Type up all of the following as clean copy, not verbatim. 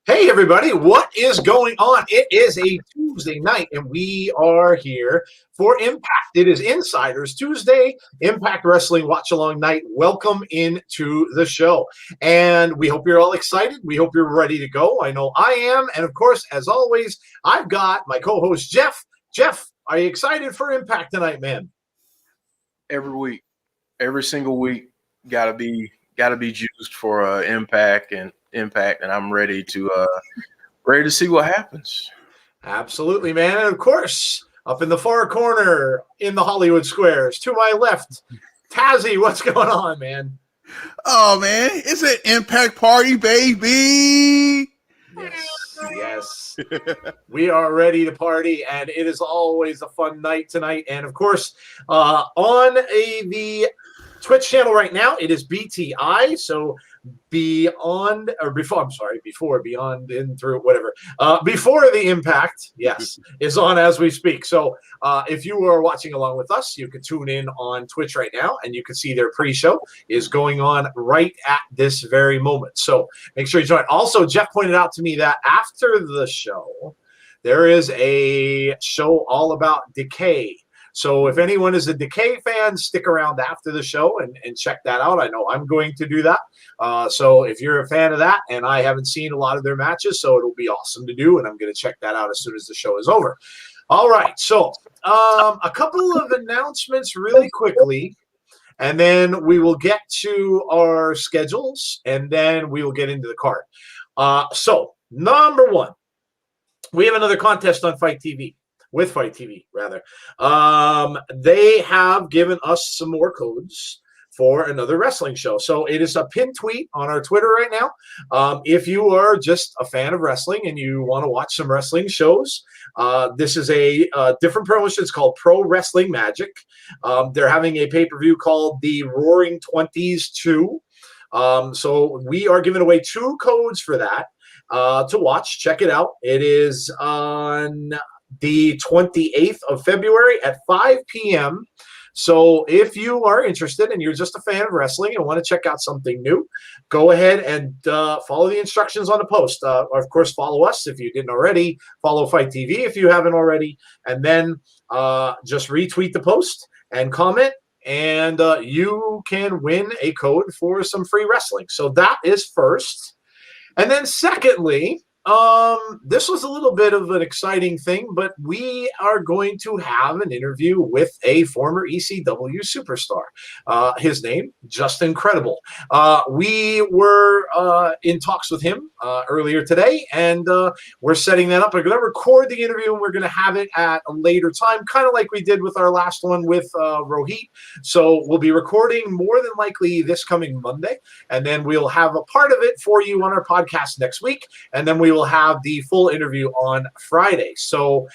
Hey everybody, what is going on? It is a Tuesday night and we are here for Impact. It is Insiders Tuesday, Impact Wrestling Watch Along night. Welcome into the show. And we hope you're all excited. We hope you're ready to go. I know I am. And of course, as always, I've got my co-host Jeff. Jeff, are you excited for Impact tonight, man? Every week, every single week, gotta be juiced for Impact, and I'm ready to see what happens. Absolutely, man. And of course, up in the far corner in the Hollywood Squares, to my left, Tazzy, what's going on, man? Oh man, it's an Impact party, baby. Yes. We are ready to party, and it is always a fun night tonight. And of course, on the Twitch channel right now, it is BTI. So before Beyond, in, through, whatever. Before the Impact, yes, is on as we speak. So if you are watching along with us, you can tune in on Twitch right now, and you can see their pre-show is going on right at this very moment. So make sure you join. Also, Jeff pointed out to me that after the show, there is a show all about Decay. So if anyone is a Decay fan, stick around after the show and check that out. I know I'm going to do that. So if you're a fan of that, and I haven't seen a lot of their matches, so it'll be awesome to do, and I'm going to check that out as soon as the show is over. All right, so a couple of announcements really quickly, and then we will get to our schedules, and then we will get into the card. So number one, we have another contest on Fight TV. With Fight TV, rather. They have given us some more codes for another wrestling show. So it is a pinned tweet on our Twitter right now. If you are just a fan of wrestling and you want to watch some wrestling shows, this is a different promotion. It's called Pro Wrestling Magic. They're having a pay-per-view called the Roaring 20s 2. So we are giving away 2 codes for that to watch. Check it out. It is on the 28th of February at 5 p.m. So if you are interested and you're just a fan of wrestling and want to check out something new, go ahead and follow the instructions on the post. Of course, follow us if you didn't already. Follow Fight TV if you haven't already. And then just retweet the post and comment, and you can win a code for some free wrestling. So that is first. And then secondly, this was a little bit of an exciting thing, but we are going to have an interview with a former ECW superstar. His name, Justin Credible. We were in talks with him earlier today, and we're setting that up. We're going to record the interview, and we're going to have it at a later time, kind of like we did with our last one with Rohit. So we'll be recording more than likely this coming Monday, and then we'll have a part of it for you on our podcast next week, and then we will have the full interview on Friday. So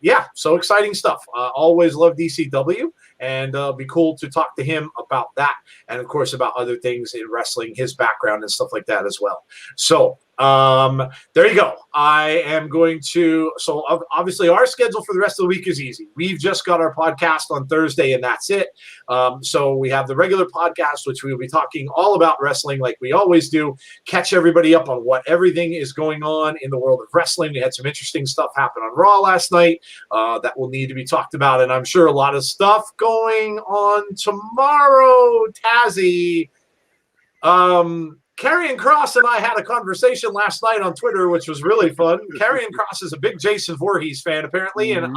yeah, so exciting stuff. Always love DCW, and be cool to talk to him about that, and of course about other things in wrestling, his background and stuff like that as well. So there you go. I am going to, so obviously our schedule for the rest of the week is easy. We've just got our podcast on Thursday, and that's it. So we have the regular podcast, which we will be talking all about wrestling like we always do. Catch everybody up on what everything is going on in the world of wrestling. We had some interesting stuff happen on Raw last night that will need to be talked about, and I'm sure a lot of stuff going on tomorrow. Tazzy, Karrion Kross and I had a conversation last night on Twitter, which was really fun. Karrion Kross is a big Jason Voorhees fan, apparently, and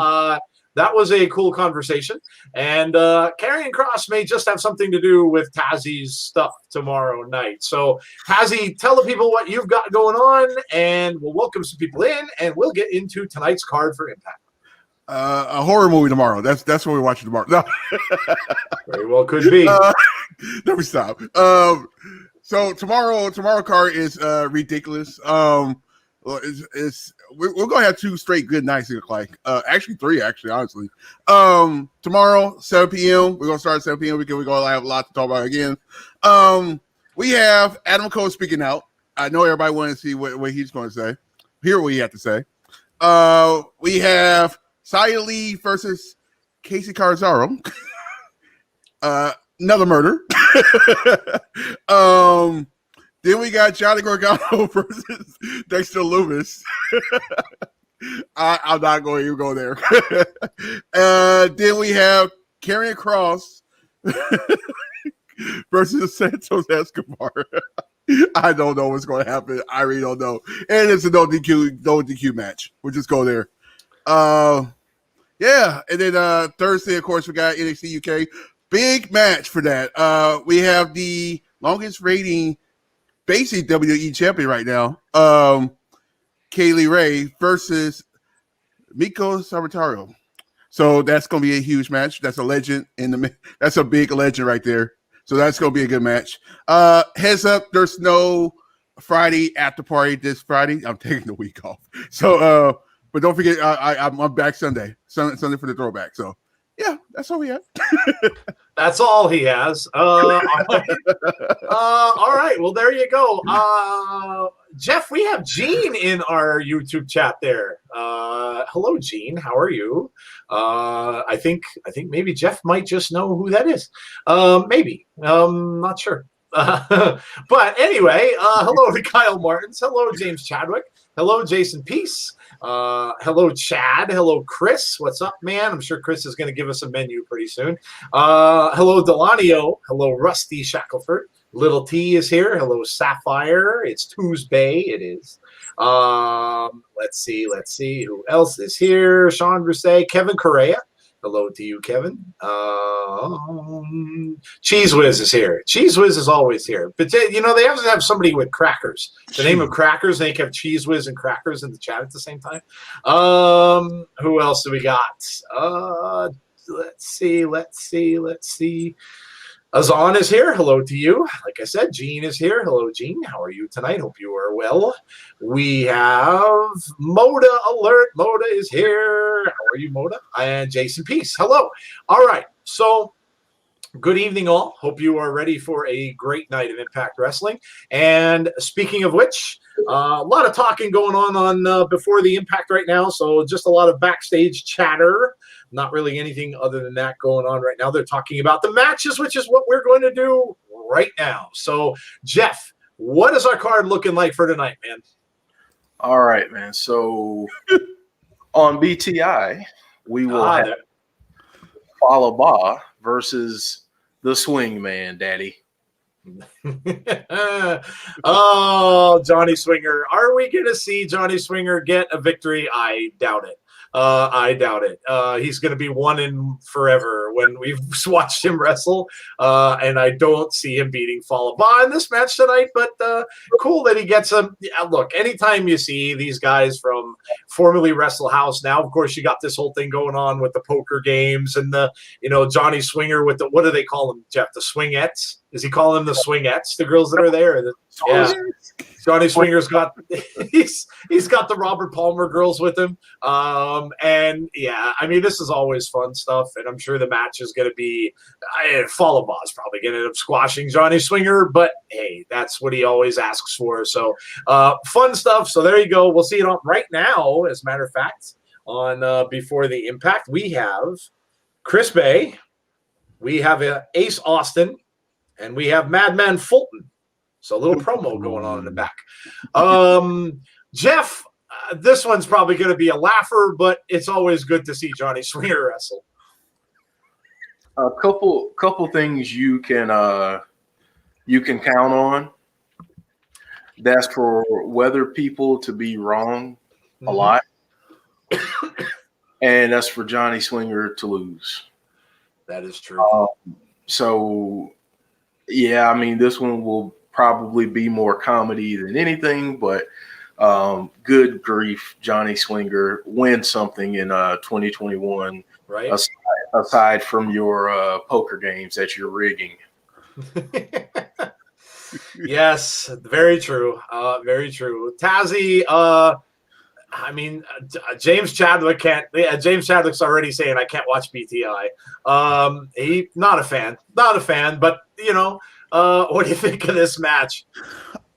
that was a cool conversation. And Karrion Kross may just have something to do with Tazzy's stuff tomorrow night. So, Tazzy, tell the people what you've got going on, and we'll welcome some people in, and we'll get into tonight's card for Impact. A horror movie tomorrow. That's what we're watching tomorrow. No. Very well could be. Let me stop. So tomorrow card is ridiculous. Well, we're gonna have 2 straight good nights. It look like actually 3, honestly. Tomorrow 7 p.m. We're gonna start at 7 p.m. because we're gonna have a lot to talk about again. We have Adam Cole speaking out. I know everybody wants to see what he's going to say. Hear what he had to say. We have Saya Lee versus Casey Carzaro. Another murder. Then we got Johnny Gargano versus Dexter Loomis. I'm not going to even go there. Then we have Karrion Kross versus Santos Escobar. I don't know what's going to happen. I really don't know. And it's a no DQ match. We'll just go there. Yeah. And then Thursday, of course, we got NXT UK. Big match for that. We have the longest rating basic WWE champion right now, Kaylee Ray versus Mikko Sabotario. So that's going to be a huge match. That's a legend that's a big legend right there. So that's going to be a good match. Heads up, there's no Friday after party this Friday. I'm taking the week off. So, but don't forget, I'm back Sunday for the throwback. So yeah, that's all we have. That's all he has. All right. Well, there you go. Jeff, we have Gene in our YouTube chat there. Hello, Gene. How are you? I think maybe Jeff might just know who that is. Maybe. Not sure. But anyway, hello to Kyle Martins. Hello, James Chadwick. Hello, Jason Peace. Hello, Chad. Hello, Chris. What's up, man? I'm sure Chris is going to give us a menu pretty soon. Hello, Delanio. Hello, Rusty Shackelford. Little T is here. Hello, Sapphire. It's Tuesday. It is. Let's see. Who else is here? Sean Brisset. Kevin Correa. Hello to you, Kevin. Cheese Whiz is here. Cheese Whiz is always here. But, they have to have somebody with crackers. The name of crackers, they can have Cheese Whiz and crackers in the chat at the same time. Who else do we got? Let's see. Azan is here. Hello to you. Like I said, Gene is here. Hello, Gene. How are you tonight? Hope you are well. We have Moda Alert. Moda is here. How are you, Moda? And Jason Peace. Hello. All right. So good evening, all. Hope you are ready for a great night of Impact Wrestling. And speaking of which, a lot of talking going on before the Impact right now. So just a lot of backstage chatter. Not really anything other than that going on right now. They're talking about the matches, which is what we're going to do right now. So, Jeff, what is our card looking like for tonight, man? All right, man. So on BTI, we will have Falaba versus the Swing Man, Daddy. Oh, Johnny Swinger. Are we going to see Johnny Swinger get a victory? I doubt it. He's going to be one in forever when we've watched him wrestle. And I don't see him beating Falaba in this match tonight, but cool that he gets him. Yeah, look, anytime you see these guys from formerly Wrestle House, now, of course, you got this whole thing going on with the poker games and Johnny Swinger with the, what do they call them, Jeff? The Swingettes? Is he calling them the Swingettes, the girls that are there? Yeah. Johnny Swinger's got he's got the Robert Palmer girls with him. And yeah, I mean, this is always fun stuff, and I'm sure the match is going to be Falaba's probably going to end up squashing Johnny Swinger, but hey, that's what he always asks for. So fun stuff. So there you go. We'll see it on right now. As a matter of fact, on Before the Impact, we have Chris Bay, we have Ace Austin, and we have Madman Fulton. So a little promo going on in the back. Jeff, this one's probably going to be a laugher, but it's always good to see Johnny Swinger wrestle. A couple things you can count on. That's for weather people to be wrong a lot, and that's for Johnny Swinger to lose. That is true. So, yeah, I mean, this one will probably be more comedy than anything, but good grief, Johnny Swinger wins something in 2021, right? Aside from your poker games that you're rigging. Yes, very true. Very true. Tazzy, James Chadwick can't. Yeah, James Chadwick's already saying I can't watch BTI. He not a fan. But what do you think of this match?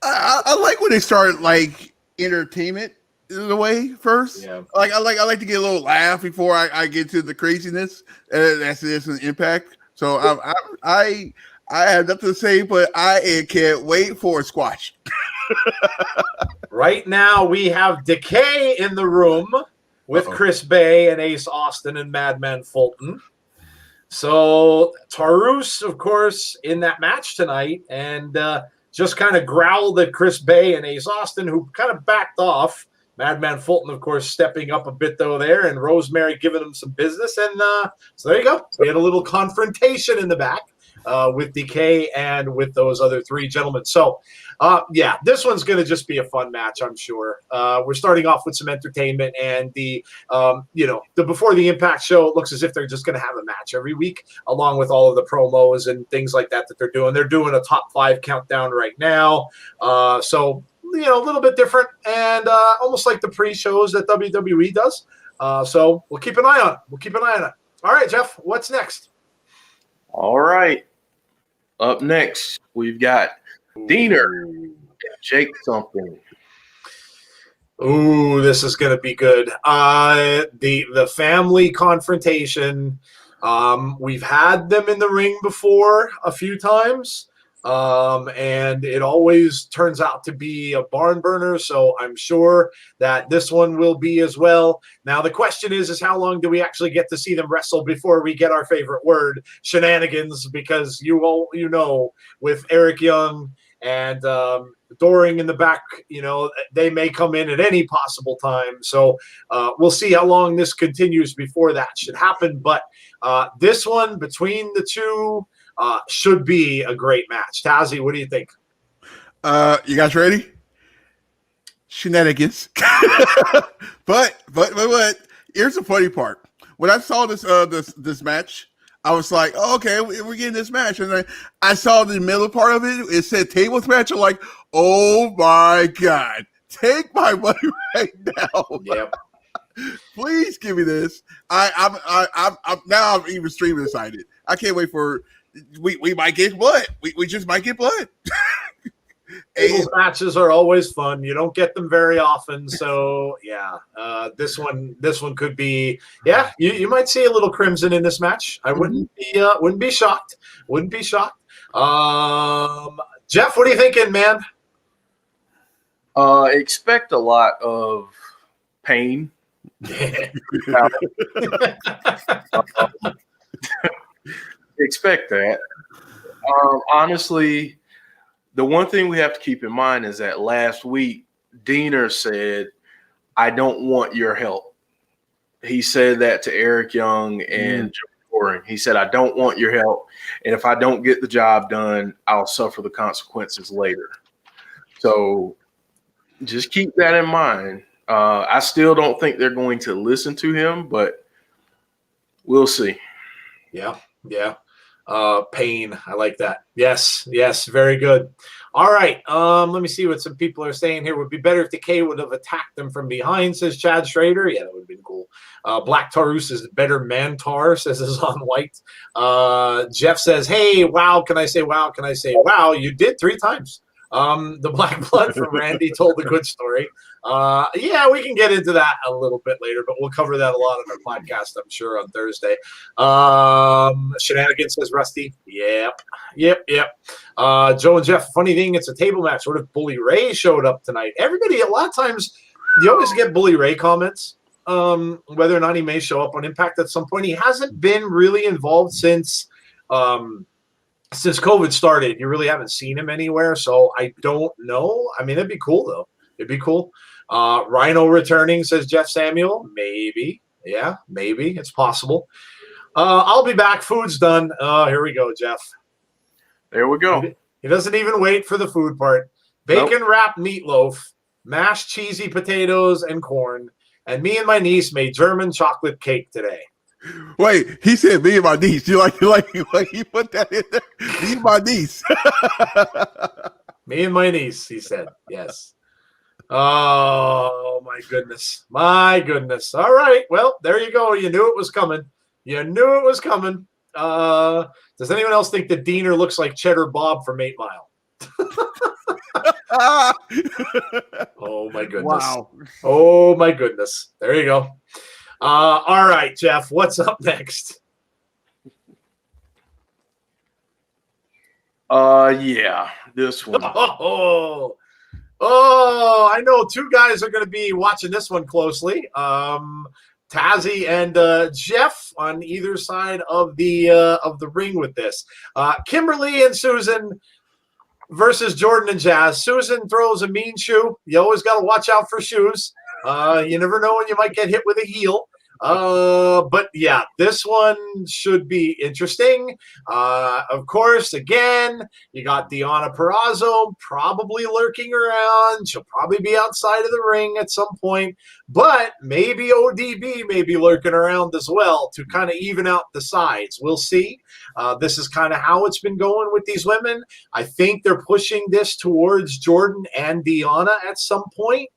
I like when they start like entertainment in a way first. Yeah. I like to get a little laugh before I get to the craziness. That's an impact. So I have nothing to say, but I can't wait for a squash. Right now we have Decay in the room with Chris Bay and Ace Austin and Madman Fulton. So Taurus, of course, in that match tonight, and just kind of growled at Chris Bay and Ace Austin, who kind of backed off. Madman Fulton, of course, stepping up a bit, though, there, and Rosemary giving him some business. And so there you go. We had a little confrontation in the back with Decay and with those other three gentlemen. So, this one's going to just be a fun match, I'm sure. We're starting off with some entertainment, and the Before the Impact show, it looks as if they're just going to have a match every week, along with all of the promos and things like that they're doing. They're doing a top 5 countdown right now. So, a little bit different, and almost like the pre-shows that WWE does. So we'll keep an eye on it. All right, Jeff, what's next? All right. Up next, we've got Diener and Jake something. Ooh, this is going to be good. The family confrontation. We've had them in the ring before a few times. And it always turns out to be a barn burner, so I'm sure that this one will be as well. Now, the question is how long do we actually get to see them wrestle before we get our favorite word, shenanigans, because with Eric Young and Doring in the back, they may come in at any possible time. So we'll see how long this continues before that should happen. But this one between the two should be a great match. Tazzy, what do you think? You guys ready? Shenanigans. but here's the funny part. When I saw this match, I was like, oh, okay, we're getting this match. And then I saw the middle part of it. It said tables match. I'm like, oh my God, take my money right now. Yep. Please give me this. I'm now I'm even streaming excited. I can't wait for we might get blood. We just might get blood. Tables matches are always fun. You don't get them very often, so this one could be. Yeah, you might see a little crimson in this match. I wouldn't be shocked. Jeff, what are you thinking, man? Expect a lot of pain. Expect that. Honestly, the one thing we have to keep in mind is that last week, Diener said, I don't want your help. He said that to Eric Young and Joe Doring. He said, I don't want your help. And if I don't get the job done, I'll suffer the consequences later. So just keep that in mind. I still don't think they're going to listen to him, but we'll see. Yeah. Pain. I like that. Yes, very good. All right. Let me see what some people are saying here. Would be better if Decay would have attacked them from behind, says Chad Schrader. Yeah, that would have been cool. Black Taurus is better Mantar, says is on white. Jeff says, hey, wow, can I say wow? Can I say wow? You did 3 times. The Black Blood from Randy told a good story. We can get into that a little bit later, but we'll cover that a lot on our podcast, I'm sure, on Thursday. Shenanigans, says Rusty. Yep. Joe and Jeff, funny thing, it's a table match. What if Bully Ray showed up tonight? Everybody, a lot of times, you always get Bully Ray comments, whether or not he may show up on Impact at some point. He hasn't been really involved since COVID started. You really haven't seen him anywhere, so I don't know. I mean, it'd be cool, though. It'd be cool. Rhino returning, says Jeff Samuel. Maybe. Yeah, maybe. It's possible. I'll be back. Food's done. Here we go, Jeff. There we go. He doesn't even wait for the food part. Bacon wrapped meatloaf, mashed cheesy potatoes and corn, and me and my niece made German chocolate cake today. Wait, he said me and my niece. You like he put that in there? Me and my niece. Me and my niece, he said. Yes. Oh, my goodness. My goodness. All right. Well, there you go. You knew it was coming. You knew it was coming. Does anyone else think that Diener looks like Cheddar Bob from 8 Mile? Oh, my goodness. Wow. Oh, my goodness. There you go. All right, Jeff, what's up next? Yeah, this one. Oh, I know 2 guys are going to be watching this one closely. Tazzy and Jeff on either side of the ring with this. Kimberly and Susan versus Jordan and Jazz. Susan throws a mean shoe. You always got to watch out for shoes. You never know when you might get hit with a heel. But yeah, this one should be interesting. Of course, again, you got Deonna Purrazzo probably lurking around. She'll probably be outside of the ring at some point, but maybe ODB may be lurking around as well to kind of even out the sides. We'll see. This is kind of how it's been going with these women. I think they're pushing this towards Jordan and Deonna at some point.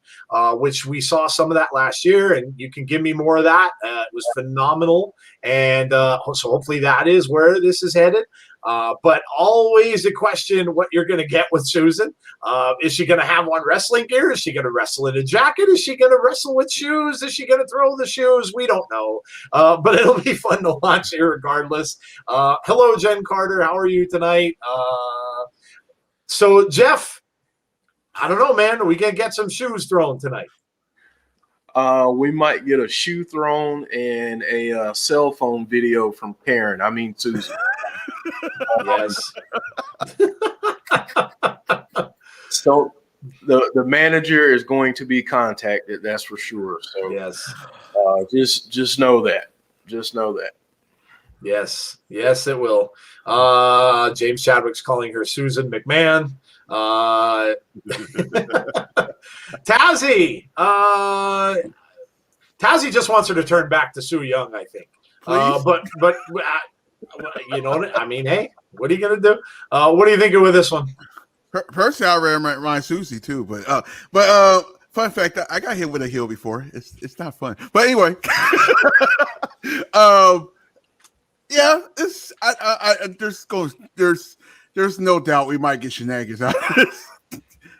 Which we saw some of that last year, and you can give me more of that. It was phenomenal, and so hopefully that is where this is headed. But always a question what you're going to get with Susan. Is she going to have on wrestling gear? Is she going to wrestle in a jacket? Is she going to wrestle with shoes? Is she going to throw the shoes? We don't know. But it'll be fun to watch regardless. Hello, Jen Carter. How are you tonight? So, Jeff, I don't know, man. Are we going to get some shoes thrown tonight? We might get a shoe thrown and a cell phone video from Karen. I mean, Susan. Yes. So the manager is going to be contacted. That's for sure. So yes. Just know that. Just know that. Yes. Yes, it will. James Chadwick's calling her Susan McMahon. Tazzy. Tazzy just wants her to turn back to Sue Young, I think. But you know, I mean, hey, what are you gonna do? What are you thinking with this one? Personally, I ran my Susie too, but fun fact, I got hit with a heel before. It's not fun, but anyway, yeah, there's no doubt we might get shenanigans out of this.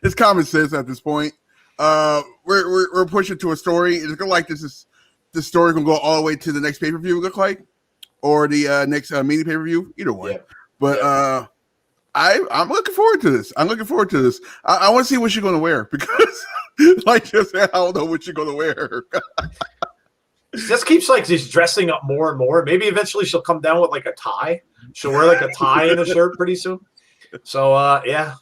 It's common sense at this point. We're pushing to a story. It's looking like this story can go all the way to the next pay-per-view, look like, or the next mini pay-per-view, either one. Yeah. But I'm looking forward to this. I want to see what she's going to wear because, like you said, I don't know what she's going to wear. She just keeps like just dressing up more and more. Maybe eventually she'll come down with like a tie. She'll wear like a tie and a shirt pretty soon. So yeah,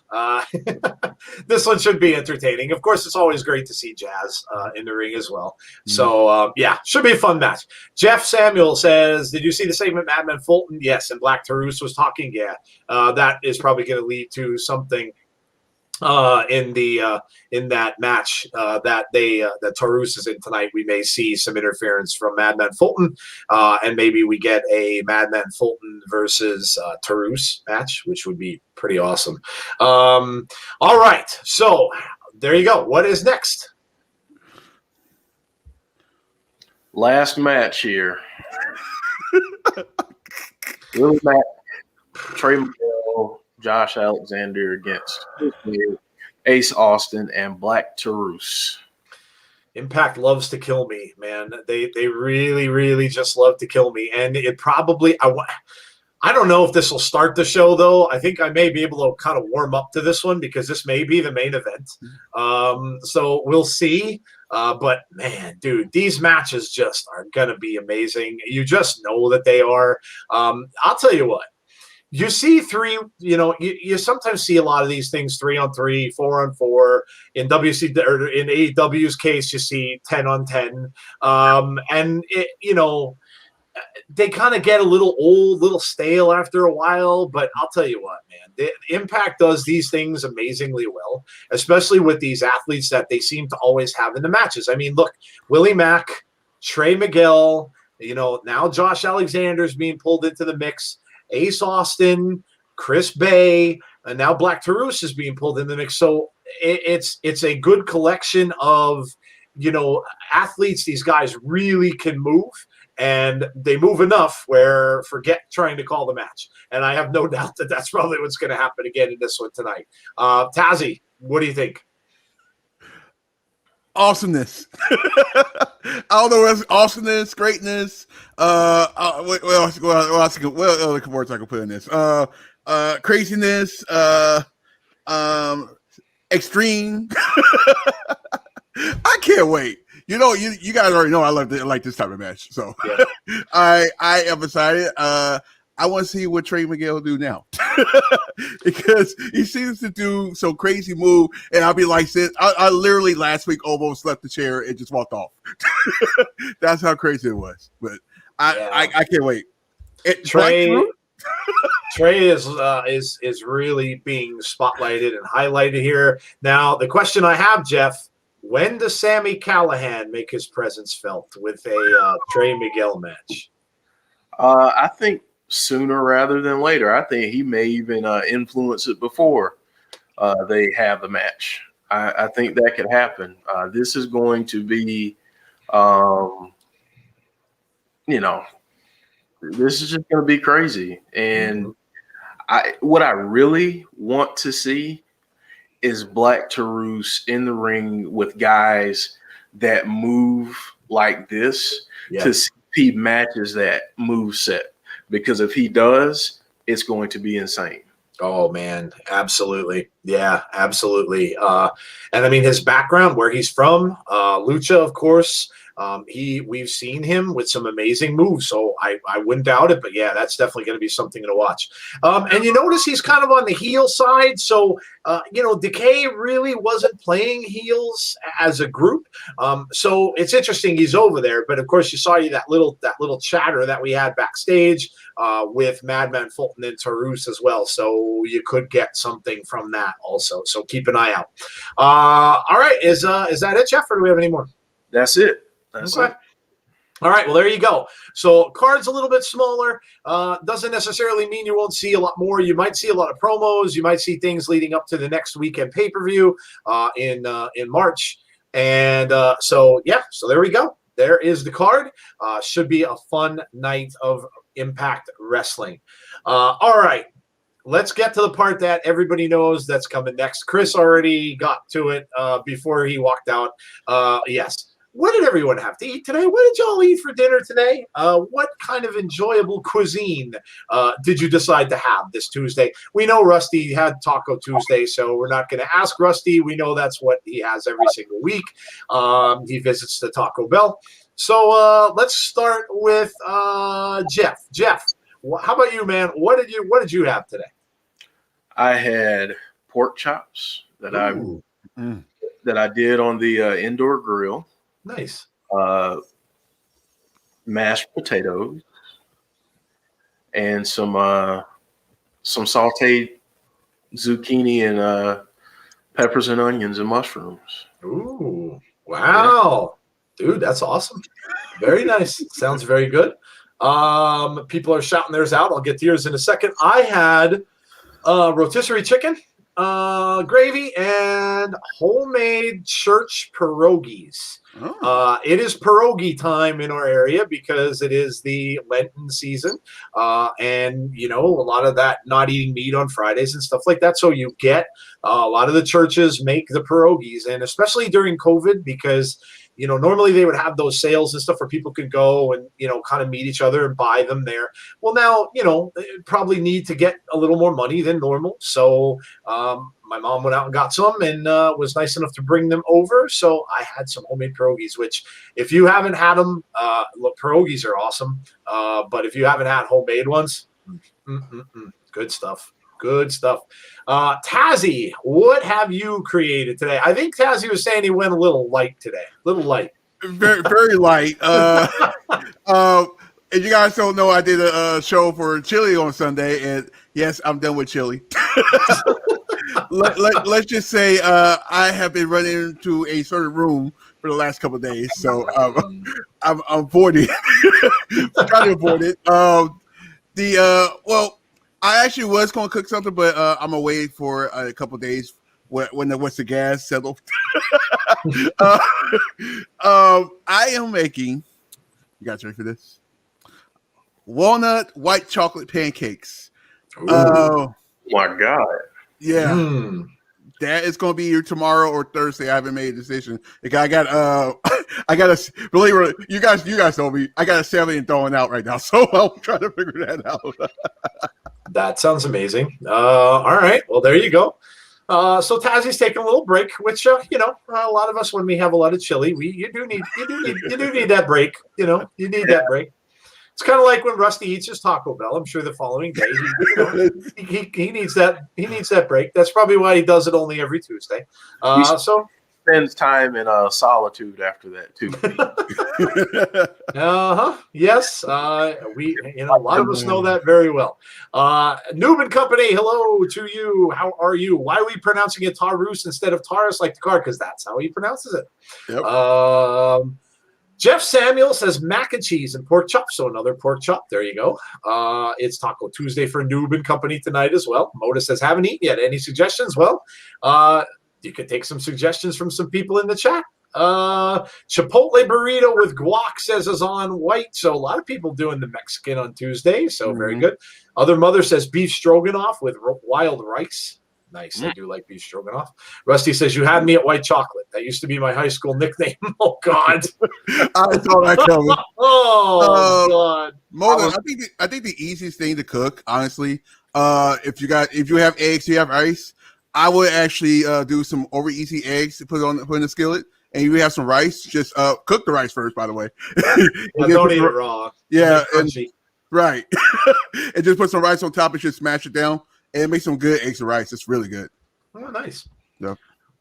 this one should be entertaining. Of course, it's always great to see Jazz in the ring as well. So yeah, should be a fun match. Jeff Samuel says, "Did you see the segment Madman Fulton?" Yes, and Black Taurus was talking. Yeah, that is probably going to lead to something in that match that Taurus is in tonight. We may see some interference from Madman Fulton, and maybe we get a Madman Fulton versus Taurus match, which would be pretty awesome. All right, so there you go. What is next? Last match here. Willie Mack, Trey Miguel, Josh Alexander against Ace Austin and Black Taurus. Impact loves to kill me, man. They really, really just love to kill me. And it probably, I don't know if this will start the show, though. I think I may be able to kind of warm up to this one because this may be the main event. So we'll see. But, man, dude, these matches just are going to be amazing. You just know that they are. I'll tell you what. You see you sometimes see a lot of these things 3-on-3, 4-on-4. In WC or in AEW's case, you see 10-on-10. And they kind of get a little old, little stale after a while. But I'll tell you what, man, the Impact does these things amazingly well, especially with these athletes that they seem to always have in the matches. I mean, look, Willie Mack, Trey Miguel, now Josh Alexander's being pulled into the mix. Ace Austin, Chris Bay, and now Black Taurus is being pulled in the mix. So it's a good collection of, athletes. These guys really can move, and they move enough where forget trying to call the match. And I have no doubt that that's probably what's going to happen again in this one tonight. Tazzy, what do you think? Awesomeness. I don't know what's awesomeness, greatness. What other words I can put in this? Craziness. Extreme. I can't wait. You guys already know I like this type of match. So yeah. I am excited. I want to see what Trey Miguel do now because he seems to do some crazy move, and I'll be like, I literally last week almost left the chair and just walked off. That's how crazy it was. But I can't wait. Trey is really being spotlighted and highlighted here. Now, the question I have, Jeff, when does Sami Callihan make his presence felt with a Trey Miguel match? I think sooner rather than later. I think he may even influence it before they have the match. I think that could happen. This is going to be, this is just going to be crazy. And what I really want to see is Black Taurus in the ring with guys that move like this to see if he matches that move set. Because if he does, it's going to be insane. Oh, man. Absolutely. Yeah, absolutely. And I mean, his background, where he's from, Lucha, of course. We've seen him with some amazing moves, so I wouldn't doubt it. But yeah, that's definitely going to be something to watch. And you notice he's kind of on the heel side, so Decay really wasn't playing heels as a group. So it's interesting he's over there. But of course, you saw that little chatter that we had backstage with Madman Fulton and Taurus as well. So you could get something from that also. So keep an eye out. All right, is that it, Jeff, or do we have any more? That's it. That's okay. it. All right. Well, there you go. So card's a little bit smaller. Doesn't necessarily mean you won't see a lot more. You might see a lot of promos. You might see things leading up to the next weekend pay-per-view in March. And so there we go. There is the card. Should be a fun night of Impact Wrestling. All right. Let's get to the part that everybody knows that's coming next. Chris already got to it before he walked out. Yes. What did everyone have to eat today? What did y'all eat for dinner today? What kind of enjoyable cuisine did you decide to have this Tuesday? We know Rusty had Taco Tuesday, so we're not going to ask Rusty. We know that's what he has every single week. He visits the Taco Bell. So let's start with Jeff. Jeff, how about you, man? What did you have today? I had pork chops that I did on the indoor grill. Nice. Mashed potatoes and some sauteed zucchini and peppers and onions and mushrooms. Ooh, wow. Yeah. Dude, that's awesome. Very nice. Sounds very good. People are shouting theirs out. I'll get to yours in a second. I had rotisserie chicken, gravy, and homemade church pierogies. Oh. It is pierogi time in our area because it is the Lenten season. And, a lot of that not eating meat on Fridays and stuff like that. So you get a lot of the churches make the pierogies, and especially during COVID because normally they would have those sales and stuff where people could go and, kind of meet each other and buy them there. Well, now, they probably need to get a little more money than normal. So my mom went out and got some and was nice enough to bring them over. So I had some homemade pierogies, which if you haven't had them, look, pierogies are awesome. But if you haven't had homemade ones, good stuff. Good stuff. Tazzy, what have you created today? I think Tazzy was saying he went a little light today. Little light. Very, very light. And you guys don't know, I did a show for Chili on Sunday, and yes, I'm done with Chili. Let's just say I have been running into a certain room for the last couple of days, so I'm avoiding trying to avoid it. I actually was going to cook something, but I'm gonna wait for a couple days when the gas settled. I am making. You guys ready for this? Walnut white chocolate pancakes. Oh my God! Yeah. That is going to be either tomorrow or Thursday. I haven't made a decision. I got I got a believe it. You guys know me. I got a 7 and throwing out right now, so I'm trying to figure that out. That sounds amazing. All right, well there you go. So Tazzy's taking a little break, which a lot of us when we have a lot of chili, you do need that break. You need that break. It's kind of like when Rusty eats his Taco Bell. I'm sure the following day he needs that break. That's probably why he does it only every Tuesday. So spends time in solitude after that too. Yes. We a lot of us know that very well. Noob and Company, hello to you. How are you? Why are we pronouncing it Taurus instead of Taurus like the car? Because that's how he pronounces it. Yep. Jeff Samuel says mac and cheese and pork chop. So another pork chop. There you go. It's Taco Tuesday for Noob and Company tonight as well. Moda says haven't eaten yet. Any suggestions? Well, you could take some suggestions from some people in the chat. Chipotle burrito with guac says is on white. So a lot of people doing the Mexican on Tuesday. So very good. Other mother says beef stroganoff with wild rice. Nice. I do like beef stroganoff. Rusty says you had me at white chocolate. That used to be my high school nickname. Oh God. I saw that coming. God. Moda, I think the easiest thing to cook, honestly, if you have eggs, you have rice. I would actually do some over easy eggs to put in the skillet, and you have some rice. Just cook the rice first, by the way. Don't eat it raw. Yeah, right. And just put some rice on top and just smash it down, and it makes some good eggs and rice. It's really good. Oh, nice. Yeah.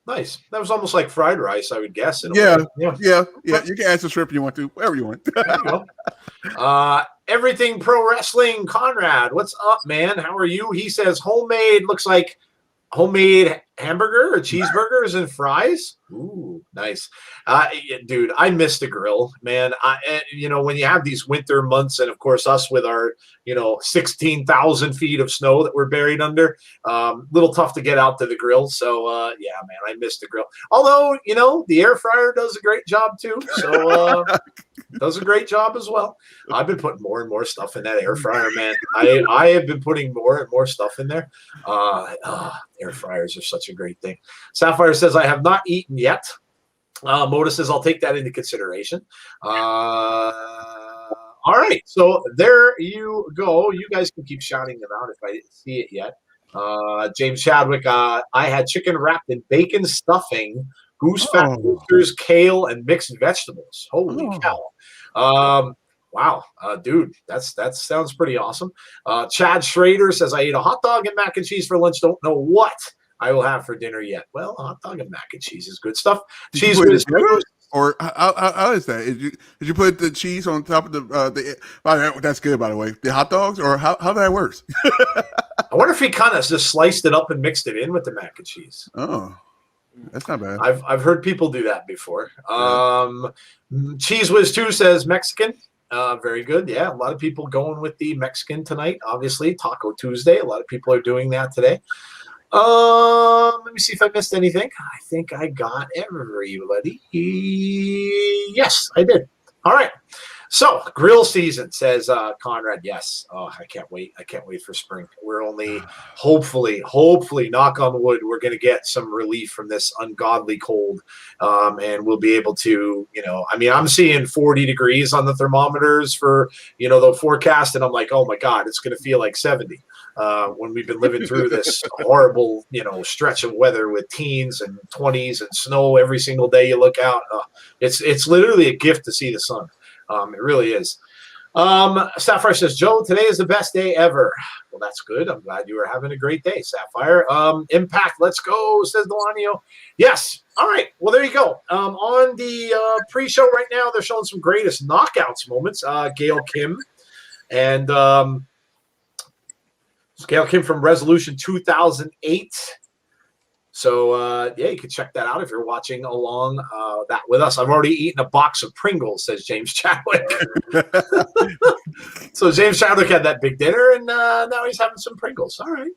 Nice. That was almost like fried rice, I would guess. Yeah. You can add some shrimp if you want to, whatever you want. There you go. Everything Pro Wrestling, Conrad. What's up, man? How are you? He says homemade looks like homemade hamburger or cheeseburgers and fries. Ooh, nice. Dude, I miss the grill, man. When you have these winter months, and of course us with our 16,000 feet of snow that we're buried under, little tough to get out to the grill. So yeah, man, I miss the grill. Although the air fryer does a great job too. So does a great job as well. I've been putting more and more stuff in that air fryer, man. I have been putting more and more stuff in there. Air fryers are such a great thing. Sapphire says I have not eaten yet. Moda says I'll take that into consideration. All right, so there you go. You guys can keep shouting them out if I didn't see it yet. James Chadwick, I had chicken wrapped in bacon stuffing, goose fat roosters, kale, and mixed vegetables. Holy cow. Wow, dude, that sounds pretty awesome. Chad Schrader says, I ate a hot dog and mac and cheese for lunch. Don't know what I will have for dinner yet. Well, a hot dog and mac and cheese is good stuff. Cheese with or how is that? Did you put the cheese on top of that's good, by the way. The hot dogs, or how that works? I wonder if he kind of just sliced it up and mixed it in with the mac and cheese. Oh, that's not bad. I've heard people do that before. Cheese Whiz 2 says Mexican. Very good. Yeah, a lot of people going with the Mexican tonight. Obviously, Taco Tuesday. A lot of people are doing that today. Let me see if I missed anything. I think I got everybody. Yes, I did. All right. So grill season, says Conrad. Yes. Oh, I can't wait. I can't wait for spring. We're only hopefully, knock on wood, we're going to get some relief from this ungodly cold. And we'll be able to, I'm seeing 40 degrees on the thermometers for, the forecast. And I'm like, oh my God, it's going to feel like 70 when we've been living through this horrible, stretch of weather with teens and 20s and snow every single day you look out. It's literally a gift to see the sun. It really is. Sapphire says, Joe, today is the best day ever. Well, that's good. I'm glad you are having a great day, Sapphire. Impact, let's go, says Delanio. Yes. All right. Well, there you go. On the pre-show right now, they're showing some greatest knockouts moments. Gail Kim and Gail Kim from Resolution 2008. So, yeah, you can check that out if you're watching along that with us. I've already eaten a box of Pringles, says James Chadwick. So James Chadwick had that big dinner, and now he's having some Pringles. All right.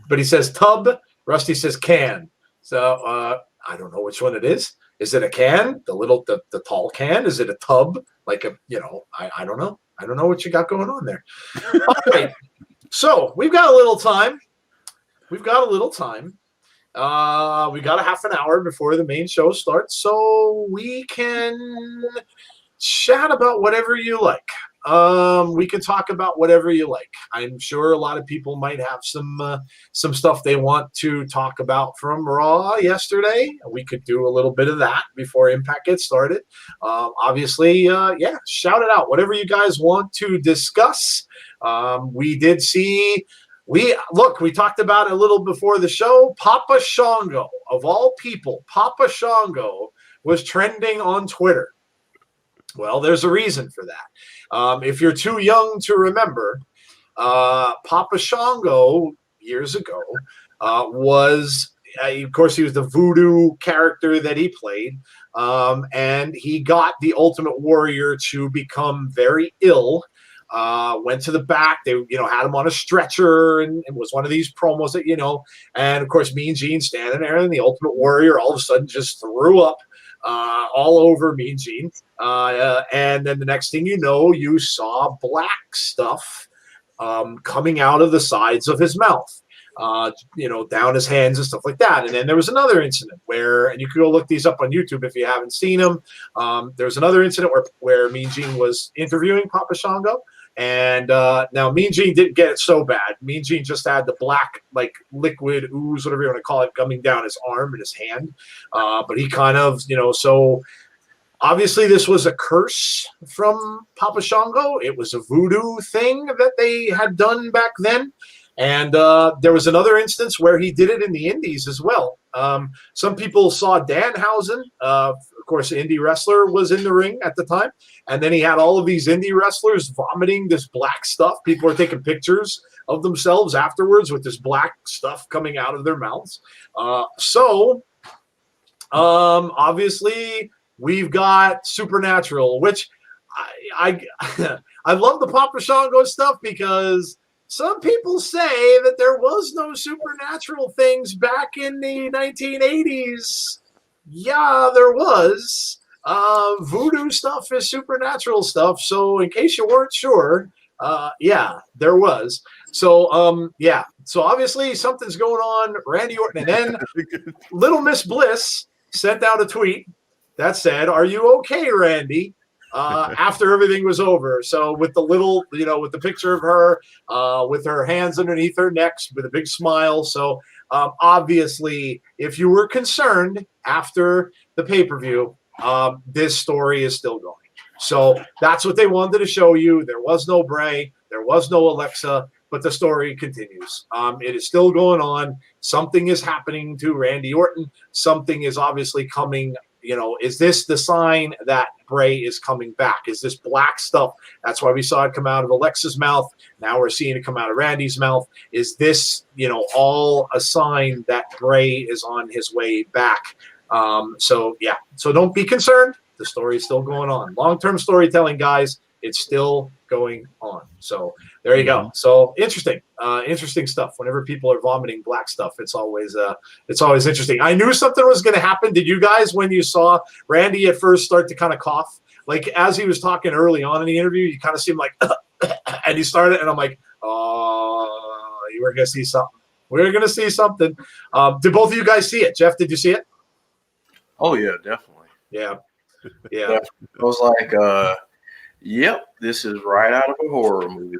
But he says tub. Rusty says can. So I don't know which one it is. Is it a can? The tall can? Is it a tub? Like a, I don't know. I don't know what you got going on there. All right. So we've got a little time. We got a half an hour before the main show starts, so we can chat about whatever you like. We can talk about whatever you like. I'm sure a lot of people might have some stuff they want to talk about from Raw yesterday. We could do a little bit of that before Impact gets started. Obviously, shout it out. Whatever you guys want to discuss. We did see. We talked about it a little before the show. Papa Shango, of all people, Papa Shango was trending on Twitter. Well, there's a reason for that. If you're too young to remember, Papa Shango years ago was, of course, he was the voodoo character that he played, and he got the Ultimate Warrior to become very ill. Went to the back. They, had him on a stretcher, and it was one of these promos that, and of course, Mean Gene standing there, and the Ultimate Warrior all of a sudden just threw up all over Mean Gene. And then the next thing you know, you saw black stuff coming out of the sides of his mouth. Down his hands and stuff like that. And then there was another incident where, and you can go look these up on YouTube if you haven't seen them. There was another incident where Mean Gene was interviewing Papa Shango. And now Mean Gene didn't get it so bad. Mean Gene just had the black, like liquid ooze, whatever you want to call it, coming down his arm and his hand. But he kind of, so obviously this was a curse from Papa Shango. It was a voodoo thing that they had done back then. And there was another instance where he did it in the Indies as well. Some people saw Danhausen, of course, an indie wrestler, was in the ring at the time. And then he had all of these indie wrestlers vomiting this black stuff. People are taking pictures of themselves afterwards with this black stuff coming out of their mouths. Obviously, we've got Supernatural, which I love the Papa Shango stuff because some people say that there was no supernatural things back in the 1980s. Yeah, there was. Voodoo stuff is supernatural stuff. So in case you weren't sure, there was. So, So obviously something's going on. Randy Orton. And then Little Miss Bliss sent out a tweet that said, "Are you okay, Randy?" After everything was over. So with the little, with the picture of her, with her hands underneath her neck, with a big smile. So obviously, if you were concerned after the pay-per-view, this story is still going. So that's what they wanted to show you. There was no Bray. There was no Alexa, but the story continues. It is still going on. Something is happening to Randy Orton. Something is obviously coming. Is this the sign that Bray is coming back? Is this black stuff? That's why we saw it come out of Alexa's mouth. Now we're seeing it come out of Randy's mouth. Is this, all a sign that Bray is on his way back? So don't be concerned. The story is still going on. Long-term storytelling, guys. It's still going on. So there you go. So interesting stuff. Whenever people are vomiting black stuff, it's always interesting. I knew something was going to happen. Did you guys, when you saw Randy at first start to kind of cough, like as he was talking early on in the interview, you kind of seemed like, and he started, and I'm like, oh, you were going to see something. We're going to see something. Did both of you guys see it? Jeff, did you see it? Oh yeah, definitely. Yeah. I was like, yep, this is right out of a horror movie.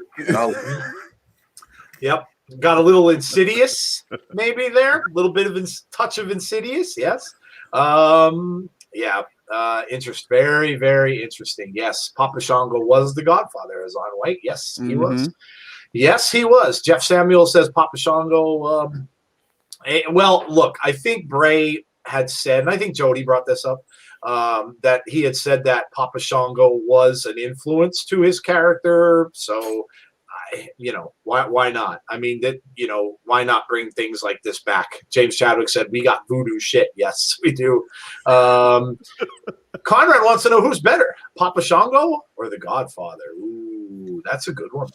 Yep. Got a little Insidious maybe there. A little bit of touch of Insidious. Yes. Very, very interesting. Yes. Papa Shango was the Godfather, as on White. Yes, he was. Yes, he was. Jeff Samuel says Papa Shango. Well, look, I think Bray had said, and I think Jody brought this up, that he had said that Papa Shango was an influence to his character. So why not? I mean, why not bring things like this back? James Chadwick said, we got voodoo shit. Yes, we do. Conrad wants to know who's better, Papa Shango or the Godfather? Ooh, that's a good one.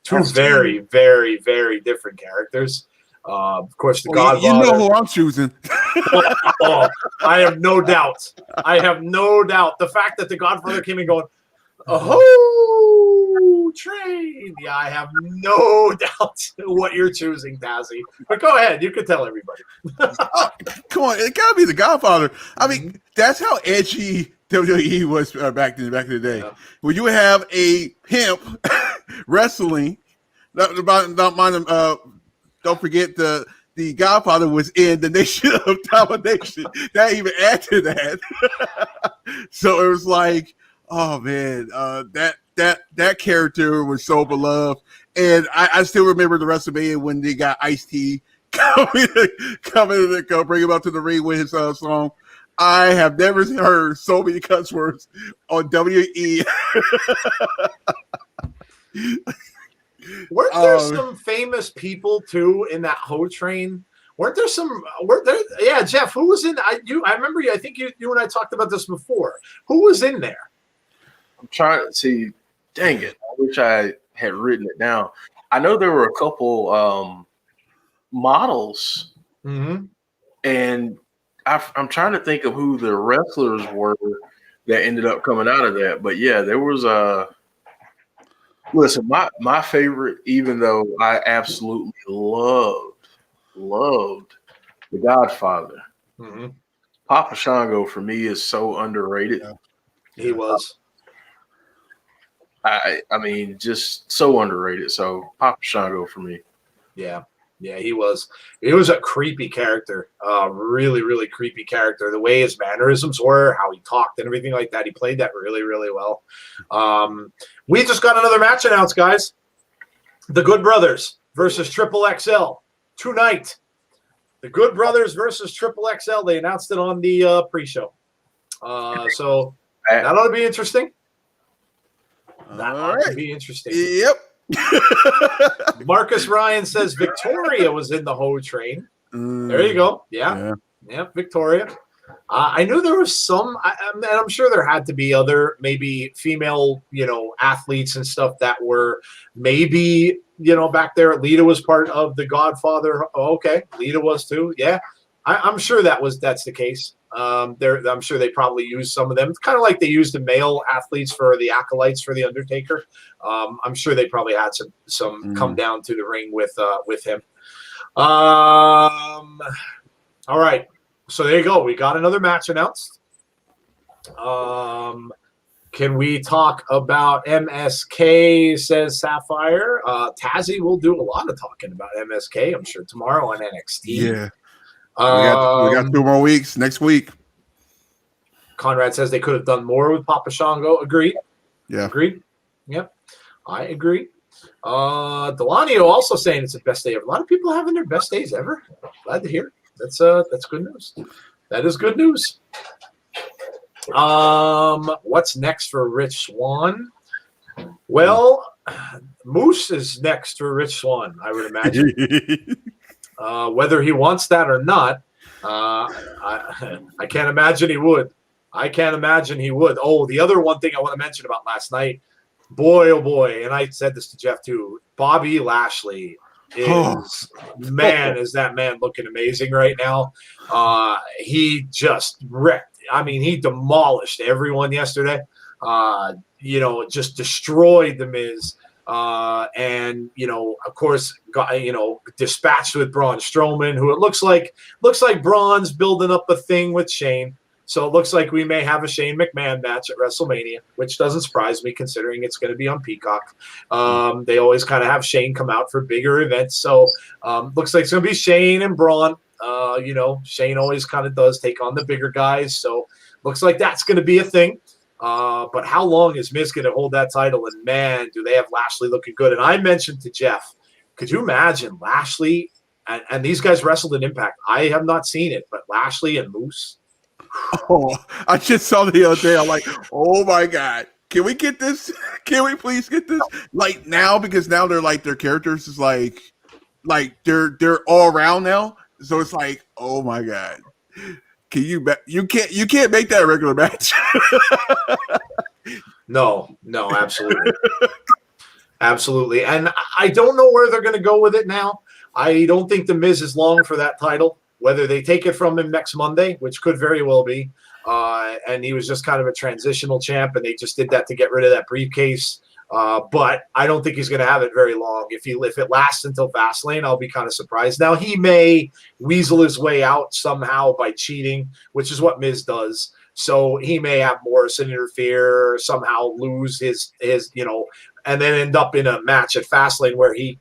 Two very, very, very different characters. Of course, the Godfather. You know who I'm choosing. I have no doubt. The fact that the Godfather came in going, oh, train. Yeah, I have no doubt what you're choosing, Tazzy. But go ahead. You can tell everybody. Come on. It got to be the Godfather. I mean, that's how edgy WWE was back in the day. Yeah. When you have a pimp wrestling, don't forget the Godfather was in the Nation of Domination. That even added to that. So it was like, oh man, that character was so beloved, and I still remember the WrestleMania when they got Ice-T coming to bring him up to the ring with his song. I have never heard so many cuss words on WWE. Weren't there some famous people too in that Ho train? Weren't there? Yeah, Jeff. Who was in? I remember you. I think you and I talked about this before. Who was in there? I'm trying to see. Dang it! I wish I had written it down. I know there were a couple models, and I'm trying to think of who the wrestlers were that ended up coming out of that. But yeah, there was a. Listen, my favorite, even though I absolutely loved The Godfather, Papa Shango for me is so underrated. Yeah. He was. I mean, just so underrated. So Papa Shango for me. Yeah. Yeah, he was. He was a creepy character, really, really creepy character. The way his mannerisms were, how he talked, and everything like that. He played that really, really well. We just got another match announced, guys. The Good Brothers versus Triple XL tonight. The Good Brothers versus Triple XL. They announced it on the pre-show. So that ought to be interesting. That ought to be interesting. Yep. Marcus Ryan says Victoria was in the Ho train. There you go. Yeah, Victoria. I knew there was some, and I'm sure there had to be other maybe female, athletes and stuff that were maybe, back there. Lita was part of the Godfather. Oh, okay, Lita was too. Yeah, I'm sure that's the case. I'm sure they probably used some of them. It's kind of like they used the male athletes for the acolytes for the Undertaker. I'm sure they probably had some come down to the ring with him. All right, so there you go. We got another match announced. Can we talk about MSK? Says Sapphire. Tazzy will do a lot of talking about MSK, I'm sure, tomorrow on NXT. Yeah. We got 2 more weeks next week. Conrad says they could have done more with Papa Shango. Agreed. Yeah. Agreed. Yep. I agree. Delanio also saying it's the best day ever. A lot of people having their best days ever. Glad to hear. That's good news. That is good news. What's next for Rich Swan? Well, Moose is next for Rich Swan, I would imagine. Whether he wants that or not, I can't imagine he would. Oh, the other one thing I want to mention about last night, boy, oh boy, and I said this to Jeff too, Bobby Lashley is, is that man looking amazing right now. He just wrecked. I mean, he demolished everyone yesterday. Just destroyed The Miz. And of course, got dispatched with Braun Strowman, who it looks like Braun's building up a thing with Shane. So it looks like we may have a Shane McMahon match at WrestleMania, which doesn't surprise me considering it's going to be on Peacock. They always kind of have Shane come out for bigger events. So looks like it's going to be Shane and Braun. Shane always kind of does take on the bigger guys. So looks like that's going to be a thing. But how long is Miz going to hold that title? And man, do they have Lashley looking good. And I mentioned to Jeff, could you imagine Lashley and these guys wrestled in Impact? I have not seen it, but Lashley and Moose. Oh, I just saw the other day. I'm like, oh my God. Can we get this? Can we please get this like now? Because now they're like their characters is like they're all around now. So it's like, oh my god, can you you can't make that a regular match. No, absolutely. Absolutely. And I don't know where they're going to go with it now. I don't think The Miz is long for that title, whether they take it from him next Monday, which could very well be. And he was just kind of a transitional champ, and they just did that to get rid of that briefcase. But I don't think he's going to have it very long. If it lasts until Fastlane, I'll be kind of surprised. Now, he may weasel his way out somehow by cheating, which is what Miz does. So he may have Morrison interfere, somehow lose his and then end up in a match at Fastlane where he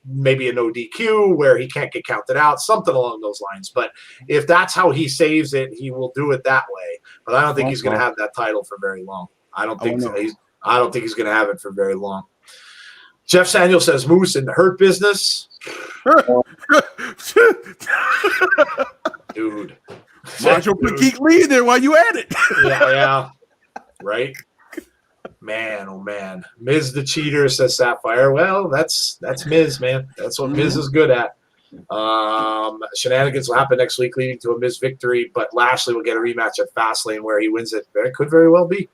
maybe a no DQ where he can't get counted out, something along those lines. But if that's how he saves it, he will do it that way. But I don't think he's going to have that title for very long. I don't think so. I don't think he's going to have it for very long. Jeff Samuel says Moose in the Hurt Business. Dude. Macho put Geek Lee in there while you at it. Yeah. Right? Man, oh man. Miz the cheater, says Sapphire. Well, that's Miz, man. That's what Miz is good at. Shenanigans will happen next week, leading to a Miz victory, but Lashley will get a rematch at Fastlane where he wins it. It could very well be.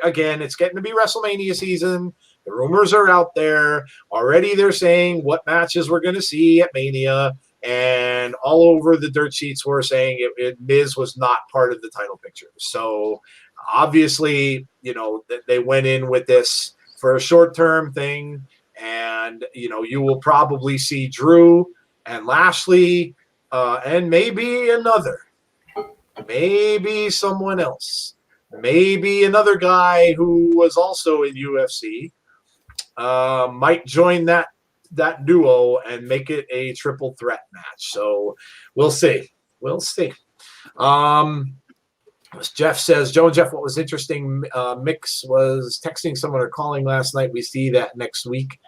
Again, it's getting to be WrestleMania season. The rumors are out there. Already they're saying what matches we're going to see at Mania. And all over the dirt sheets were saying Miz was not part of the title picture. So obviously, they went in with this for a short-term thing. And, you will probably see Drew and Lashley and maybe someone else. Maybe another guy who was also in UFC might join that duo and make it a triple threat match. So we'll see. Jeff says, Joe and Jeff, what was interesting, Mix was texting someone or calling last night. We see that next week.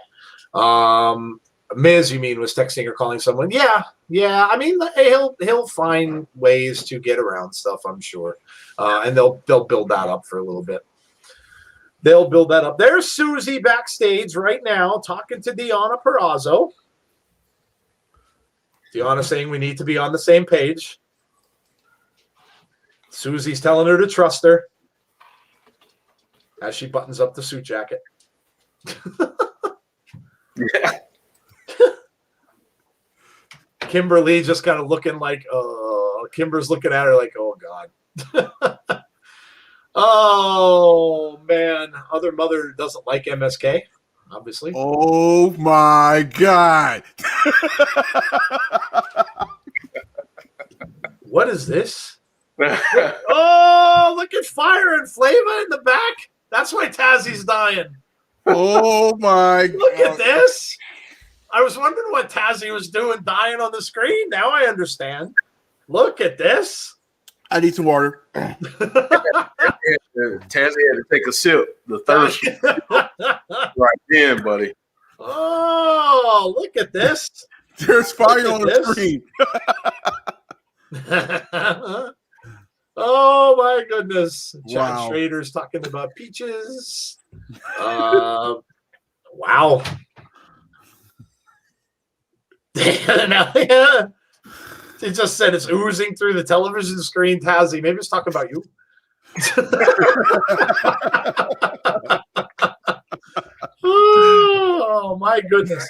Miz, you mean, was texting or calling someone? Yeah. I mean, he'll find ways to get around stuff, I'm sure. And they'll build that up for a little bit. They'll build that up. There's Susie backstage right now talking to Deonna Purrazzo. Deonna saying we need to be on the same page. Susie's telling her to trust her as she buttons up the suit jacket. Yeah. Kimberly just kind of looking like, Kimber's looking at her like, oh, God. Oh, man. Other mother doesn't like MSK, obviously. Oh, my God. What is this? Oh, look at Fire and Flava in the back. That's why Tazzy's dying. Oh, my God. Look at this. I was wondering what Tazzy was doing dying on the screen. Now I understand. Look at this. I need some water. Tazzy had to take a sip. The thirst right then, buddy. Oh, look at this. There's fire on the screen. Oh, my goodness. John Wow. Schrader's talking about peaches. Wow. He just said it's oozing through the television screen, Tazzy. Maybe it's talking about you. Oh, my goodness.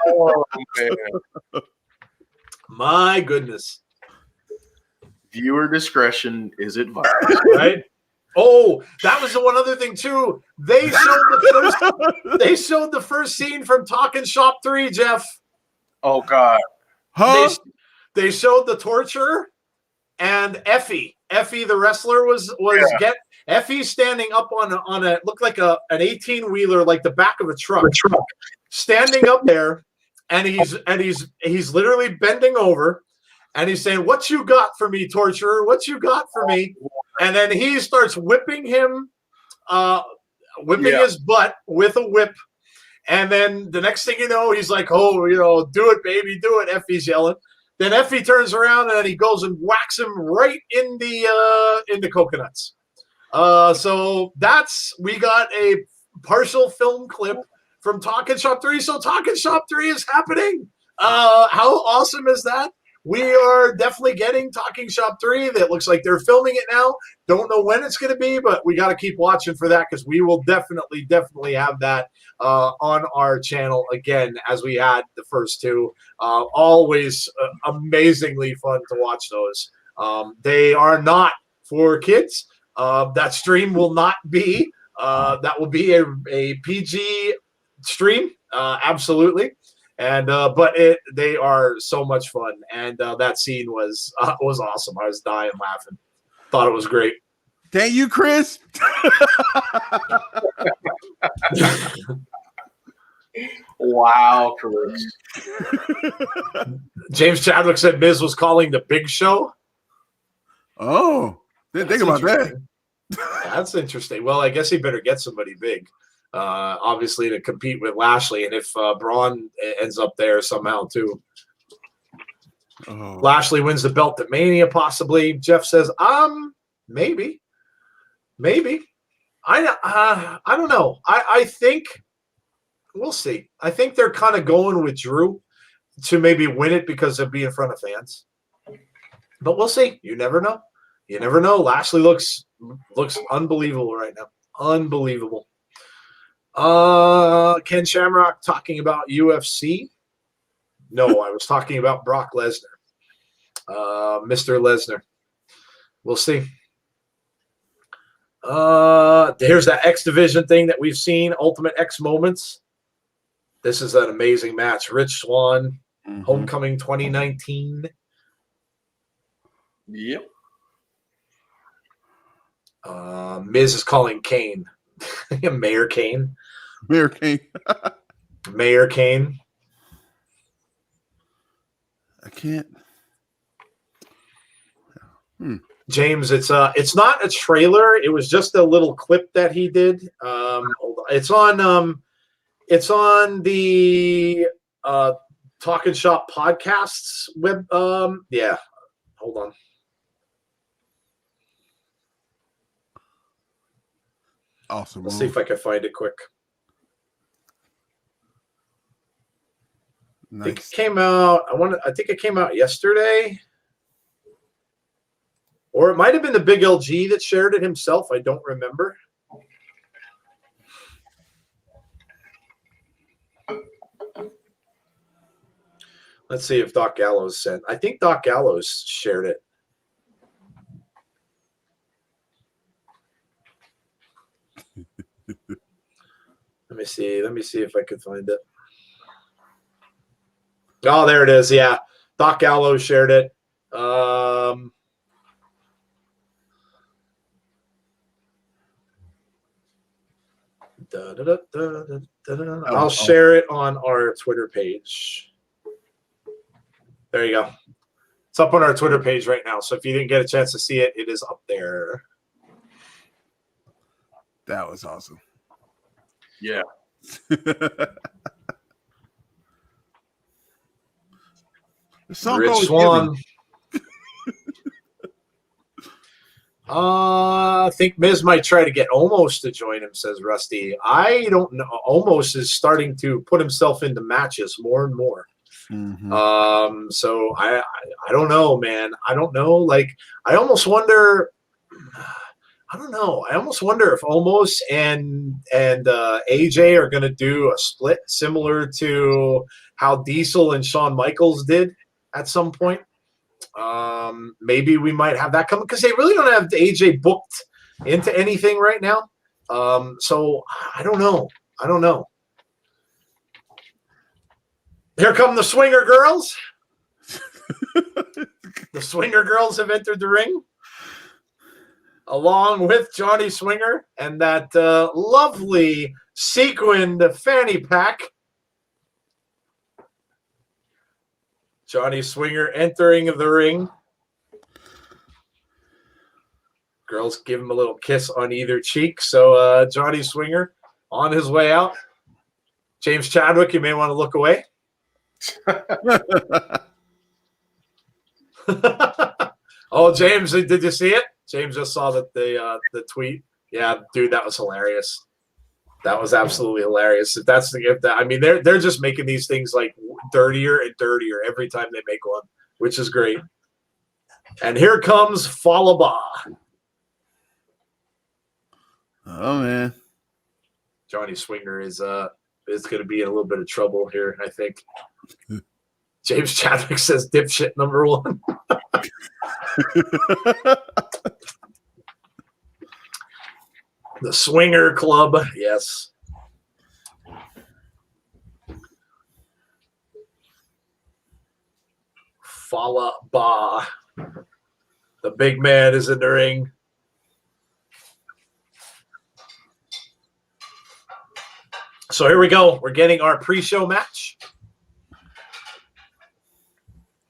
Oh, man. My goodness. Viewer discretion is advised. Right? Oh, that was the one other thing, too. They showed the first scene from Talking Shop 3, Jeff. Oh, God. Huh? They showed the torture and Effie. Effie, the wrestler, Effie's standing up on a looked like an 18-wheeler, like the back of a truck. Standing up there, and he's literally bending over, and he's saying, "What you got for me, torturer? What you got for me?" And then he starts whipping him, his butt with a whip. And then the next thing you know, he's like, "Oh, do it, baby, do it." Effie's yelling. Then Effie turns around and he goes and whacks him right in the coconuts. So we got a partial film clip from Talking Shop 3. So Talking Shop 3 is happening. How awesome is that? We are definitely getting Talking Shop 3. That looks like they're filming it now. Don't know when it's going to be, but we got to keep watching for that because we will definitely have that on our channel again as we had the first two. Always amazingly fun to watch those. They are not for kids. That stream will not be. That will be a PG stream. Absolutely. And but they are so much fun, and that scene was awesome. I was dying laughing. Thought it was great. Thank you, Chris. Wow, Chris. James Chadwick said Miz was calling the Big Show. Oh, didn't think about that. That's interesting. Well, I guess he better get somebody big. Obviously to compete with Lashley, and if Braun ends up there somehow too. Oh. Lashley wins the belt at Mania, possibly. Jeff says, maybe. I don't know. I think we'll see. I think they're kind of going with Drew to maybe win it because they'll be in front of fans. But we'll see. You never know. You never know. Lashley looks unbelievable right now. Unbelievable. Ken Shamrock talking about UFC. No, I was talking about Brock Lesnar. Mr. Lesnar. We'll see. Here's that X Division thing that we've seen. Ultimate X moments. This is an amazing match. Rich Swan, Homecoming 2019. Yep. Miz is calling Kane. Mayor Kane. Mayor Kane. Mayor Kane. I can't. James, it's not a trailer. It was just a little clip that he did. Hold on. It's on the Talking Shop podcasts web. Yeah. Hold on. Awesome. Let's see if I can find it quick. Nice. I think it came out. I think it came out yesterday, or it might have been the Big LG that shared it himself. I don't remember. Let's see if Doc Gallows sent. I think Doc Gallows shared it. Let me see if I can find it. Oh, there it is. Yeah. Doc Gallows shared it. I'll share it on our Twitter page. There you go. It's up on our Twitter page right now. So if you didn't get a chance to see it, it is up there. That was awesome. Yeah. Rich Swan. I think Miz might try to get Omos to join him, says Rusty. I don't know. Omos is starting to put himself into matches more and more. So I don't know, man. I don't know. Like, I almost wonder. I don't know. I almost wonder if Omos and AJ are going to do a split similar to how Diesel and Shawn Michaels did at some point. Maybe we might have that coming because they really don't have AJ booked into anything right now. So I don't know. Here come the Swinger Girls. The Swinger Girls have entered the ring, along with Johnny Swinger and that lovely sequined fanny pack. Johnny Swinger entering the ring. Girls give him a little kiss on either cheek. So Johnny Swinger on his way out. James Chadwick, you may want to look away. Oh, James, did you see it? James just saw the tweet. Yeah, dude, that was hilarious. That was absolutely hilarious. I mean, they're just making these things like dirtier and dirtier every time they make one, which is great. And here comes Falaba. Oh man, Johnny Swinger is going to be in a little bit of trouble here, I think. James Chadwick says dipshit number 1. The Swinger Club, yes. Falaba. The big man is in the ring. So here we go. We're getting our pre-show match.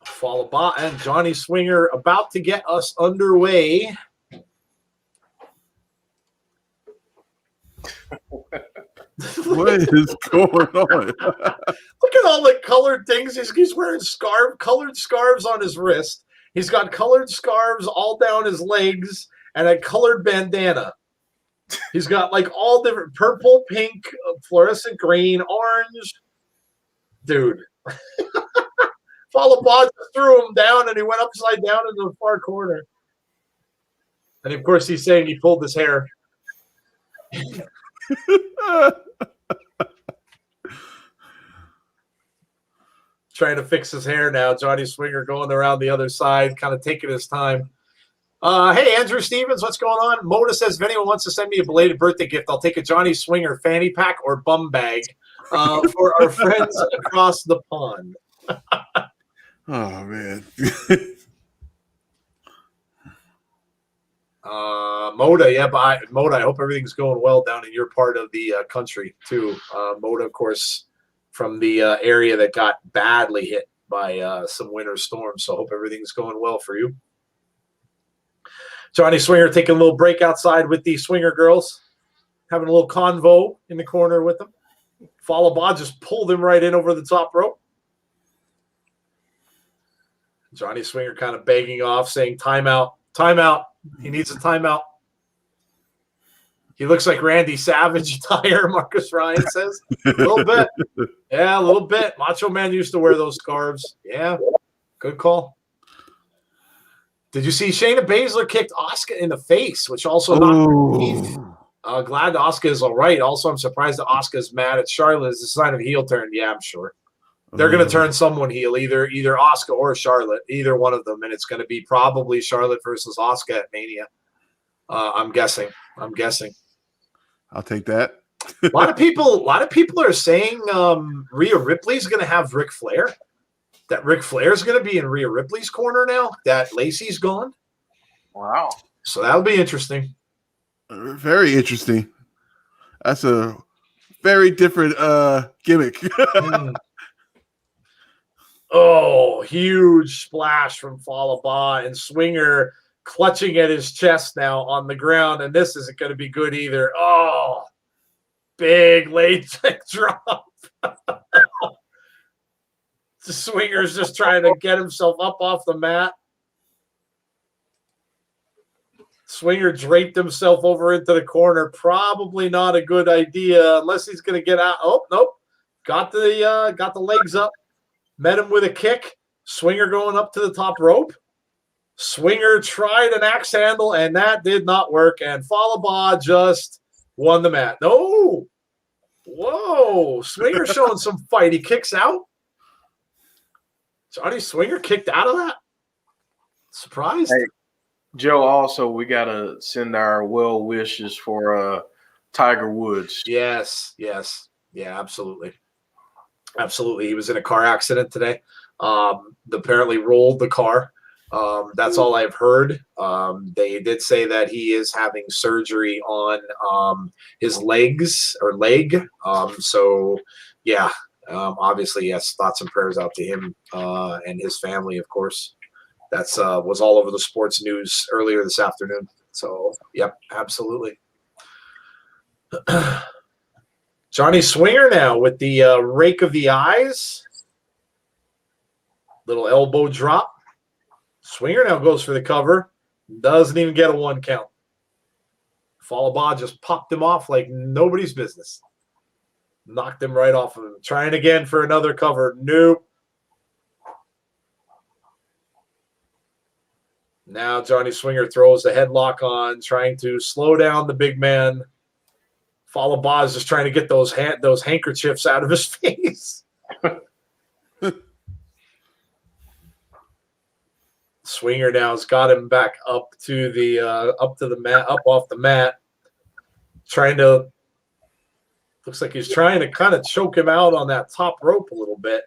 Falaba and Johnny Swinger about to get us underway. what is going on? Look at all the colored things. He's wearing colored scarves on his wrist. He's got colored scarves all down his legs and a colored bandana. He's got like all different purple, pink, fluorescent green, orange. Dude. Falaba threw him down and he went upside down into the far corner. And of course he's saying he pulled his hair. Trying to fix his hair now. Johnny Swinger going around the other side, kind of taking his time. Hey, Andrew Stevens, what's going on? Moda says, if anyone wants to send me a belated birthday gift, I'll take a Johnny Swinger fanny pack or bum bag for our friends across the pond. Oh, man. Moda, yeah, but Moda, I hope everything's going well down in your part of the country, too. Moda, of course, from the area that got badly hit by some winter storms, so I hope everything's going well for you. Johnny Swinger taking a little break outside with the Swinger girls, having a little convo in the corner with them. Falaba just pulled him right in over the top rope. Johnny Swinger kind of begging off, saying, timeout, timeout. He needs a timeout. He looks like Randy Savage attire, Marcus Ryan says. A little bit. Yeah, a little bit. Macho Man used to wear those scarves. Yeah, good call. Did you see Shayna Baszler kicked Asuka in the face, which also knocked Keith? Glad Asuka is all right. Also, I'm surprised that Asuka is mad at Charlotte. It's a sign of heel turn. Yeah, I'm sure. They're going to turn someone heel, either Asuka or Charlotte, either one of them, and it's going to be probably Charlotte versus Asuka at Mania. I'm guessing. I'll take that. A lot of people are saying Rhea Ripley's going to have Ric Flair. That Ric Flair is going to be in Rhea Ripley's corner now that Lacey's gone. Wow. So that'll be interesting. Very interesting. That's a very different gimmick. Oh, huge splash from Falaba and Swinger clutching at his chest now on the ground, and this isn't going to be good either. Oh, big late drop. The Swinger's just trying to get himself up off the mat. Swinger draped himself over into the corner. Probably not a good idea unless he's going to get out. Oh, nope. Got the legs up. Met him with a kick. Swinger going up to the top rope. Swinger tried an axe handle, and that did not work. And Falaba just won the match. No. Whoa. Swinger showing some fight. He kicks out. Johnny Swinger kicked out of that? Surprised? Hey, Joe, also, we got to send our well wishes for Tiger Woods. Yes. Yeah, absolutely. Absolutely. He was in a car accident today. Apparently rolled the car. That's all I've heard. They did say that he is having surgery on his leg. So, yeah. Obviously, yes, thoughts and prayers out to him and his family, of course. That's was all over the sports news earlier this afternoon. So, yep, absolutely. Johnny Swinger now with the rake of the eyes. Little elbow drop. Swinger now goes for the cover. Doesn't even get a 1 count. Falaba just popped him off like nobody's business. Knocked him right off of him. Trying again for another cover. Nope. Now Johnny Swinger throws the headlock on, trying to slow down the big man. Falaba is just trying to get those handkerchiefs out of his face. Swinger now has got him back up to the mat, up off the mat. Looks like he's trying to kind of choke him out on that top rope a little bit.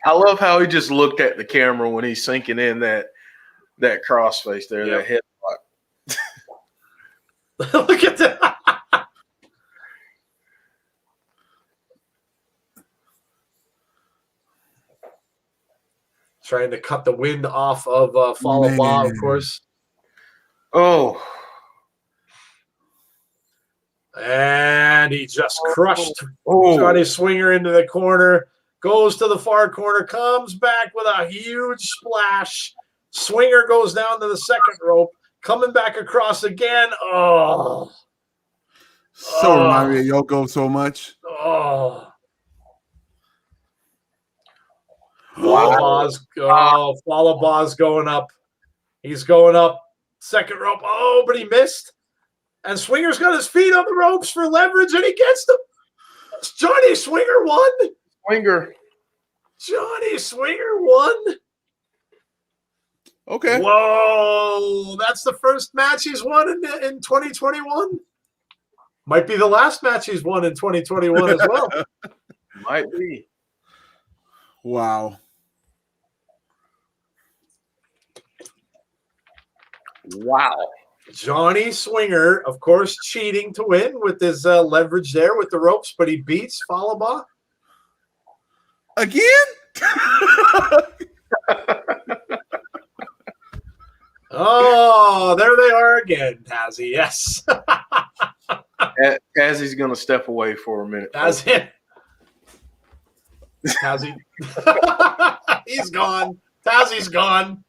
I love how he just looked at the camera when he's sinking in that crossface there, Yep. that headlock. Look at that. Trying to cut the wind off of Falaba, of course. Oh. And he just crushed Oh. Johnny Swinger into the corner. Goes to the far corner, comes back with a huge splash. Swinger goes down to the second rope, coming back across again. Oh. So remind me of Yoko so much. Oh. Wow. Falaba's going up. He's going up. Second rope. Oh, but he missed. And Swinger's got his feet on the ropes for leverage, and he gets them. Johnny Swinger won. Swinger. Johnny Swinger won. Okay. Whoa. That's the first match he's won in 2021. Might be the last match he's won in 2021 as well. Might be. Wow. Wow. Johnny Swinger, of course, cheating to win with his leverage there with the ropes, but he beats Falaba. Again? Oh, there they are again, Tazzy. Yes. Tazzy's going to step away for a minute. That's it. Tazzy. He's gone. Tazzy's gone.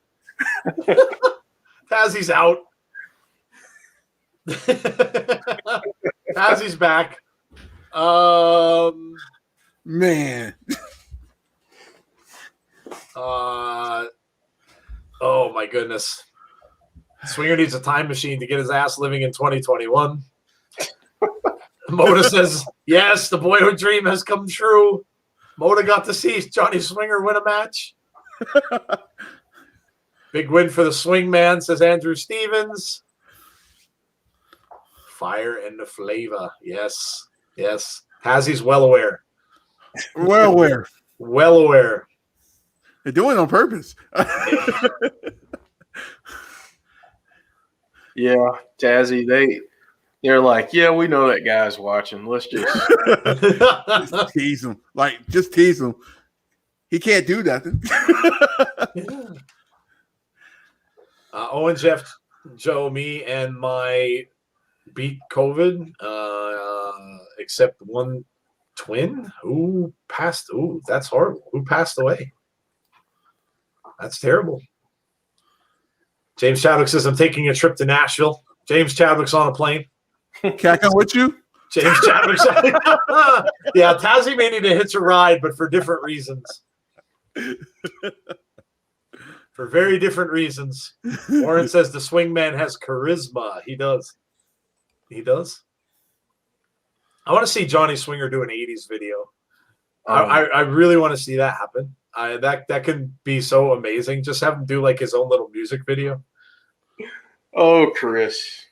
Tazzy's out. Tazzy's back. Man. Oh my goodness. Swinger needs a time machine to get his ass living in 2021. Moda says, yes, the boyhood dream has come true. Moda got to see Johnny Swinger win a match. Big win for the swing man, says Andrew Stevens. Fire and the flavor. Yes. Yes. Tazzy's well aware. Well aware. Well aware. They're doing it on purpose. Yeah, Tazzy, they're like, yeah, we know that guy's watching. Let's just Just tease him. Like, just tease him. He can't do nothing. Owen, Jeff, Joe, me, and my beat COVID, except one twin who passed. Ooh, that's horrible. Who passed away? That's terrible. James Chadwick says, I'm taking a trip to Nashville. James Chadwick's on a plane. Can I come with you? James Chadwick's yeah, Tazzy may need to hitch a ride, but for different reasons. For very different reasons. Warren says the swingman has charisma. He does. He does. I want to see Johnny Swinger do an 80s video. I really want to see that happen. That can be so amazing. Just have him do like his own little music video. Oh, Chris.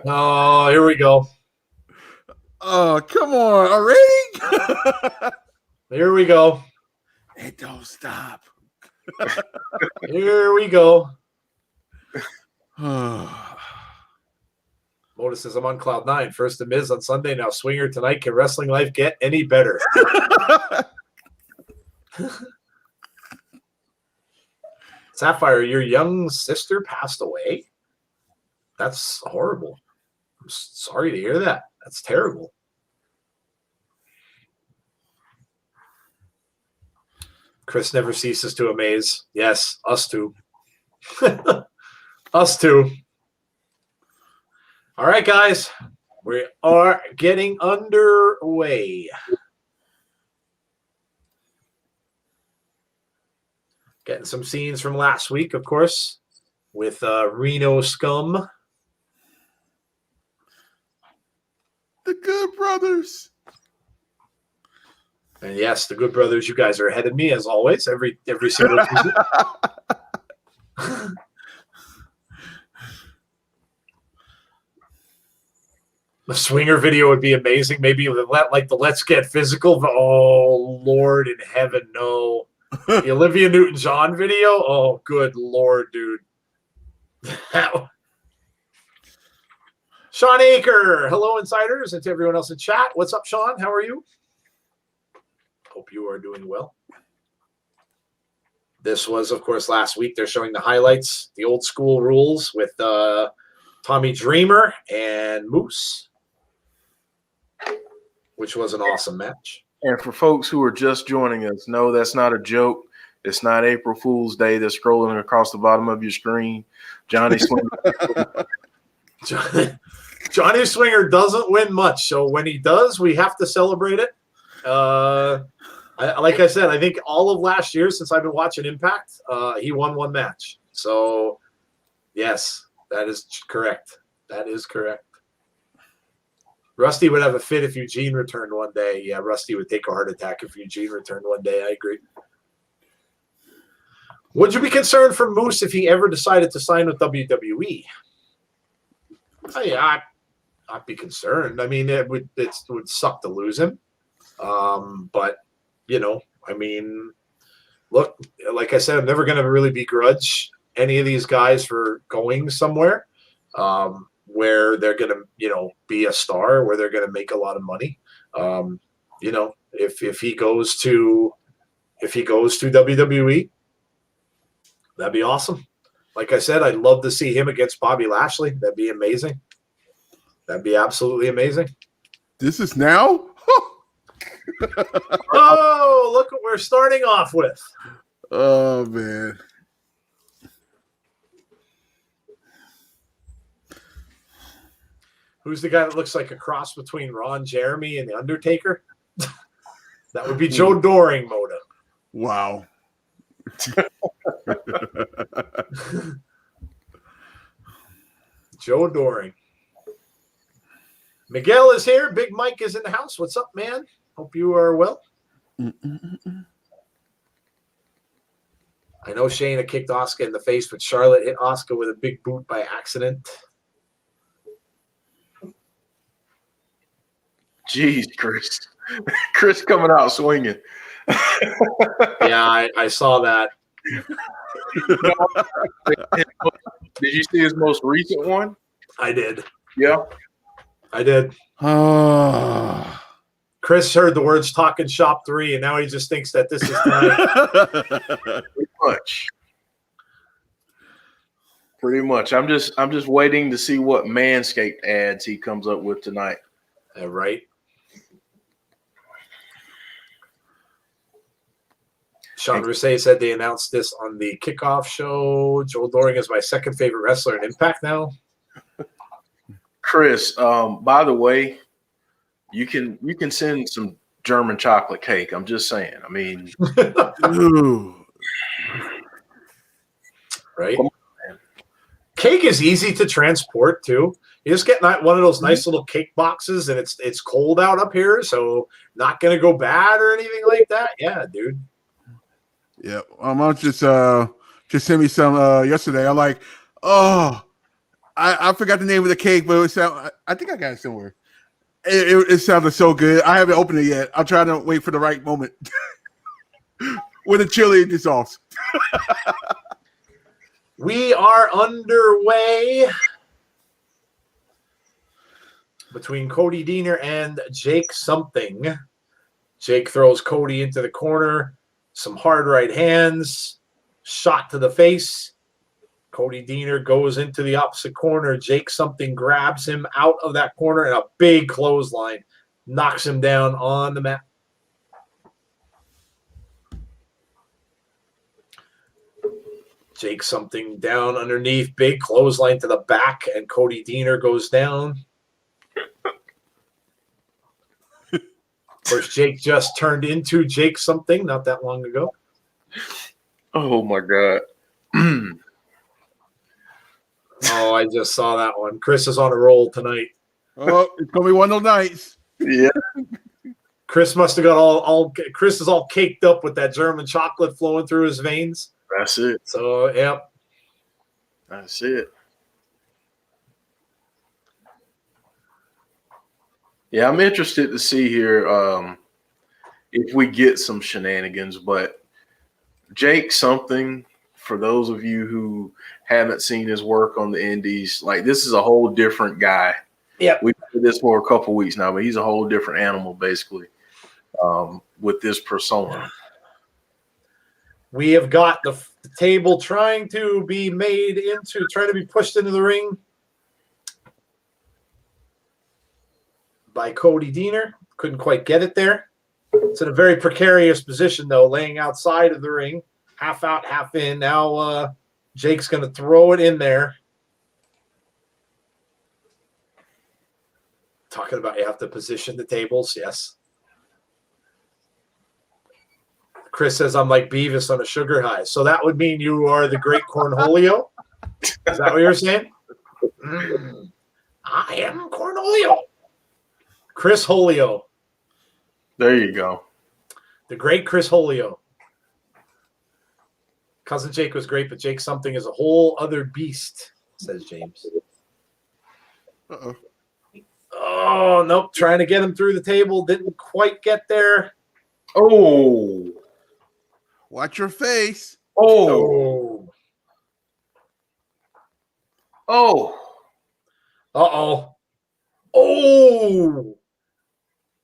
Oh, here we go. Oh, come on. Already? Here we go. It don't stop. Here we go. Moda says, I'm on cloud 9. First the Miz on Sunday, now Swinger tonight. Can wrestling life get any better? Sapphire, your young sister passed away? That's horrible. I'm sorry to hear that. That's terrible. Chris never ceases to amaze. Yes, us too. Us too. All right, guys. We are getting underway. Getting some scenes from last week, of course, with Reno Scum. The Good Brothers. And yes, the Good Brothers, you guys are ahead of me as always, every single Tuesday. The swinger video would be amazing. Maybe like the Let's Get Physical. Oh, Lord in heaven, no. The Olivia Newton-John video? Oh, good Lord, dude. Sean Aker. Hello, insiders, and to everyone else in chat. What's up, Sean? How are you? Hope you are doing well. This was, of course, last week. They're showing the highlights, the old school rules with Tommy Dreamer and Moose, which was an awesome match. And for folks who are just joining us, no, that's not a joke. It's not April Fool's Day that's scrolling across the bottom of your screen. Johnny Swinger. Johnny Swinger doesn't win much, so when he does, we have to celebrate it. Like I said, I think all of last year since I've been watching Impact, he won one match. So, yes, that is correct. That is correct. Rusty would have a fit if Eugene returned one day. Yeah, Rusty would take a heart attack if Eugene returned one day. I agree. Would you be concerned for Moose if he ever decided to sign with WWE? I'd be concerned. I mean, it would suck to lose him. But, you know, I mean, look, like I said, I'm never going to really begrudge any of these guys for going somewhere where they're going to, you know, be a star, where they're going to make a lot of money. You know, if he goes to WWE, that'd be awesome. Like I said, I'd love to see him against Bobby Lashley. That'd be amazing. That'd be absolutely amazing. This is now? Oh, look what we're starting off with. Oh, man. Who's the guy that looks like a cross between Ron Jeremy and The Undertaker? That would be Joe Doring, Moda. Wow. Joe Doring. Miguel is here. Big Mike is in the house. What's up, man? Hope you are well. I know Shayna kicked Asuka in the face, but Charlotte hit Asuka with a big boot by accident. Jeez, Chris. Chris coming out swinging. Yeah, I saw that. Did you see his most recent one? I did. Yeah. I did. Chris heard the words "talking shop 3," and now he just thinks that this is tonight. Pretty much. I'm just waiting to see what Manscaped ads he comes up with tonight. Right. Sean Rousset said they announced this on the kickoff show. Joel Doring is my second favorite wrestler in Impact now. Chris, by the way, you can send some German chocolate cake. I'm just saying. I mean, right? Cake is easy to transport too. You just get one of those nice little cake boxes, and it's cold out up here, so not gonna go bad or anything like that. Yeah, dude. Yeah, I'll just send me some yesterday. I'm like, oh, I forgot the name of the cake, but I think I got it somewhere. It sounded so good. I haven't opened it yet. I'm trying to wait for the right moment when the chili dissolves. We are underway between Cody Deaner and Jake something. Jake throws Cody into the corner. Some hard right hands. Shot to the face. Cody Deaner goes into the opposite corner. Jake something grabs him out of that corner, and a big clothesline knocks him down on the mat. Jake something down underneath. Big clothesline to the back, and Cody Deaner goes down. Of course, Jake just turned into Jake something not that long ago. Oh, my God. Oh, I just saw that one. Chris is on a roll tonight. Oh, it's going to be one of those nights. Yeah. Chris must have got Chris is all caked up with that German chocolate flowing through his veins. That's it. So, yep. That's it. Yeah, I'm interested to see here if we get some shenanigans, but Jake something, for those of you who haven't seen his work on the indies, like this is a whole different guy. Yeah. We've did this for a couple weeks now, but he's a whole different animal basically with this persona. We have got the table trying to be pushed into the ring by Cody Deaner. Couldn't quite get it there. It's in a very precarious position, though, laying outside of the ring. Half out, half in. Now Jake's going to throw it in there. Talking about you have to position the tables. Yes. Chris says, I'm like Beavis on a sugar high. So that would mean you are the great Cornholio? Is that what you're saying? I am Cornholio. Chris Holio. There you go. The great Chris Holio. Cousin Jake was great, but Jake something is a whole other beast, says James. Uh-oh. Oh, nope. Trying to get him through the table. Didn't quite get there. Oh. Watch your face. Oh. Oh. Uh-oh. Oh.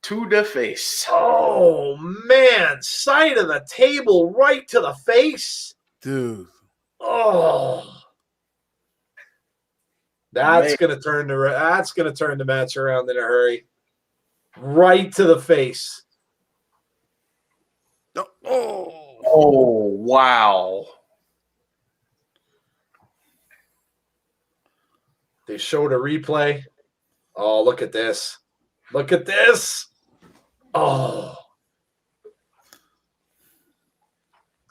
To the face. Oh, man. Side of the table right to the face. Dude. Oh. That's going to turn the match around in a hurry. Right to the face. Oh. Oh, wow. They showed a replay. Oh, look at this. Look at this. Oh.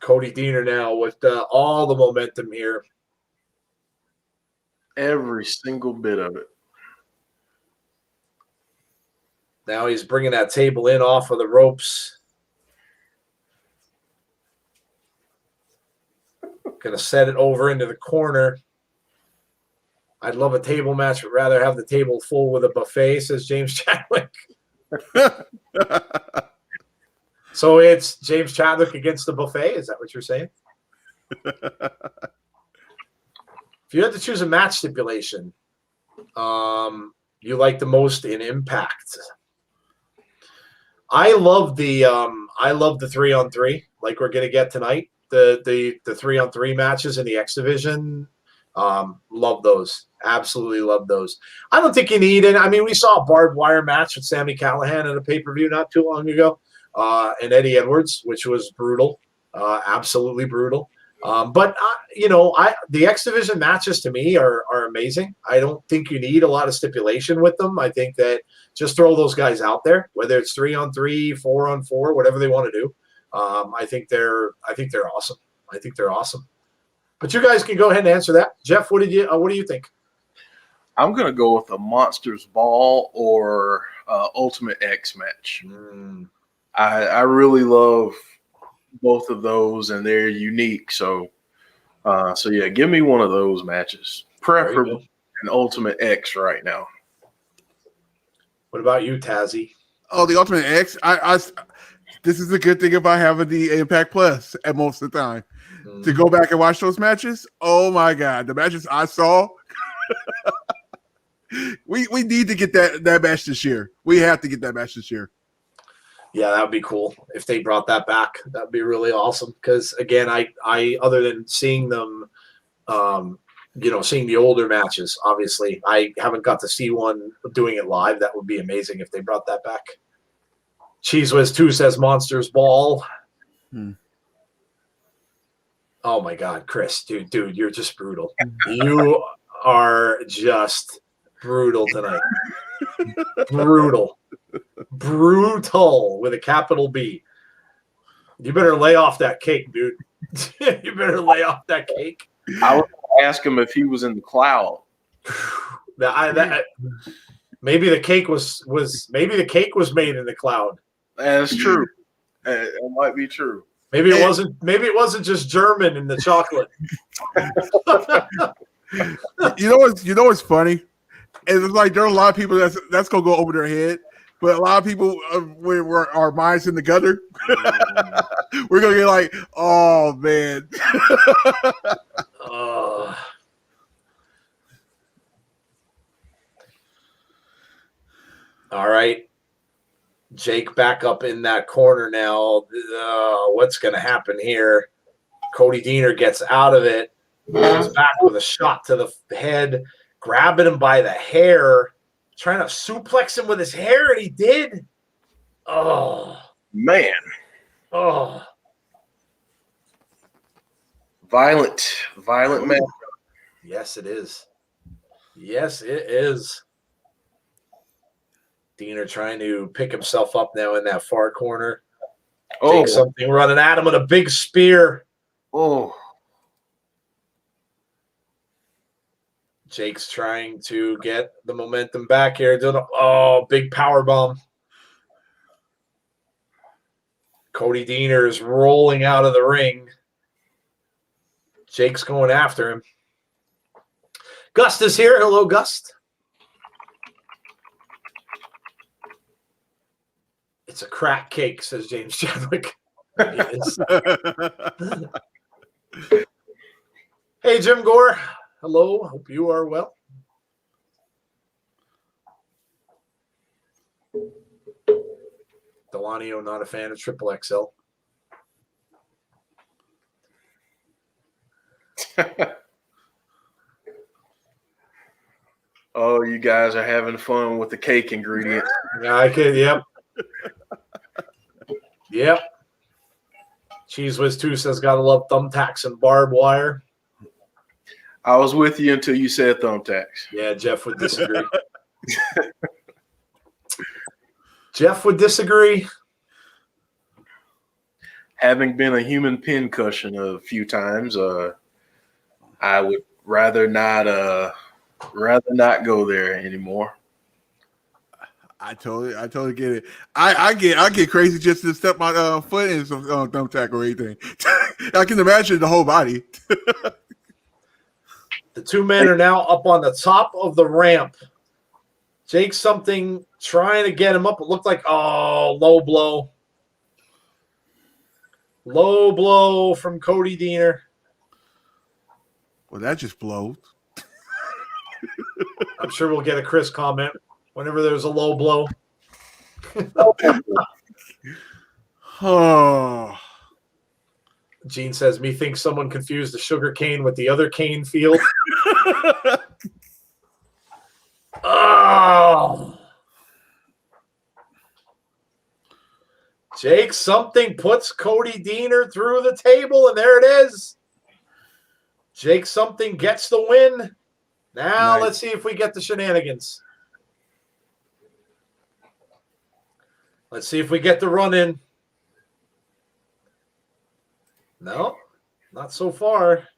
Cody Deaner now with all the momentum here. Every single bit of it. Now he's bringing that table in off of the ropes. Going to set it over into the corner. I'd love a table match, but rather have the table full with a buffet, says James Chadwick. So it's James Chadwick against the buffet? Is that what you're saying? If you had to choose a match stipulation you like the most in Impact, I love the 3-on-3 like we're going to get tonight. The 3-on-3 matches in the X Division, love those. Absolutely love those. I don't think you need it. I mean, we saw a barbed wire match with Sami Callihan at a pay-per-view not too long ago, and Eddie Edwards, which was brutal, absolutely brutal. But the X Division matches to me are amazing. I don't think you need a lot of stipulation with them. I think that just throw those guys out there, whether it's 3-on-3, 4-on-4, whatever they want to do. I think they're awesome. I think they're awesome. But you guys can go ahead and answer that. Jeff, what do you think? I'm going to go with a Monsters Ball or Ultimate X match. I really love both of those, and they're unique. So yeah, give me one of those matches. Preferably an Ultimate X right now. What about you, Tazzy? Oh, the Ultimate X. This is a good thing about having the Impact Plus at most of the time. To go back and watch those matches. Oh my God, the matches I saw. we need to get that match this year. We have to get that match this year. Yeah, that would be cool if they brought that back. That'd be really awesome. Because again, I other than seeing them, seeing the older matches, obviously, I haven't got to see one doing it live. That would be amazing if they brought that back. Cheese Whiz 2 says Monsters Ball. Oh my God, Chris, dude, you're just brutal. You are just brutal tonight. Brutal with a capital B. You better lay off that cake, dude. You better lay off that cake. I was going to ask him if he was in the cloud. Maybe the cake was made in the cloud. That's true. It might be true. Maybe it wasn't. Maybe it wasn't just German in the chocolate. You know what's funny? It's like there are a lot of people that's gonna go over their head, but a lot of people we're our minds in the gutter. We're gonna get like, oh man. All right. Jake back up in that corner now. What's going to happen here? Cody Deaner gets out of it. Comes back with a shot to the head, grabbing him by the hair, trying to suplex him with his hair, and he did. Oh. Man. Oh. Violent man. Yes, it is. Yes, it is. Deaner trying to pick himself up now in that far corner. Take something running at him with a big spear. Oh. Jake's trying to get the momentum back here. Big power bomb. Cody Deaner is rolling out of the ring. Jake's going after him. Gust is here. Hello, Gust. It's a crack cake, says James Chadwick. Hey, Jim Gore. Hello. Hope you are well. Delanio, not a fan of Triple XL. Oh, you guys are having fun with the cake ingredients. Yeah, I could. Yep. Yep. Cheese Whiz 2 says, gotta love thumbtacks and barbed wire. I was with you until you said thumbtacks. Yeah, Jeff would disagree. Jeff would disagree. Having been a human pincushion a few times, I would rather not go there anymore. I totally get it. I get crazy just to step my foot in some thumbtack or anything. I can imagine the whole body. The two men are now up on the top of the ramp. Jake something trying to get him up. It looked like low blow. Low blow from Cody Deaner. Well, that just blows. I'm sure we'll get a Chris comment whenever there's a low blow. Oh. Gene says, methinks someone confused the sugar cane with the other cane field. Oh. Jake something puts Cody Deaner through the table, and there it is. Jake something gets the win. Now Let's see if we get the shenanigans. Let's see if we get the run in. No, not so far.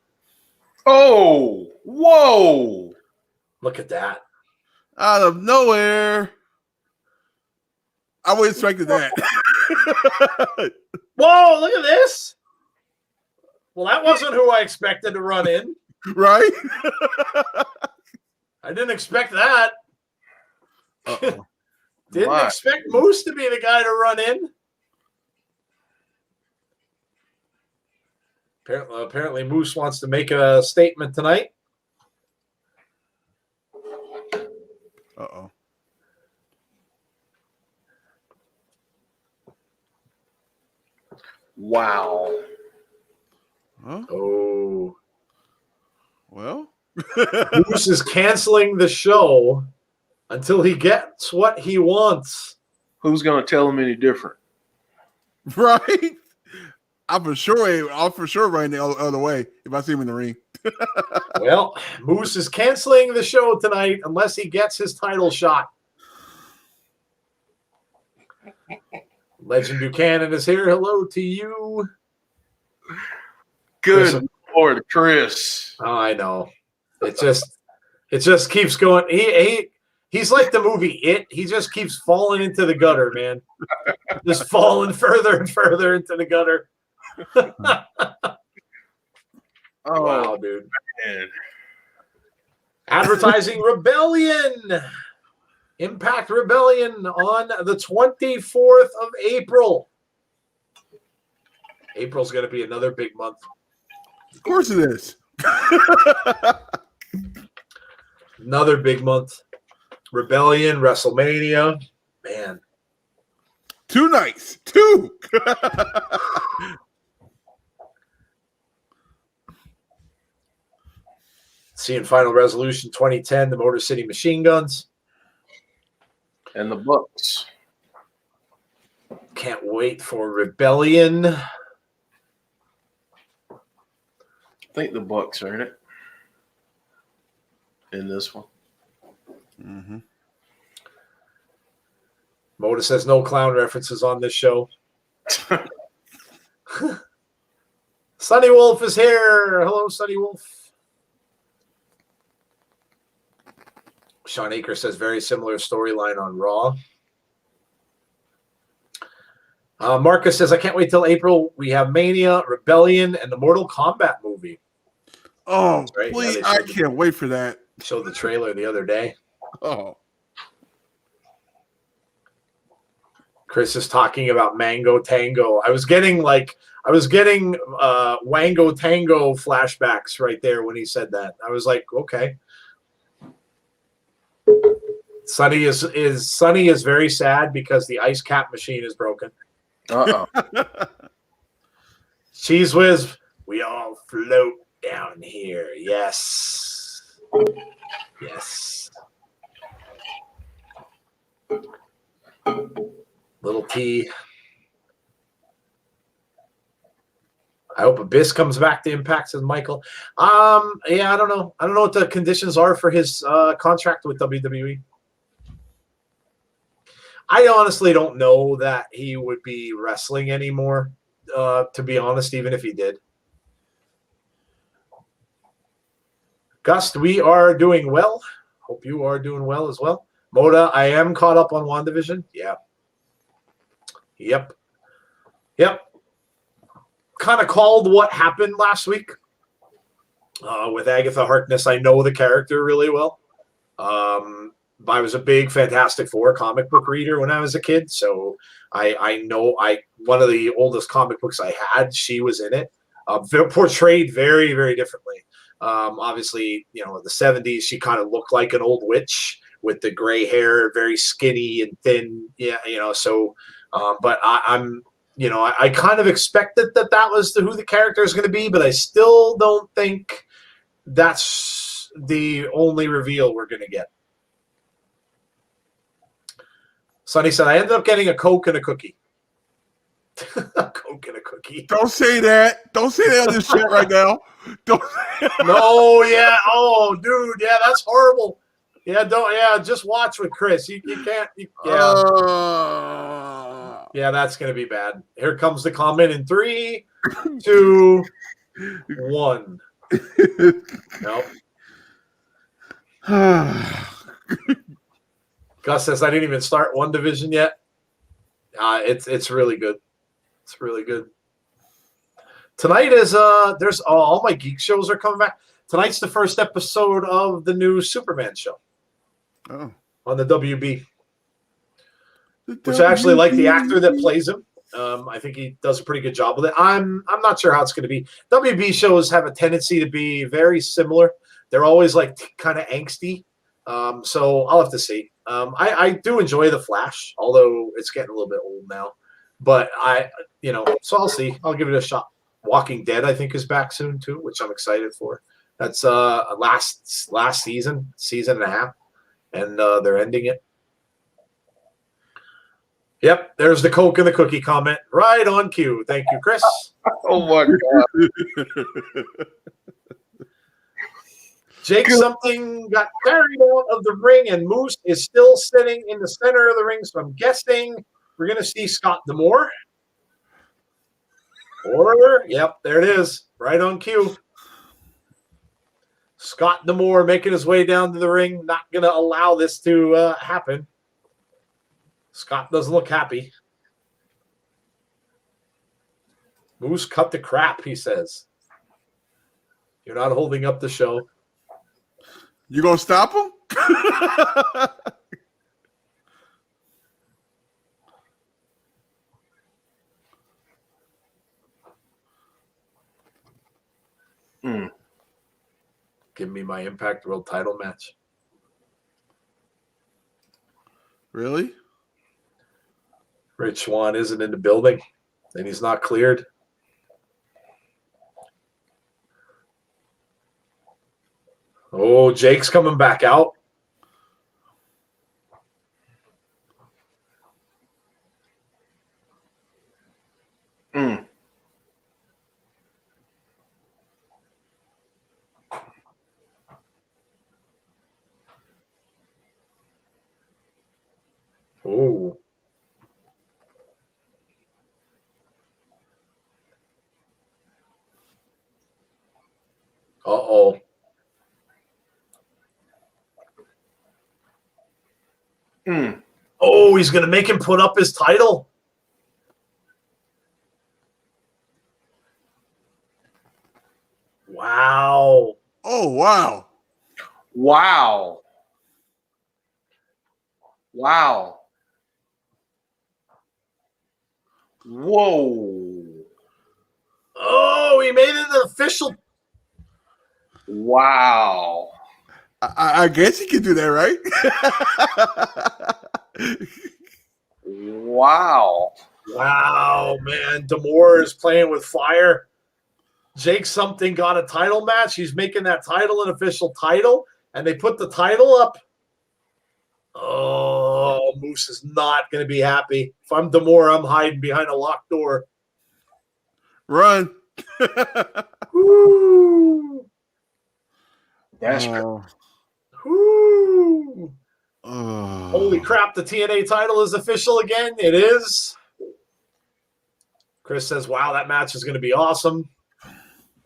Oh, whoa. Look at that. Out of nowhere. I would have expected that. Whoa, look at this. Well, that wasn't who I expected to run in. Right? I didn't expect that. Uh-oh. Didn't expect Moose to be the guy to run in. Apparently, Moose wants to make a statement tonight. Uh-oh. Wow. Huh? Oh. Well. Moose is canceling the show until he gets what he wants. Who's going to tell him any different? Right? I'm for sure running the other way if I see him in the ring. Well, Moose is canceling the show tonight unless he gets his title shot. Legend Buchanan is here. Hello to you. Good Chris. Lord, Chris. Oh, I know. It just keeps going. He's like the movie It. He just keeps falling into the gutter, man. Just falling further and further into the gutter. Oh, wow, dude. man. Advertising Rebellion. Impact Rebellion on the 24th of April. April's going to be another big month. Of course it is. Another big month. Rebellion, WrestleMania. Man. 2 nights. 2. Seeing Final Resolution 2010, the Motor City Machine Guns. And the Bucks. Can't wait for Rebellion. I think the Bucks are in it. In this one. Mm-hmm. Moda says no clown references on this show. Sunny Wolf is here. Hello, Sunny Wolf. Sean Aker says very similar storyline on Raw. Marcus says, I can't wait till April. We have Mania, Rebellion, and the Mortal Kombat movie. Oh, right. please. I can't wait for that. Showed the trailer the other day. Oh. Chris is talking about Mango Tango. I was getting Wango Tango flashbacks right there when he said that. I was like, okay. Sonny is very sad because the ice cap machine is broken. Uh-oh. Cheese Whiz, we all float down here. Yes. Yes. Little T. I hope Abyss comes back to Impact, says Michael. Yeah, I don't know. I don't know what the conditions are for his contract with WWE. I honestly don't know that he would be wrestling anymore, to be honest, even if he did. Gust, we are doing well. Hope you are doing well as well. Moda, I am caught up on WandaVision. Yeah. Yep. Kind of called what happened last week with Agatha Harkness. I know the character really well. I was a big Fantastic Four comic book reader when I was a kid, so I know one of the oldest comic books I had, she was in it. Portrayed very, very differently. Obviously, in the 70s, she kind of looked like an old witch with the gray hair, very skinny and thin. Yeah, so. But I kind of expected that was who the character is going to be, but I still don't think that's the only reveal we're going to get. Sonny said, I ended up getting a Coke and a cookie. A Coke and a cookie. Don't say that. Don't say that on this shit right now. Don't. No, yeah. Oh, dude. Yeah, that's horrible. Yeah, just watch with Chris. You can't. Yeah, that's going to be bad. Here comes the comment in 3, 2, 1. Nope. Gus says, I didn't even start WandaVision yet. It's really good. It's really good. Tonight is there's all my geek shows are coming back. Tonight's the first episode of the new Superman show. Oh. On the WB. Which I actually like the actor that plays him. I think he does a pretty good job with it. I'm not sure how it's going to be. WB shows have a tendency to be very similar. They're always like kind of angsty. So I'll have to see. I do enjoy The Flash, although it's getting a little bit old now. But so I'll see. I'll give it a shot. Walking Dead, I think, is back soon too, which I'm excited for. That's last season and a half, and they're ending it. Yep, there's the Coke and the cookie comment. Right on cue. Thank you, Chris. Oh my God. Jake something got carried out of the ring, and Moose is still sitting in the center of the ring, so I'm guessing we're going to see Scott D'Amore. Or, yep, there it is. Right on cue. Scott D'Amore making his way down to the ring. Not going to allow this to happen. Scott doesn't look happy. Moose cut the crap, he says. You're not holding up the show. You gonna stop him? Give me my Impact World title match. Really? Rich Swan isn't in the building, and he's not cleared. Oh, Jake's coming back out. Oh. Uh-oh. Oh, he's going to make him put up his title. Wow. Oh, wow. Wow. Wow. Whoa. Oh, he made it an official. Wow. I guess you can do that, right? Wow. Wow, man. D'Amore is playing with fire. Jake something got a title match. He's making that title an official title, and they put the title up. Oh, Moose is not going to be happy. If I'm D'Amore, I'm hiding behind a locked door. Run. Woo. That's Woo. Oh. Holy crap, the TNA title is official again. It is. Chris says, wow, that match is going to be awesome.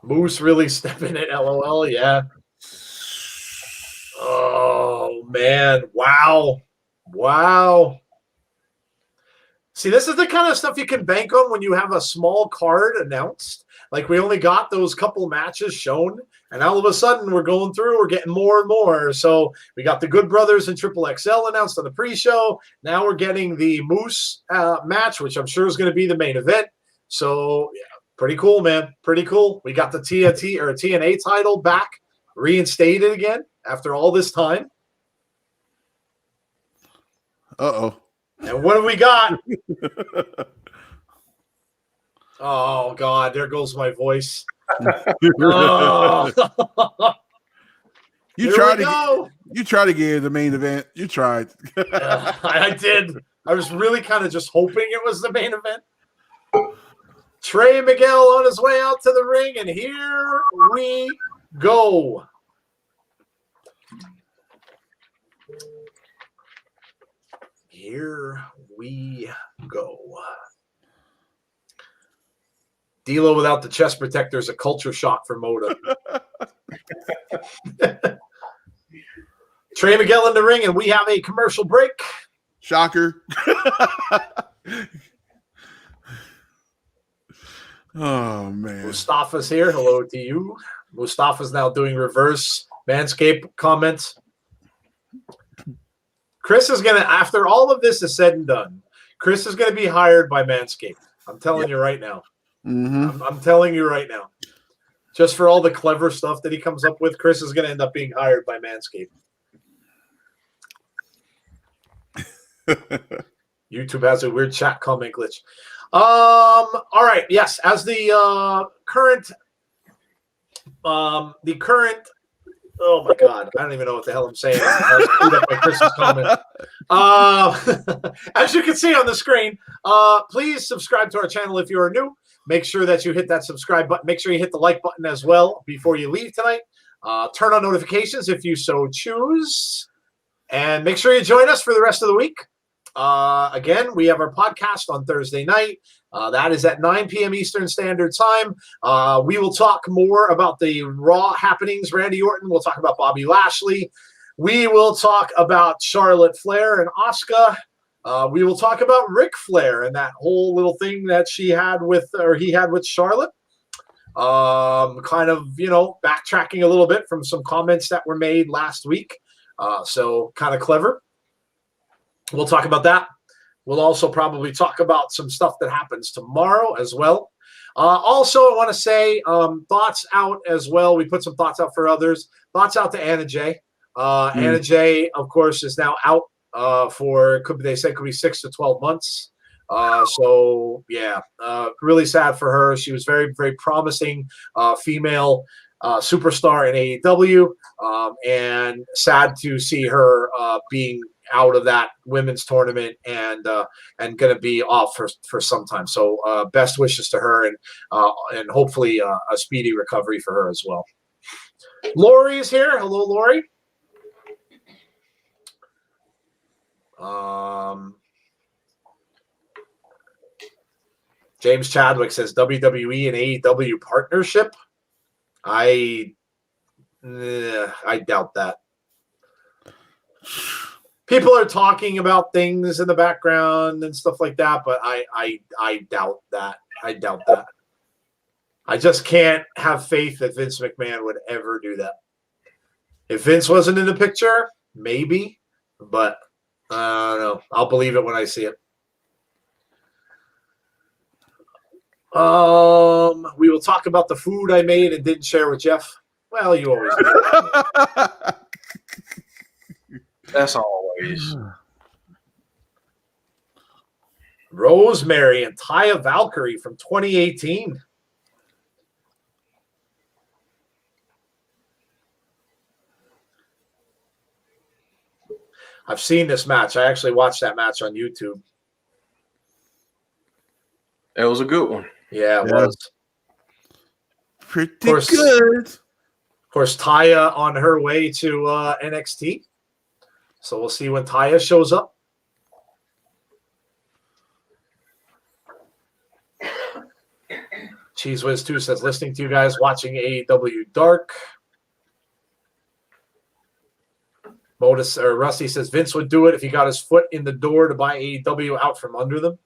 Moose really stepping it, LOL, yeah. Oh, man. Wow. Wow. See, this is the kind of stuff you can bank on when you have a small card announced. Like, we only got those couple matches shown, and all of a sudden we're going through, we're getting more and more. So we got the Good Brothers and Triple XL announced on the pre-show. Now we're getting the Moose match, which I'm sure is going to be the main event. So, yeah, pretty cool, man. Pretty cool. We got the TNA title back, reinstated again after all this time. Uh-oh. And what have we got? Oh, God, there goes my voice. Oh. You tried to get the main event. You tried. I did. I was really kind of just hoping it was the main event. Trey Miguel on his way out to the ring, and here we go. Here we go. D'Lo without the chest protector is a culture shock for Moda. Trey Miguel in the ring, and we have a commercial break. Shocker. Oh, man. Mustafa's here. Hello to you. Mustafa's now doing reverse Manscaped comments. Chris is going to, after all of this is said and done, Chris is going to be hired by Manscaped. I'm telling you right now. Mm-hmm. I'm telling you right now. Just for all the clever stuff that he comes up with, Chris is going to end up being hired by Manscaped. YouTube has a weird chat comment glitch. All right. Yes. As the current Oh my God, I don't even know what the hell I'm saying. I was screwed up by Chris's comment. As you can see on the screen, please subscribe to our channel if you are new. Make sure that you hit that subscribe button. Make sure you hit the like button as well before you leave tonight. Turn on notifications if you so choose. And make sure you join us for the rest of the week. Again, we have our podcast on Thursday night. That is at 9 p.m. Eastern Standard Time. We will talk more about the Raw happenings. Randy Orton. We'll talk about Bobby Lashley. We will talk about Charlotte Flair and Asuka. We will talk about Ric Flair and that whole little thing that he had with Charlotte. Kind of, backtracking a little bit from some comments that were made last week. So kind of clever. We'll talk about that. We'll also probably talk about some stuff that happens tomorrow as well. Also, I want to say thoughts out as well. We put some thoughts out for others. Thoughts out to Anna Jay. Anna Jay, of course, is now out could be 6 to 12 months. So, yeah, really sad for her. She was very, very promising female superstar in AEW, and sad to see her being out of that women's tournament and going to be off for some time. So best wishes to her and hopefully a speedy recovery for her as well. Lori is here. Hello, Lori. James Chadwick says WWE and AEW partnership. I doubt that. People are talking about things in the background and stuff like that, but I doubt that. I doubt that. I just can't have faith that Vince McMahon would ever do that. If Vince wasn't in the picture, maybe, but I don't know. I'll believe it when I see it. We will talk about the food I made and didn't share with Jeff. Well, you always do. That's always. Rosemary and Taya Valkyrie from 2018. I've seen this match. I actually watched that match on YouTube. It was a good one. Yeah, it was. Pretty good. Of course, Taya on her way to NXT. So we'll see when Taya shows up. Cheese Whiz 2 says, listening to you guys watching AEW Dark. Rusty says, Vince would do it if he got his foot in the door to buy AEW out from under them.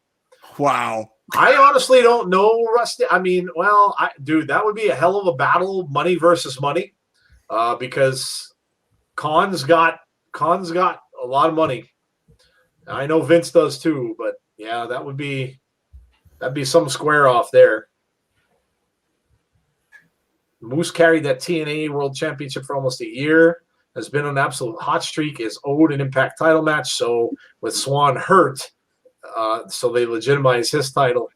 Wow. I honestly don't know, Rusty. I mean, well, dude, that would be a hell of a battle, money versus money, because Khan's got a lot of money. I know Vince does too, but yeah, that'd be some square off there. Moose carried that TNA World Championship for almost a year. Has been on an absolute hot streak. Is owed an Impact title match. So with Swan hurt, so they legitimize his title.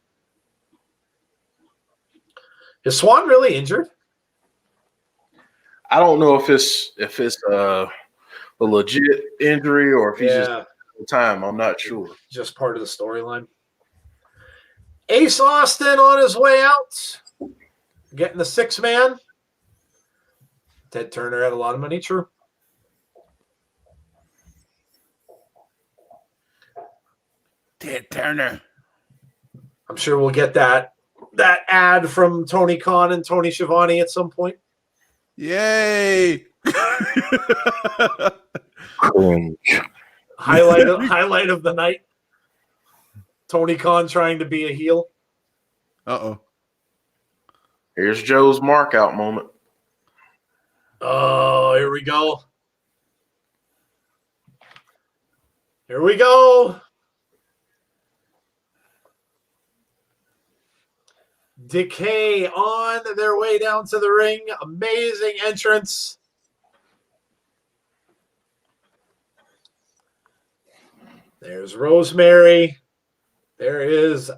Is Swan really injured? I don't know if it's a legit injury or if he's just time. I'm not sure. Just part of the storyline. Ace Austin on his way out, getting the 6-man. Ted Turner had a lot of money, true. Ted Turner. I'm sure we'll get that ad from Tony Khan and Tony Schiavone at some point. Yay! Highlight of the night. Tony Khan trying to be a heel. Uh-oh. Here's Joe's mark out moment. Oh, here we go. Here we go. Decay on their way down to the ring. Amazing entrance. There's Rosemary. There is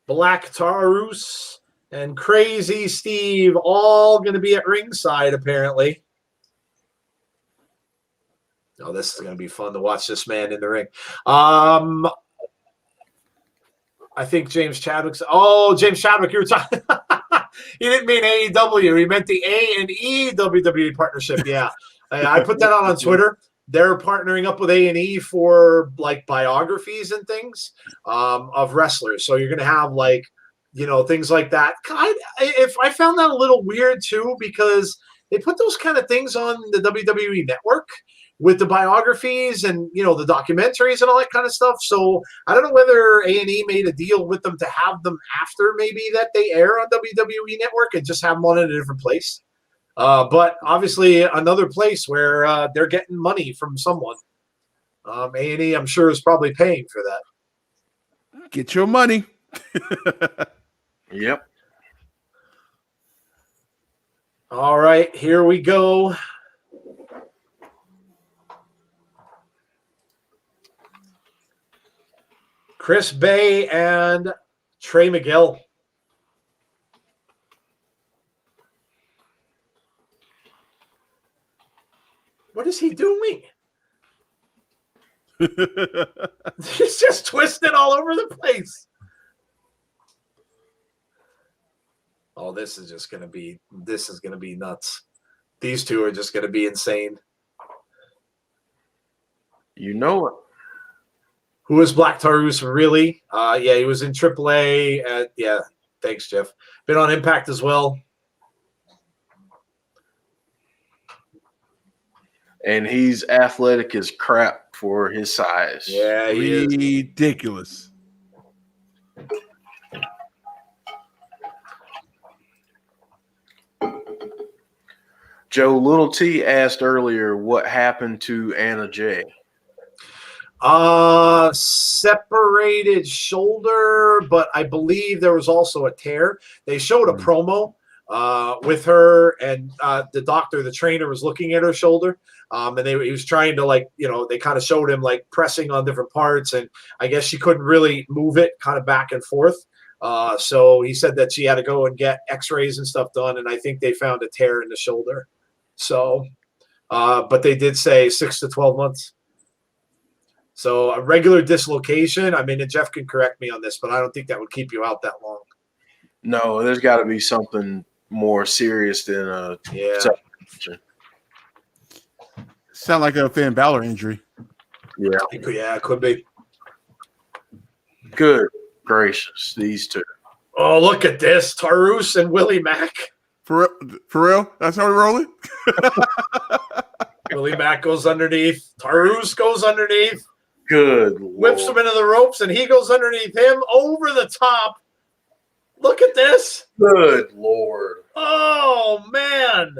Black Taurus and Crazy Steve, all going to be at ringside, apparently. Oh, this is going to be fun to watch this man in the ring. I think James Chadwick's. Oh, James Chadwick, you were talking. He didn't mean AEW. He meant the A and E WWE partnership. Yeah, I put that out on Twitter. They're partnering up with A&E for like biographies and things of wrestlers. So you're going to have like, things like that. I found that a little weird too, because they put those kind of things on the WWE network with the biographies and, the documentaries and all that kind of stuff. So I don't know whether A&E made a deal with them to have them after maybe that they air on WWE network and just have them on in a different place. But obviously another place where they're getting money from someone. A&E, I'm sure, is probably paying for that. Get your money. Yep. All right, here we go. Chris Bay and Trey Miguel. What is he doing? He's just twisted all over the place. Oh, this is going to be nuts. These two are just going to be insane. You know it. Who is Black Taurus really? Yeah, he was in AAA. Yeah, thanks, Jeff. Been on Impact as well. And he's athletic as crap for his size. Yeah, he is. Ridiculous. Joe Little T asked earlier what happened to Anna Jay. Separated shoulder, but I believe there was also a tear. They showed a promo with her, and the doctor, the trainer, was looking at her shoulder. And he was trying to they kind of showed him like pressing on different parts, and I guess she couldn't really move it kind of back and forth. So he said that she had to go and get x-rays and stuff done. And I think they found a tear in the shoulder. So, but they did say 6 to 12 months. So a regular dislocation. I mean, and Jeff can correct me on this, but I don't think that would keep you out that long. No, there's got to be something more serious than a separation. Sound like a Finn Balor injury. Yeah. Yeah, it could be. Good gracious, these two. Oh, look at this. Taurus and Willie Mack. For real? That's how we rolling? Willie Mack goes underneath. Taurus goes underneath. Good Whips Lord. him into the ropes, and he goes underneath him over the top. Look at this. Good Lord. Oh, man.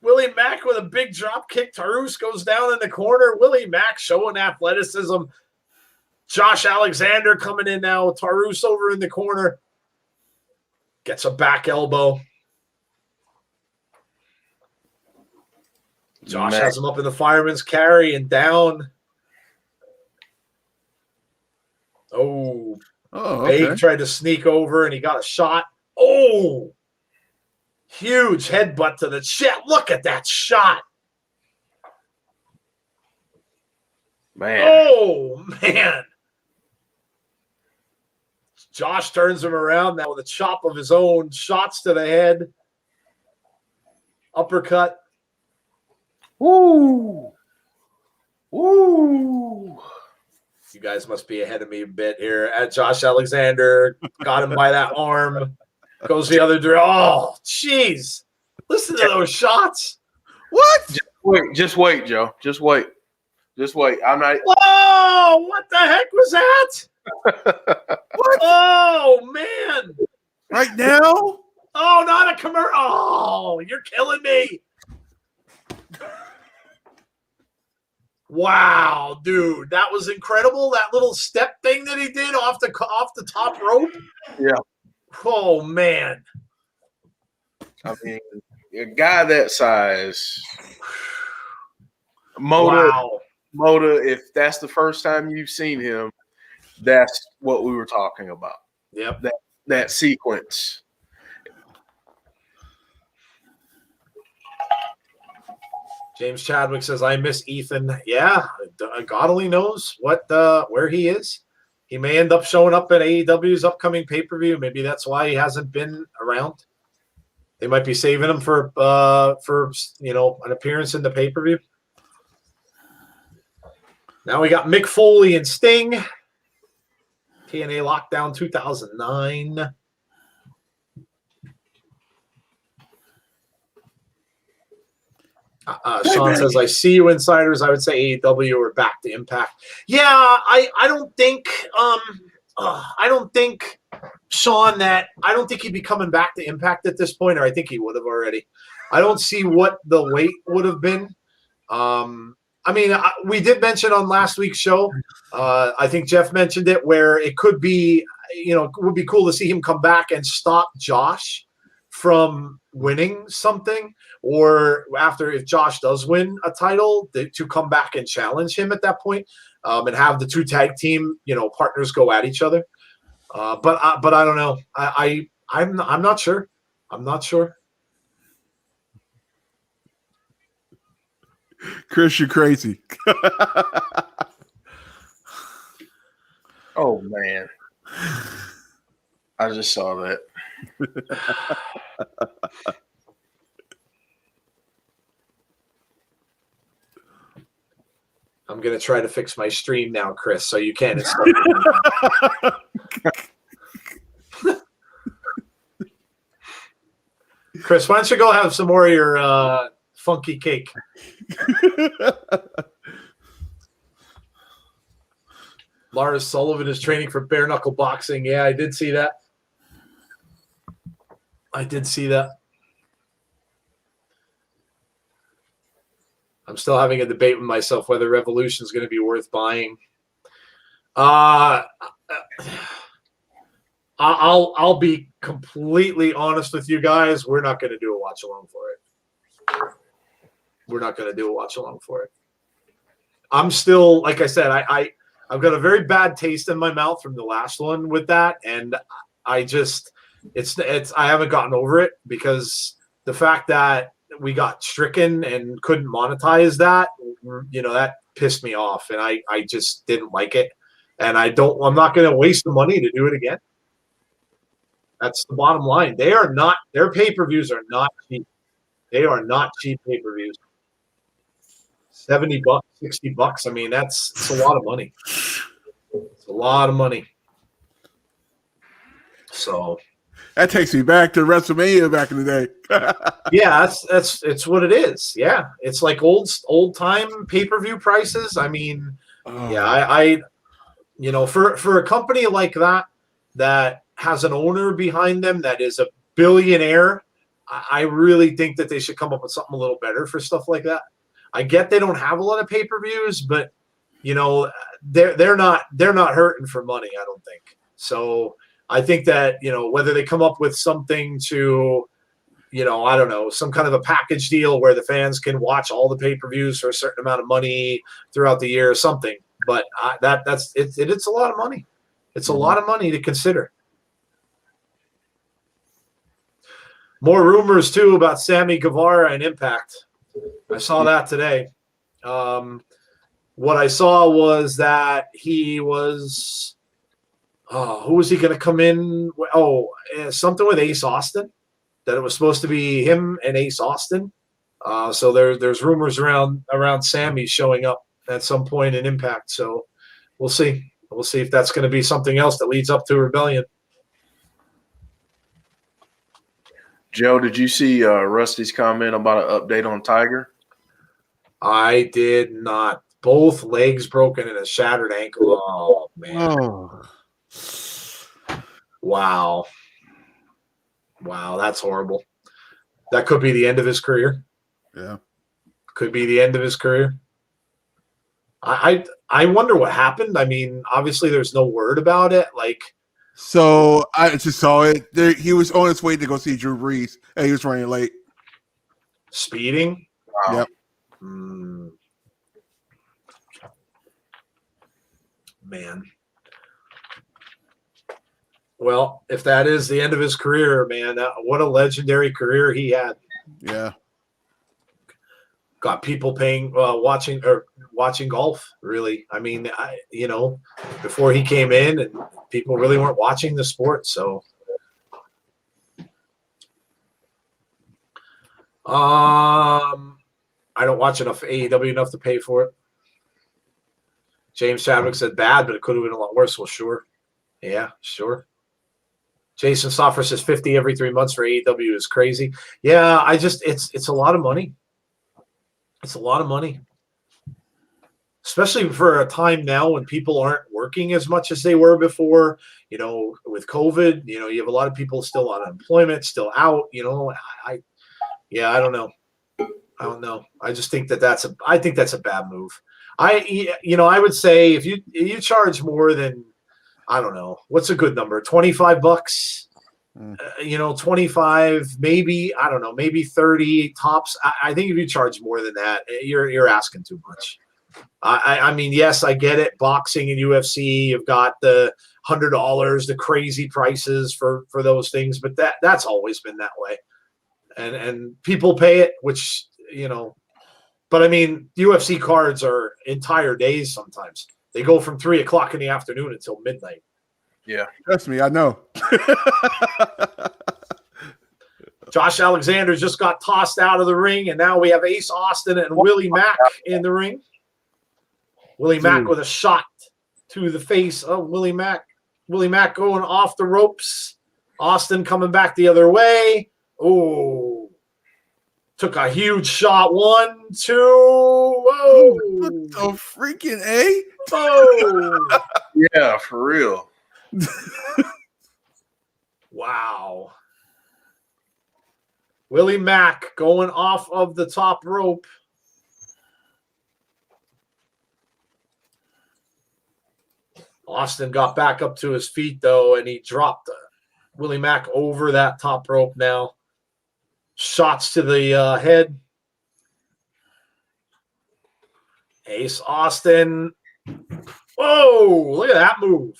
Willie Mack with a big drop kick. Taurus goes down in the corner. Willie Mack showing athleticism. Josh Alexander coming in now. Taurus over in the corner. Gets a back elbow. Josh has him up in the fireman's carry and down. Oh, okay. Bake tried to sneak over and he got a shot. Oh, huge headbutt to the chest. Look at that shot. Man. Oh, man. Josh turns him around now with a chop of his own. Shots to the head. Uppercut. Woo. Woo. You guys must be ahead of me a bit here. At Josh Alexander got him by that arm. Goes the other direction. Oh, jeez. Listen to those shots. What? Just wait, Joe. Just wait. I'm not. Whoa! What the heck was that? What? Oh, man. Right now? Oh, not a commercial. Oh, you're killing me. Wow, dude, that was incredible. That little step thing that he did off the top rope. Yeah. Oh, man. I mean, a guy that size, Moda, if that's the first time you've seen him, that's what we were talking about. Yep. That sequence. James Chadwick says, I miss Ethan. Yeah, God only knows where he is. He may end up showing up at AEW's upcoming pay-per-view. Maybe that's why he hasn't been around. They might be saving him for an appearance in the pay-per-view. Now we got Mick Foley and Sting. TNA Lockdown 2009. Sean says, I see you, insiders. I would say AEW or back to Impact. Yeah, I don't think Sean, I don't think he'd be coming back to Impact at this point, or I think he would have already. I don't see what the wait would have been. We did mention on last week's show, I think Jeff mentioned it, where it could be, it would be cool to see him come back and stop Josh from winning something, or after, if Josh does win a title, to come back and challenge him at that point, and have the two tag team, partners go at each other. But I don't know. I'm not sure. I'm not sure. Chris, you're crazy. Oh man, I just saw that. I'm going to try to fix my stream now, Chris, so you can. Chris, why don't you go have some more of your funky cake? Lars Sullivan is training for bare knuckle boxing. Yeah, I did see that. I'm still having a debate with myself whether Revolution is going to be worth buying. I'll be completely honest with you guys. We're not going to do a watch along for it. I'm still, like I said, I've got a very bad taste in my mouth from the last one with that, and I haven't gotten over it, because the fact that we got stricken and couldn't monetize that, that pissed me off, and I just didn't like it, and I'm not going to waste the money to do it again. That's the bottom line. Their pay-per-views are not cheap. They are not cheap pay-per-views. $70, $60. I mean, it's a lot of money. It's a lot of money. So that takes me back to WrestleMania back in the day. Yeah, it's what it is. Yeah, it's like old time pay-per-view prices. I mean, yeah, for a company like that has an owner behind them that is a billionaire, I really think that they should come up with something a little better for stuff like that. I get they don't have a lot of pay-per-views, but they're not hurting for money, I don't think. So I think that, whether they come up with something to, I don't know, some kind of a package deal where the fans can watch all the pay-per-views for a certain amount of money throughout the year or something. But it's a lot of money. It's a lot of money to consider. More rumors too about Sammy Guevara and Impact. I saw that today. What I saw was that he was, who was he going to come in? Something with Ace Austin, that it was supposed to be him and Ace Austin. So there's rumors around Sammy showing up at some point in Impact. So we'll see. We'll see if that's going to be something else that leads up to Rebellion. Joe, did you see Rusty's comment about an update on Tiger? I did not. Both legs broken and a shattered ankle. Oh, man. Oh. Wow, that's horrible. That could be the end of his career. Yeah. Could be the end of his career. I wonder what happened. I mean, obviously there's no word about it. So I just saw it. He was on his way to go see Drew Brees, and he was running late. Speeding? Wow. Yep. Man. Well, if that is the end of his career, man, what a legendary career he had. Yeah. got people paying watching golf. Really, I mean, before he came in, and people really weren't watching the sport. So, I don't watch enough AEW enough to pay for it. James Chadwick said bad, but it could have been a lot worse. Well, sure, yeah, sure. Jason Soffer says 50 every 3 months for AEW is crazy. Yeah, it's a lot of money. It's a lot of money, especially for a time now when people aren't working as much as they were before. With COVID, you have a lot of people still on unemployment, still out. I don't know. I don't know. I just think that's a bad move. I would say if you charge more than, I don't know, what's a good number? $25. 25, maybe, I don't know, maybe 30 tops. I think if you charge more than that, you're asking too much. I mean, yes, I get it. Boxing and UFC, you've got the $100, the crazy prices for those things, but that's always been that way. And people pay it, which, but I mean, UFC cards are entire days sometimes. They go from 3 o'clock in the afternoon until midnight. Yeah. Trust me, I know. Josh Alexander just got tossed out of the ring, and now we have Ace Austin and Willie Mack in the ring. Willie Mack with a shot to the face of Willie Mack. Willie Mack going off the ropes. Austin coming back the other way. Oh, took a huge shot. 1, 2. Whoa. What the freaking A? Oh. Yeah, for real. Wow. Willie Mack going off of the top rope. Austin got back up to his feet, though, and he dropped Willie Mack over that top rope now. Shots to the head. Ace Austin. Whoa, look at that move.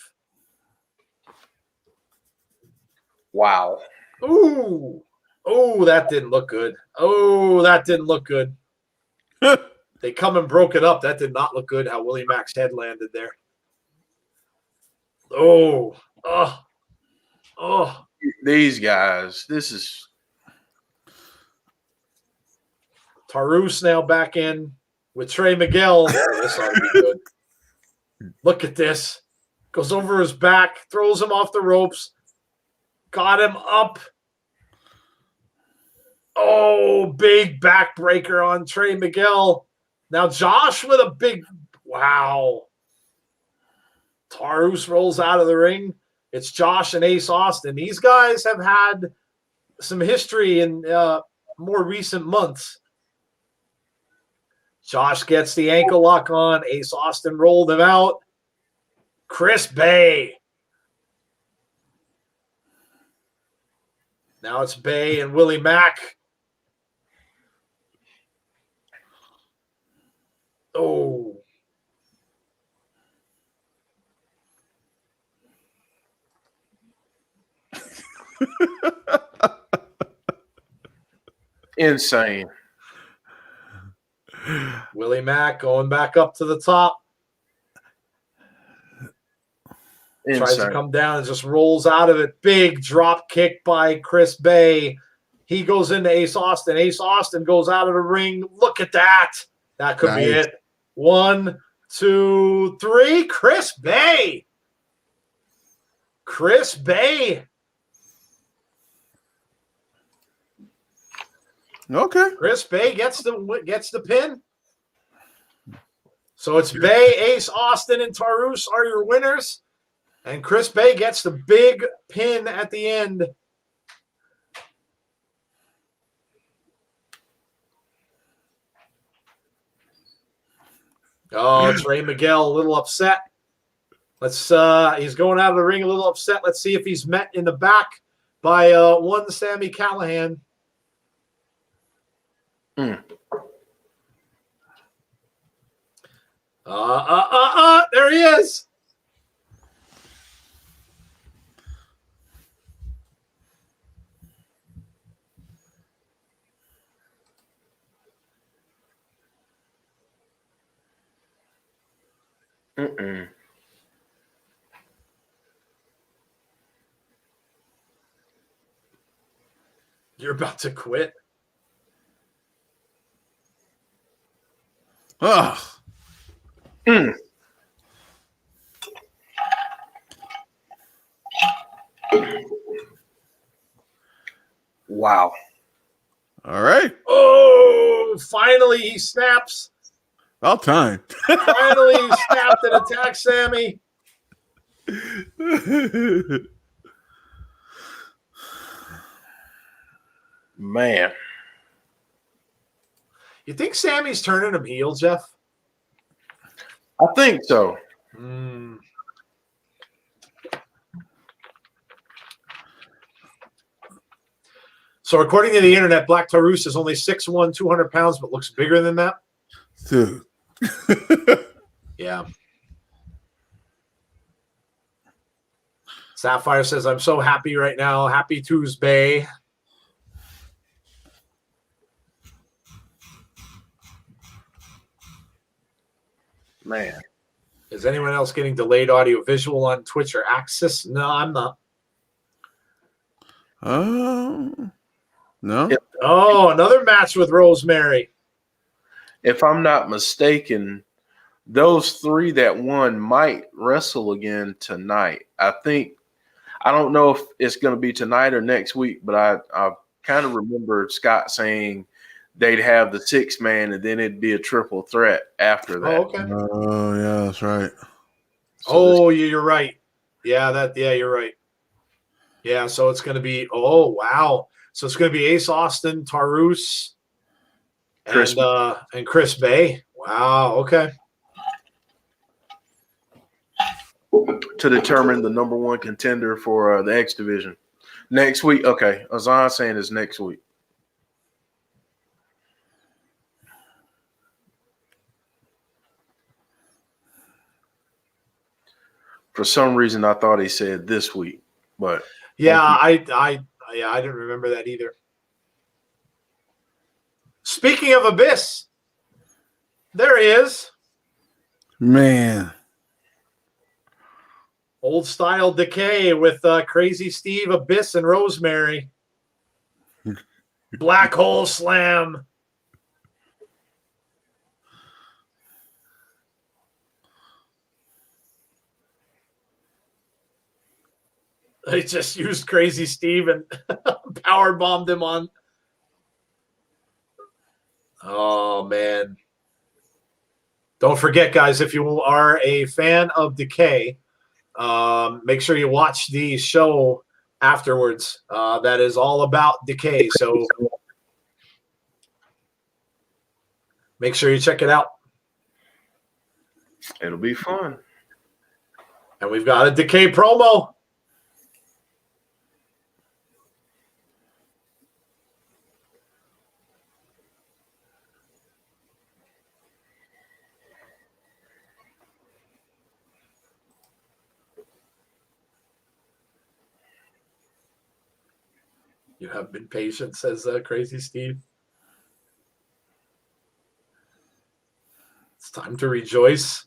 Wow. Ooh. Oh, that didn't look good. Oh, that didn't look good. They come and broke it up. That did not look good how Willie Mack's head landed there. Oh. These guys, this is. Tarus now back in with Trey Miguel. Oh, this ought to be good. Look at this. Goes over his back, throws him off the ropes. Got him up. Oh, big backbreaker on Trey Miguel. Now Josh with a big, wow. Tarus rolls out of the ring. It's Josh and Ace Austin. These guys have had some history in more recent months. Josh gets the ankle lock on. Ace Austin rolled him out. Chris Bay. Now it's Bay and Willie Mack. Oh. Insane. Willie Mack going back up to the top. Insane. Tries to come down and just rolls out of it. Big drop kick by Chris Bay. He goes into Ace Austin. Ace Austin goes out of the ring. Look at that. That could be it. 1, 2, 3. Chris Bay. Chris Bay. Okay. Chris Bay gets the pin. So it's Bay, Ace Austin, and Tarus are your winners. And Chris Bay gets the big pin at the end. Oh, Trey Miguel a little upset. He's going out of the ring a little upset. Let's see if he's met in the back by one Sami Callihan. There he is. Mm-mm. You're about to quit. Ugh. Mm. Wow. All right. Oh, finally he snaps. About time. Finally he snapped and attacked Sammy. Man. You think Sammy's turning him heel, Jeff? I think so. So according to the internet, Black Taurus is only 6'1", 200 pounds, but looks bigger than that. Dude. Yeah. Sapphire says, I'm so happy right now. Happy Tuesday. Man. Is anyone else getting delayed audio visual on Twitch or Axis? No, I'm not. No. Oh, another match with Rosemary. If I'm not mistaken, those three that won might wrestle again tonight. I don't know if it's going to be tonight or next week, but I kind of remember Scott saying they'd have the 6-man and then it'd be a triple threat after that. Oh, okay. Oh, yeah, that's right. So you're right. Yeah, you're right. Yeah, so it's going to be, oh, wow. So it's going to be Ace Austin, Taurus, and Chris Bay. Wow, okay. To determine the number one contender for the X division next week. Okay, Azan saying it's next week. For some reason, I thought he said this week, but yeah, I didn't remember that either. Speaking of Abyss, there he is. Man. Old style Decay with Crazy Steve, Abyss, and Rosemary. Black Hole Slam. They just used Crazy Steve and power bombed him on. Oh, man. Don't forget, guys, if you are a fan of Decay, make sure you watch the show afterwards. That is all about Decay. So make sure you check it out. it'll be fun. And we've got a Decay promo. You have been patient, says Crazy Steve. It's time to rejoice.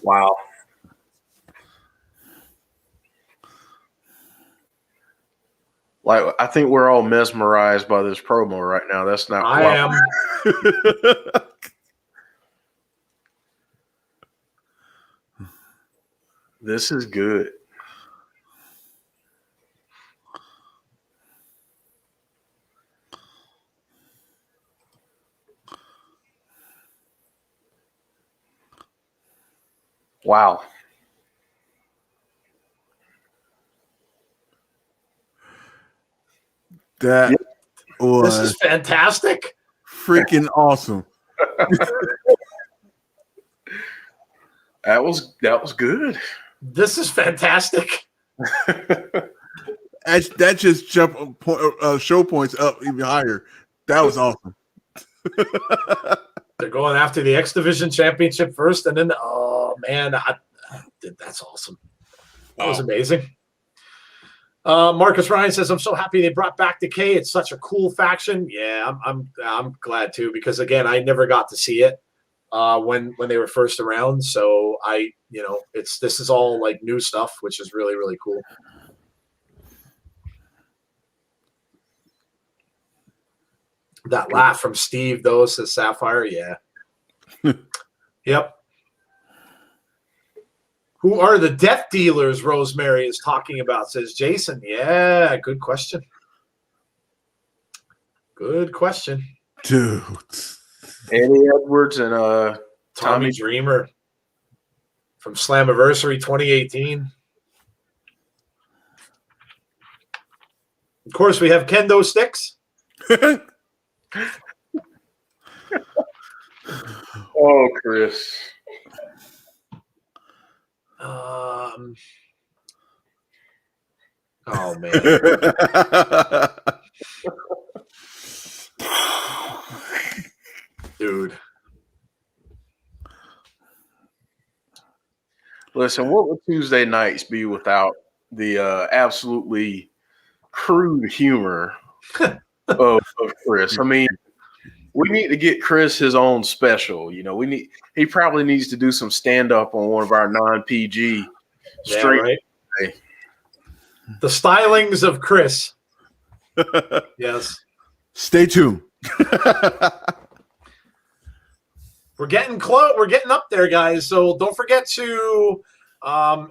Wow. Like, I think we're all mesmerized by this promo right now. That's not. I am. This is good. Wow. That was This is fantastic. freaking awesome. That was good. This is fantastic. That just jumped show points up even higher. That was awesome. They're going after the X Division Championship first, and then oh man, that's awesome. That was amazing. Marcus Ryan says, "I'm so happy they brought back Decay. It's such a cool faction." Yeah, I'm glad too, because again, I never got to see it when they were first around. So this is all like new stuff, which is really really cool. That laugh from Steve, though, says Sapphire. Yeah. Yep. Who are the death dealers Rosemary is talking about, says Jason. Yeah, good question. Good question. Dude. Eddie Edwards and Tommy Dreamer from Slammiversary 2018. Of course, we have kendo sticks. Oh, Chris. Oh man. Dude. Listen, what would Tuesday nights be without the absolutely crude humor of Chris? I mean, we need to get Chris his own special. He probably needs to do some stand up on one of our non-PG streams. Right. The stylings of Chris. Yes. Stay tuned. We're getting close. We're getting up there, guys. So don't forget to,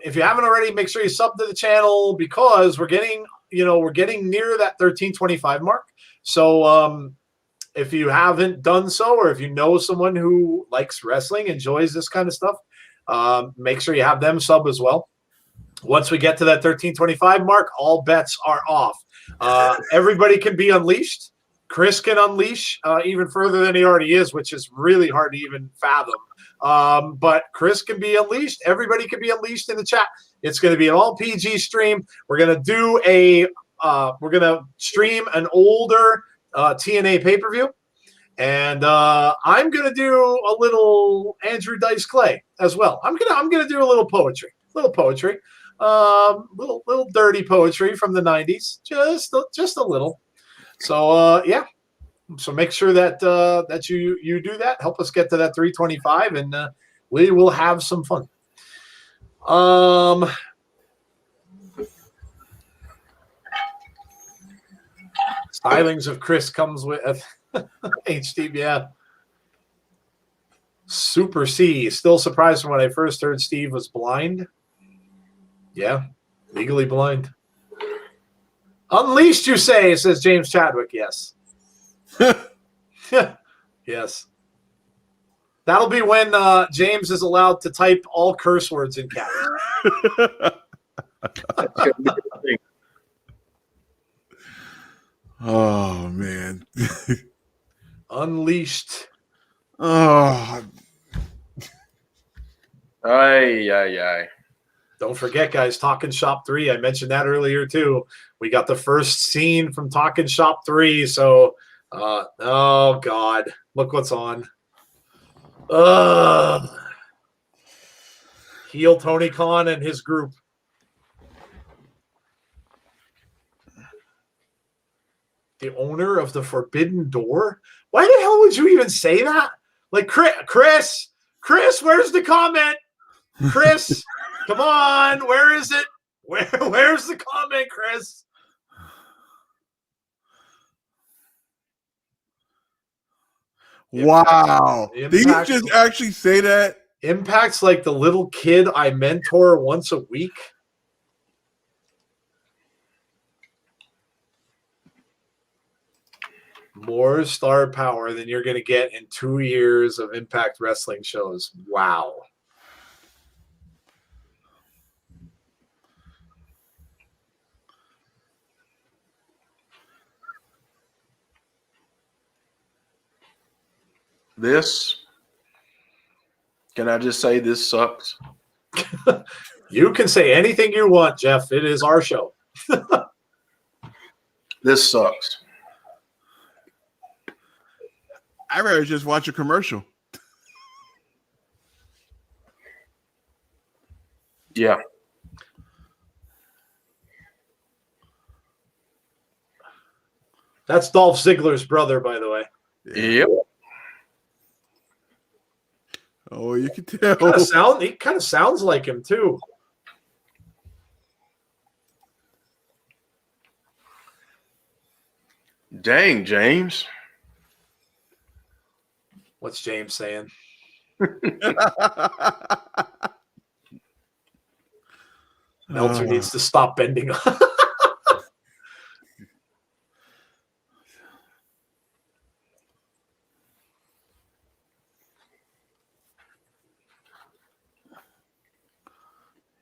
if you haven't already, make sure you sub to the channel, because we're getting near that 1325 mark. So if you haven't done so, or if you know someone who likes wrestling, enjoys this kind of stuff, make sure you have them sub as well. Once we get to that 1325 mark, all bets are off. Everybody can be unleashed. Chris can unleash even further than he already is, which is really hard to even fathom. But Chris can be unleashed. Everybody can be unleashed in the chat. It's going to be an all PG stream. We're going to do we're going to stream an older TNA pay-per-view. And I'm going to do a little Andrew Dice Clay as well. I'm going to do a little poetry. Little dirty poetry from the 90s. Just a little. So yeah, so make sure that that you do that. Help us get to that 325, and we will have some fun. Stylings of Chris comes with HD. Yeah. Super C. Still surprised when I first heard Steve was blind. Yeah, legally blind. Unleashed, you say, says James Chadwick. Yes. Yes. That'll be when James is allowed to type all curse words in caps. Oh, man. Unleashed. Oh. Aye. Don't forget, guys, Talking Shop 3. I mentioned that earlier, too. We got the first scene from Talking Shop 3. So, oh, God. Look what's on. Heel Tony Khan and his group. The owner of the Forbidden Door? Why the hell would you even say that? Like, Chris, where's the comment? Chris, come on, where is it? Where's the comment, Chris? Wow. Impact. Did you just actually say that? Impact's like the little kid I mentor once a week. More star power than you're going to get in 2 years of Impact Wrestling shows. Wow. Can I just say this sucks? You can say anything you want, Jeff. It is our show. This sucks. I'd rather just watch a commercial. Yeah. That's Dolph Ziggler's brother, by the way. Yep. Oh, you can tell. He kind of sounds like him too. Dang, James. What's James saying? Meltzer needs to stop bending.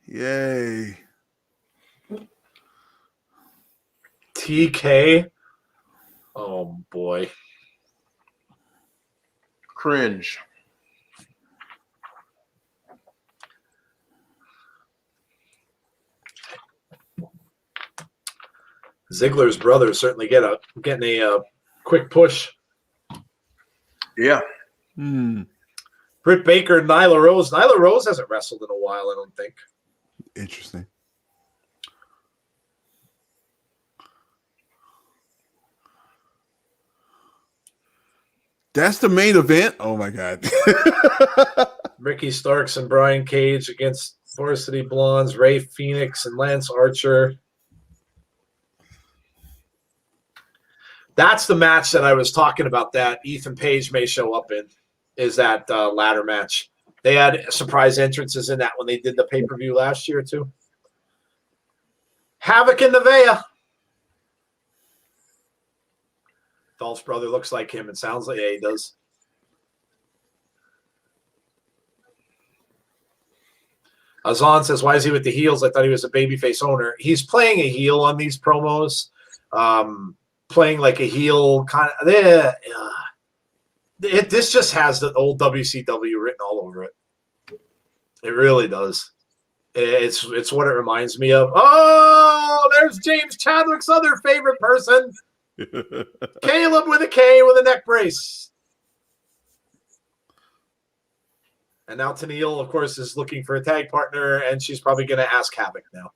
Yay. TK. Oh boy. Cringe. Ziggler's brother certainly getting a quick push. Yeah. Britt Baker and Nyla Rose. Nyla Rose hasn't wrestled in a while, I don't think. Interesting. That's the main event. Oh my God. Ricky Starks and Brian Cage against Varsity Blondes, Ray Phoenix and Lance Archer. That's the match that I was talking about that Ethan Page may show up in, is that ladder match. They had surprise entrances in that when they did the pay-per-view last year too. Havoc and Nevaeh. Dolph's brother looks like him. It sounds like, yeah, he does. Azan says, why is he with the heels? I thought he was a babyface owner. He's playing a heel on these promos, playing like a heel kind of. This just has the old WCW written all over it. It really does. It's what it reminds me of. Oh, there's James Chadwick's other favorite person. Caleb with a K with a neck brace. And now Tennille, of course, is looking for a tag partner, and she's probably going to ask Havoc now.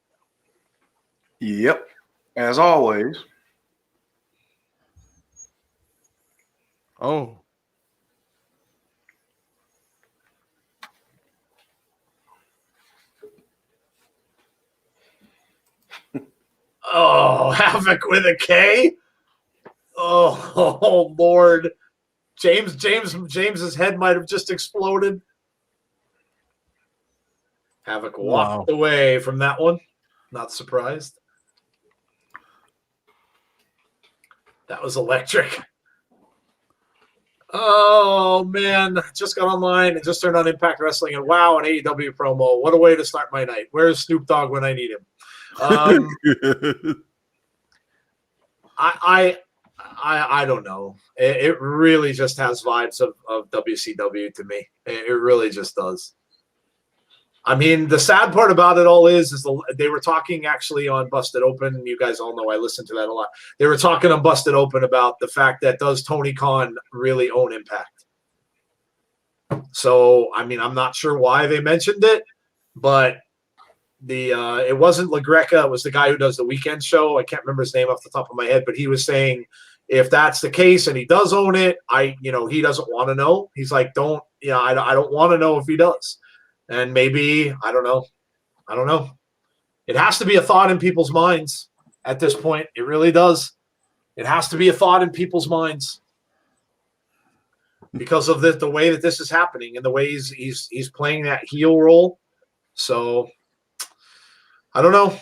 Yep. As always. Oh. Oh, Havoc with a K. Oh, Lord. James's head might have just exploded. Havoc walked away from that one. Not surprised. That was electric. Oh, man. Just got online and just turned on Impact Wrestling. And wow, an AEW promo. What a way to start my night. Where's Snoop Dogg when I need him? I don't know. It really just has vibes of WCW to me. It really just does. I mean, the sad part about it all is they were talking actually on Busted Open. You guys all know I listen to that a lot. They were talking on Busted Open about the fact that does Tony Khan really own Impact? So, I mean, I'm not sure why they mentioned it, but it wasn't LaGreca. It was the guy who does the weekend show. I can't remember his name off the top of my head, but he was saying if that's the case and he does own it, he doesn't want to know. He's like, I don't want to know if he does. And maybe, I don't know. It has to be a thought in people's minds at this point. It really does. It has to be a thought in people's minds because of the way that this is happening and the way he's playing that heel role. So I don't know.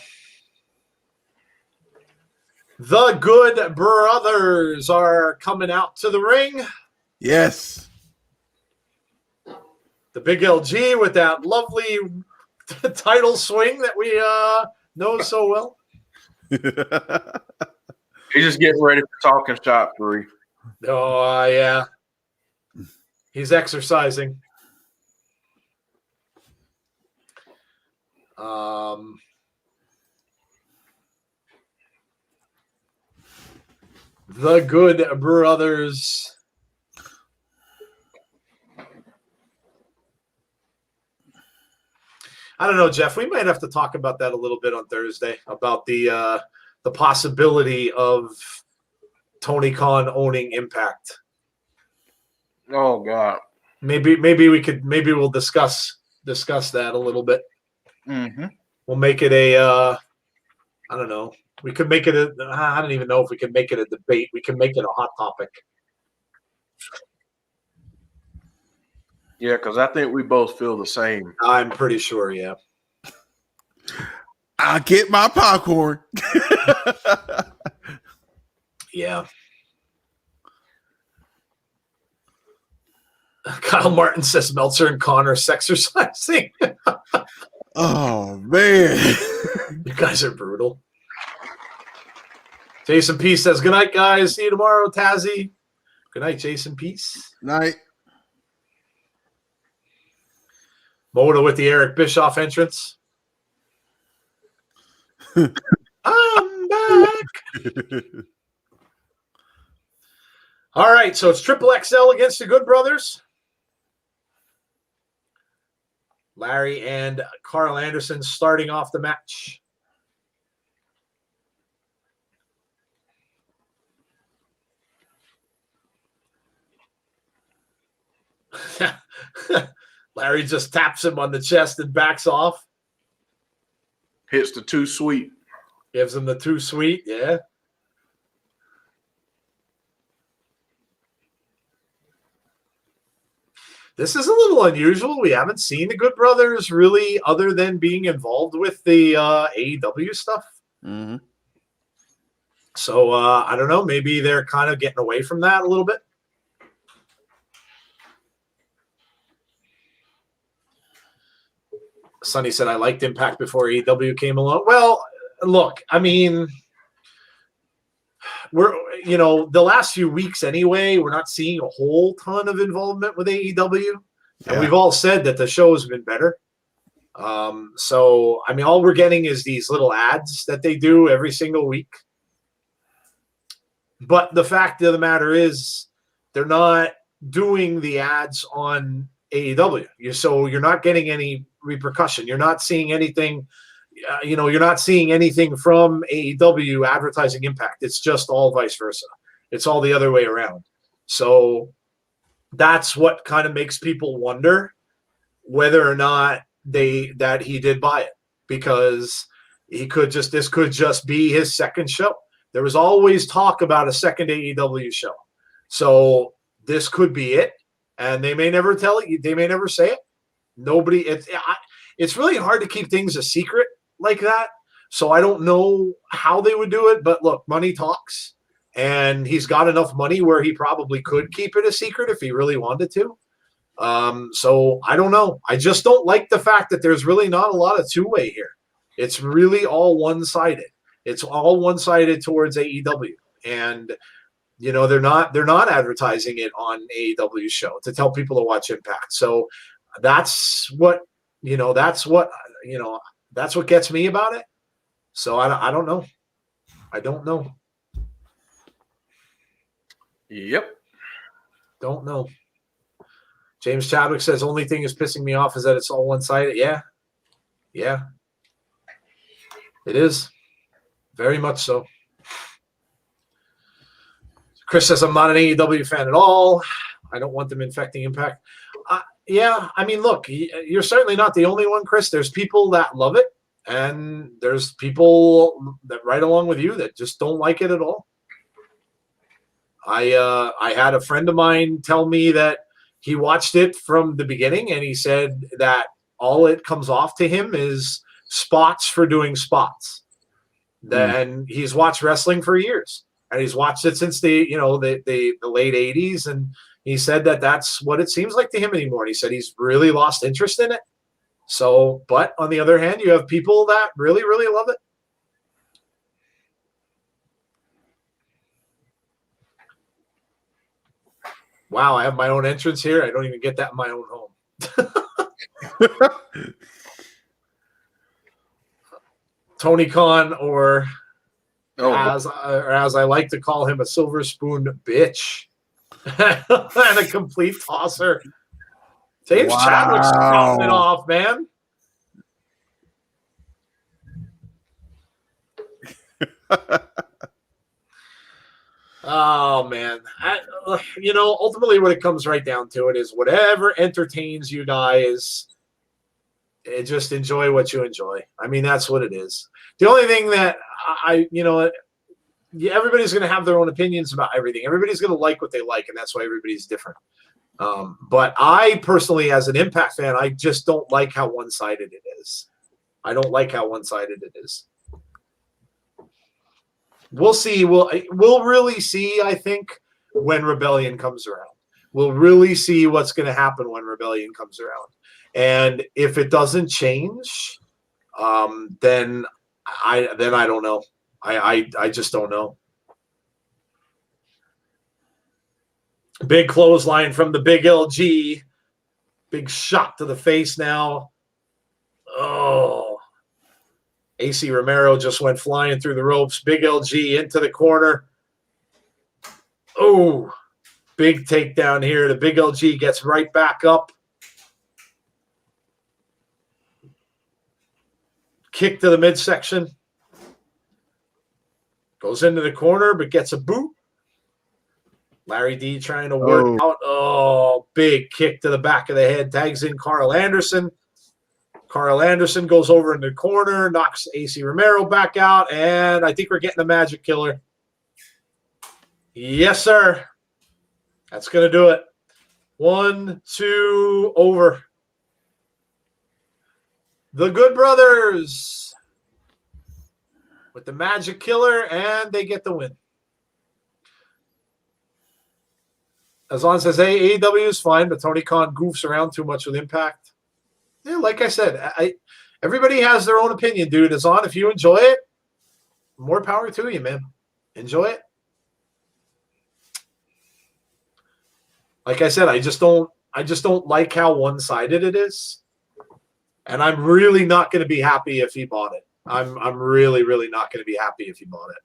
The Good Brothers are coming out to the ring. Yes. The Big LG with that lovely title swing that we know so well. He's just getting ready for Talking Shop 3. Oh, yeah. He's exercising. The Good Brothers. I don't know, Jeff. We might have to talk about that a little bit on Thursday, about the possibility of Tony Khan owning Impact. Oh God. Maybe we'll discuss that a little bit. Mm-hmm. We'll make it a I don't know. We could make it I don't even know if we can make it a debate. We can make it a hot topic. Yeah, because I think we both feel the same. I'm pretty sure, yeah. I'll get my popcorn. Yeah. Kyle Martin says Meltzer and Connor sexercising. Oh, man. You guys are brutal. Jason Peace says, good night, guys. See you tomorrow, Tazzy. Good night, Jason Peace. Night. Moda with the Eric Bischoff entrance. I'm back. All right, so it's Triple XL against the Good Brothers. Larry and Carl Anderson starting off the match. Larry just taps him on the chest and backs off. Hits the too sweet. Gives him the too sweet, yeah. This is a little unusual. We haven't seen the Good Brothers really, other than being involved with the AEW stuff. Mm-hmm. So I don't know. Maybe they're kind of getting away from that a little bit. Sonny said, I liked Impact before AEW came along. Well, look, I mean, we're, the last few weeks anyway, we're not seeing a whole ton of involvement with AEW. And we've all said that the show has been better. So, I mean, all we're getting is these little ads that they do every single week. But the fact of the matter is they're not doing the ads on AEW. So you're not getting any repercussion. You're not seeing anything, you're not seeing anything from AEW advertising Impact. It's just all vice versa. It's all the other way around. So that's what kind of makes people wonder whether or not that he did buy it, because this could just be his second show. There was always talk about a second AEW show. So this could be it. And they may never tell it. They may never say it. It's really hard to keep things a secret like that. So I don't know how they would do it. But look, money talks. And he's got enough money where he probably could keep it a secret if he really wanted to. So I don't know. I just don't like the fact that there's really not a lot of two-way here. It's really all one-sided. It's all one-sided towards AEW. And they're not advertising it on AEW show to tell people to watch Impact. So that's what gets me about it. So I don't know. I don't know. Yep. Don't know. James Chadwick says, only thing is pissing me off is that it's all one-sided. Yeah. Yeah. It is. Very much so. Chris says, I'm not an AEW fan at all. I don't want them infecting Impact. Yeah, I mean, look, you're certainly not the only one, Chris. There's people that love it, and there's people that right along with you that just don't like it at all. I had a friend of mine tell me that he watched it from the beginning, and he said that all it comes off to him is spots for doing spots. Then he's watched wrestling for years. And he's watched it since the late 80s. And he said that that's what it seems like to him anymore. And he said he's really lost interest in it. So, but on the other hand, you have people that really, really love it. Wow, I have my own entrance here. I don't even get that in my own home. Tony Khan or as I like to call him, a silver spoon bitch. And a complete tosser. James Chadwick's dropping it off, man. Oh, man. Ultimately what it comes right down to it is whatever entertains you guys, just enjoy what you enjoy. I mean, that's what it is. The only thing that everybody's going to have their own opinions about everything. Everybody's going to like what they like, and that's why everybody's different. But I personally, as an Impact fan, I just don't like how one-sided it is. I don't like how one-sided it is. We'll see. We'll really see, I think, when Rebellion comes around. We'll really see what's going to happen when Rebellion comes around. And if it doesn't change, then I don't know. I just don't know. Big clothesline from the Big LG. Big shot to the face now. Oh. AC Romero just went flying through the ropes. Big LG into the corner. Oh. Big takedown here. The Big LG gets right back up. Kick to the midsection. Goes into the corner, but gets a boot. Larry D trying to work out. Oh, big kick to the back of the head. Tags in Carl Anderson. Carl Anderson goes over in the corner, knocks AC Romero back out, and I think we're getting a magic killer. Yes, sir. That's going to do it. 1, 2, over. The Good Brothers with the magic killer, and they get the win. Azan says, hey, AEW is fine, but Tony Khan goofs around too much with Impact. Yeah, like I said, everybody has their own opinion, dude. Azan, if you enjoy it, more power to you, man. Enjoy it. Like I said, I just don't like how one-sided it is. And I'm really not going to be happy if he bought it. I'm really, really not going to be happy if he bought it.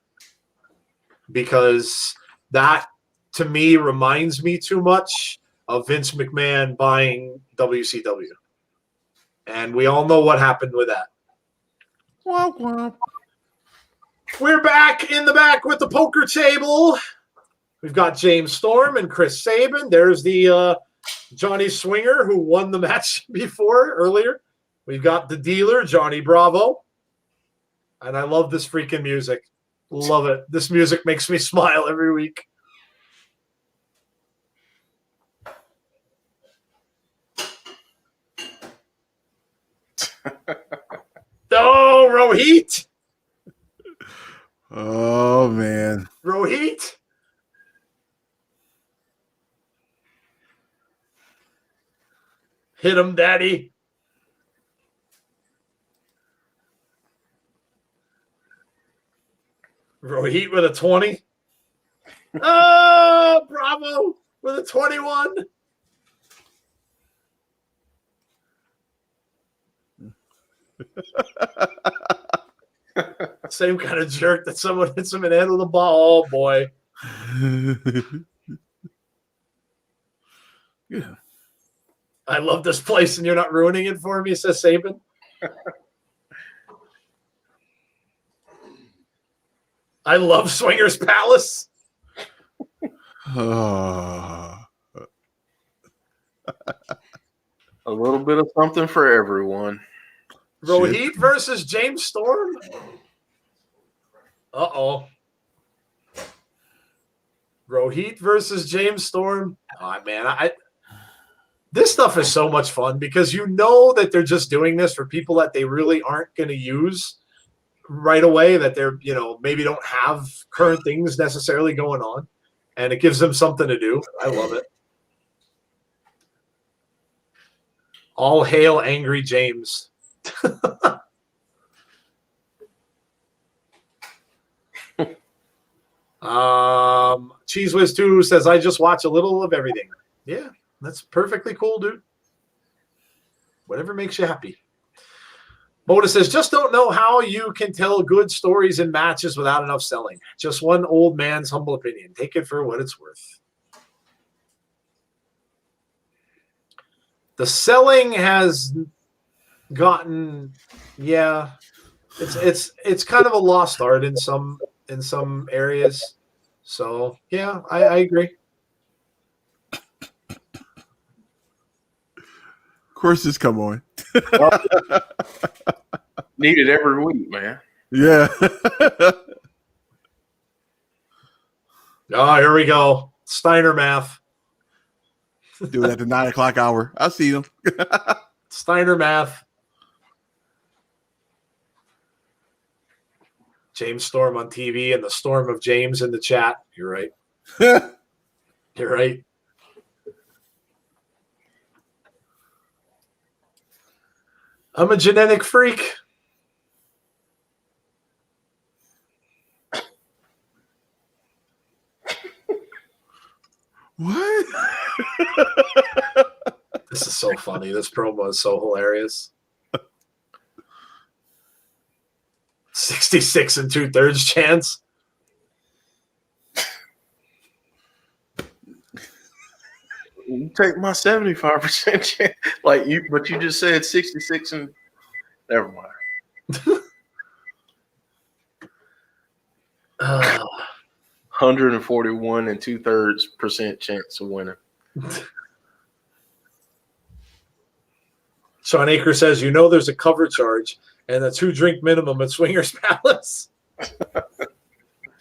Because that, to me, reminds me too much of Vince McMahon buying WCW. And we all know what happened with that. Womp womp. We're back in the back with the poker table. We've got James Storm and Chris Sabin. There's the Johnny Swinger who won the match earlier. We've got the dealer, Johnny Bravo. And I love this freaking music. Love it. This music makes me smile every week. Oh, Rohit. Oh, man. Rohit. Hit him, daddy. Rohit with a 20. Oh, Bravo with a 21. Same kind of jerk that someone hits him in the head with a ball. Oh, boy. Yeah. I love this place, and you're not ruining it for me, says Sabin. I love Swingers Palace. A little bit of something for everyone. Rohit versus James Storm. Uh-oh. Rohit versus James Storm. Oh, man. This stuff is so much fun because you know that they're just doing this for people that they really aren't going to use right away, that they're, maybe don't have current things necessarily going on, and it gives them something to do. I love it. All hail Angry James. Cheese Whiz 2 says, I just watch a little of everything. Yeah, that's perfectly cool, dude. Whatever makes you happy. Boda says, just don't know how you can tell good stories in matches without enough selling. Just one old man's humble opinion. Take it for what it's worth. The selling has gotten, it's kind of a lost art in some areas. So yeah, I agree. Of course, this come on. Need it every week, man. Yeah. Oh, here we go. Steiner math. Do it at the 9 o'clock hour. I see them. Steiner math. James Storm on TV and the storm of James in the chat. You're right. You're right. I'm a genetic freak. What? This is so funny. This promo is so hilarious. 66 2/3 chance. You take my 75% chance. But you just said 66 and never mind. 141 2/3% chance of winning. Sean Aker says, there's a cover charge and a 2-drink minimum at Swingers Palace.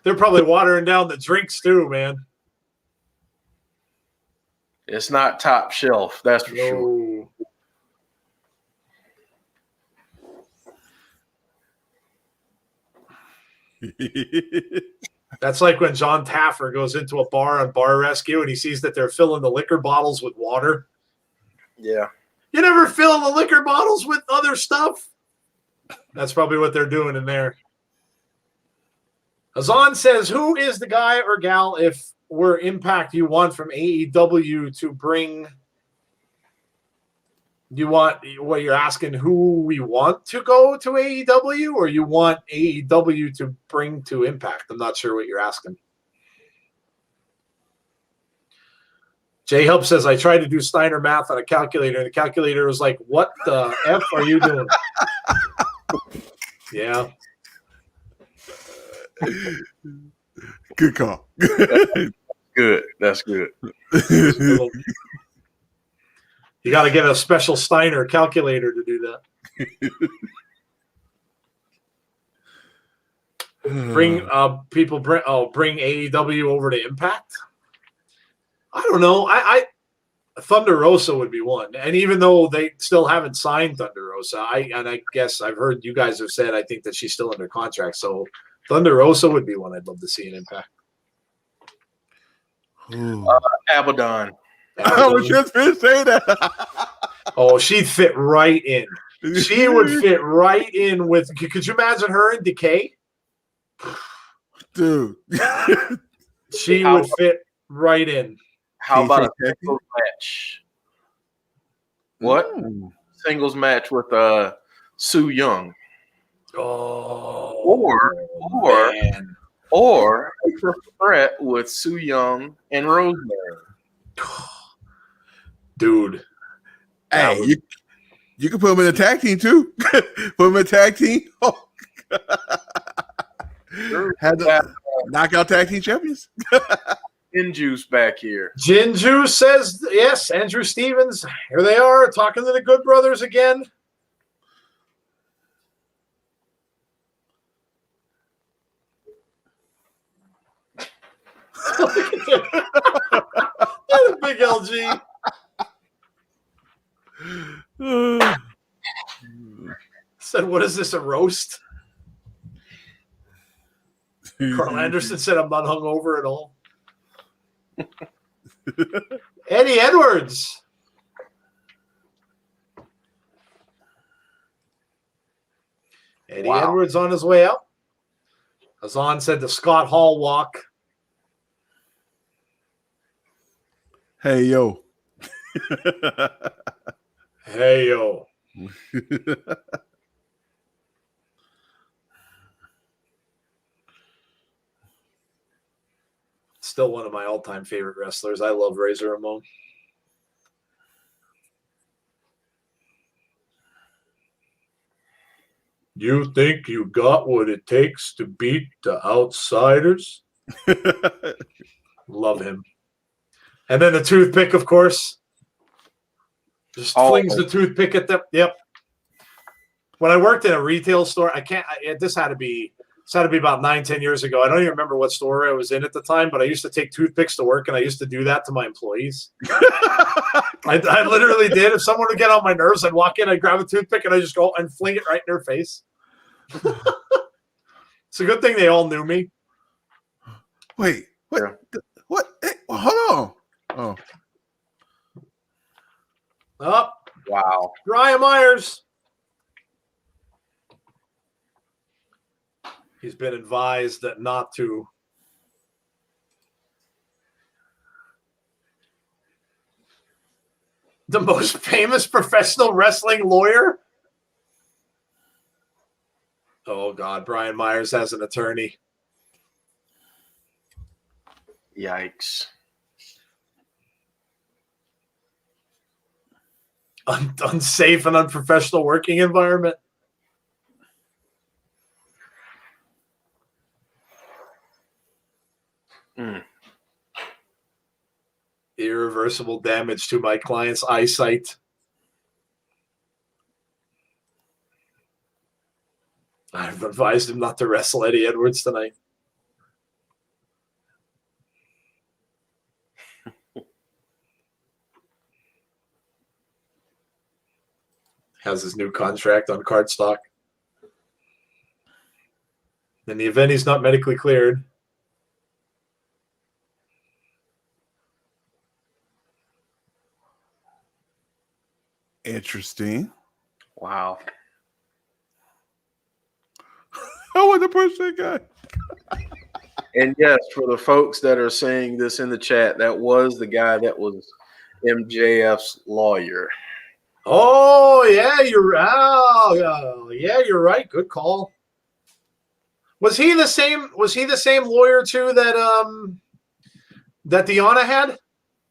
They're probably watering down the drinks too, man. It's not top shelf, that's for sure. That's like when John Taffer goes into a bar on Bar Rescue and he sees that they're filling the liquor bottles with water. Yeah. You never fill the liquor bottles with other stuff? That's probably what they're doing in there. Azan says, who is the guy or gal, if we're Impact, you want from AEW to bring? You're asking who we want to go to AEW, or you want AEW to bring to Impact? I'm not sure what you're asking. J Help says, I tried to do Steiner math on a calculator, and the calculator was like, what the F are you doing? Yeah. Good call. Good. That's good. You got to get a special Steiner calculator to do that. Bring AEW over to Impact. I don't know. I Thunder Rosa would be one, and even though they still haven't signed Thunder Rosa, I guess I've heard you guys have said I think that she's still under contract. So Thunder Rosa would be one I'd love to see in Impact. Abaddon. I was just going to say that. Oh, she'd fit right in. She would fit right in with. Could you imagine her in Decay? Dude. She would fit right in. How about a singles match? What? Singles match with Su Yung. Oh. Or a threat with Su Yung and Rosemary. Dude. Hey, you can put them in a tag team too. Put them in a tag team. Oh. Had the knockout tag team champions. Gin Juice back here. Gin Juice says yes. Andrew Stevens. Here they are talking to the Good Brothers again. That's a big LG. Said, what is this, a roast? Carl Anderson said, I'm not hungover at all. Eddie Edwards. Eddie Edwards on his way out. Azan said the Scott Hall walk. Hey, yo. Hey, yo. Still one of my all-time favorite wrestlers. I love Razor Ramon. You think you got what it takes to beat the outsiders? Love him. And then the toothpick, of course. Just flings the toothpick at them. Yep. When I worked in a retail store, this had to be about 9-10 years ago. I don't even remember what store I was in at the time, but I used to take toothpicks to work, and I used to do that to my employees. I literally did. If someone would get on my nerves, I'd walk in, I'd grab a toothpick, and I'd just go and fling it right in their face. It's a good thing they all knew me. Wait, what? Yeah. What? Hey, hold on. Oh, Wow. Brian Myers. He's been advised that not to. The most famous professional wrestling lawyer? Oh, God. Brian Myers has an attorney. Yikes. Unsafe and unprofessional working environment. Irreversible damage to my client's eyesight. I've advised him not to wrestle Eddie Edwards tonight. Has his new contract on cardstock. In the event he's not medically cleared. Interesting. Wow. I want to push that guy. And yes, for the folks that are saying this in the chat, that was the guy that was MJF's lawyer. Oh yeah, you're right. Good call. Was he the same lawyer too that that Deanna had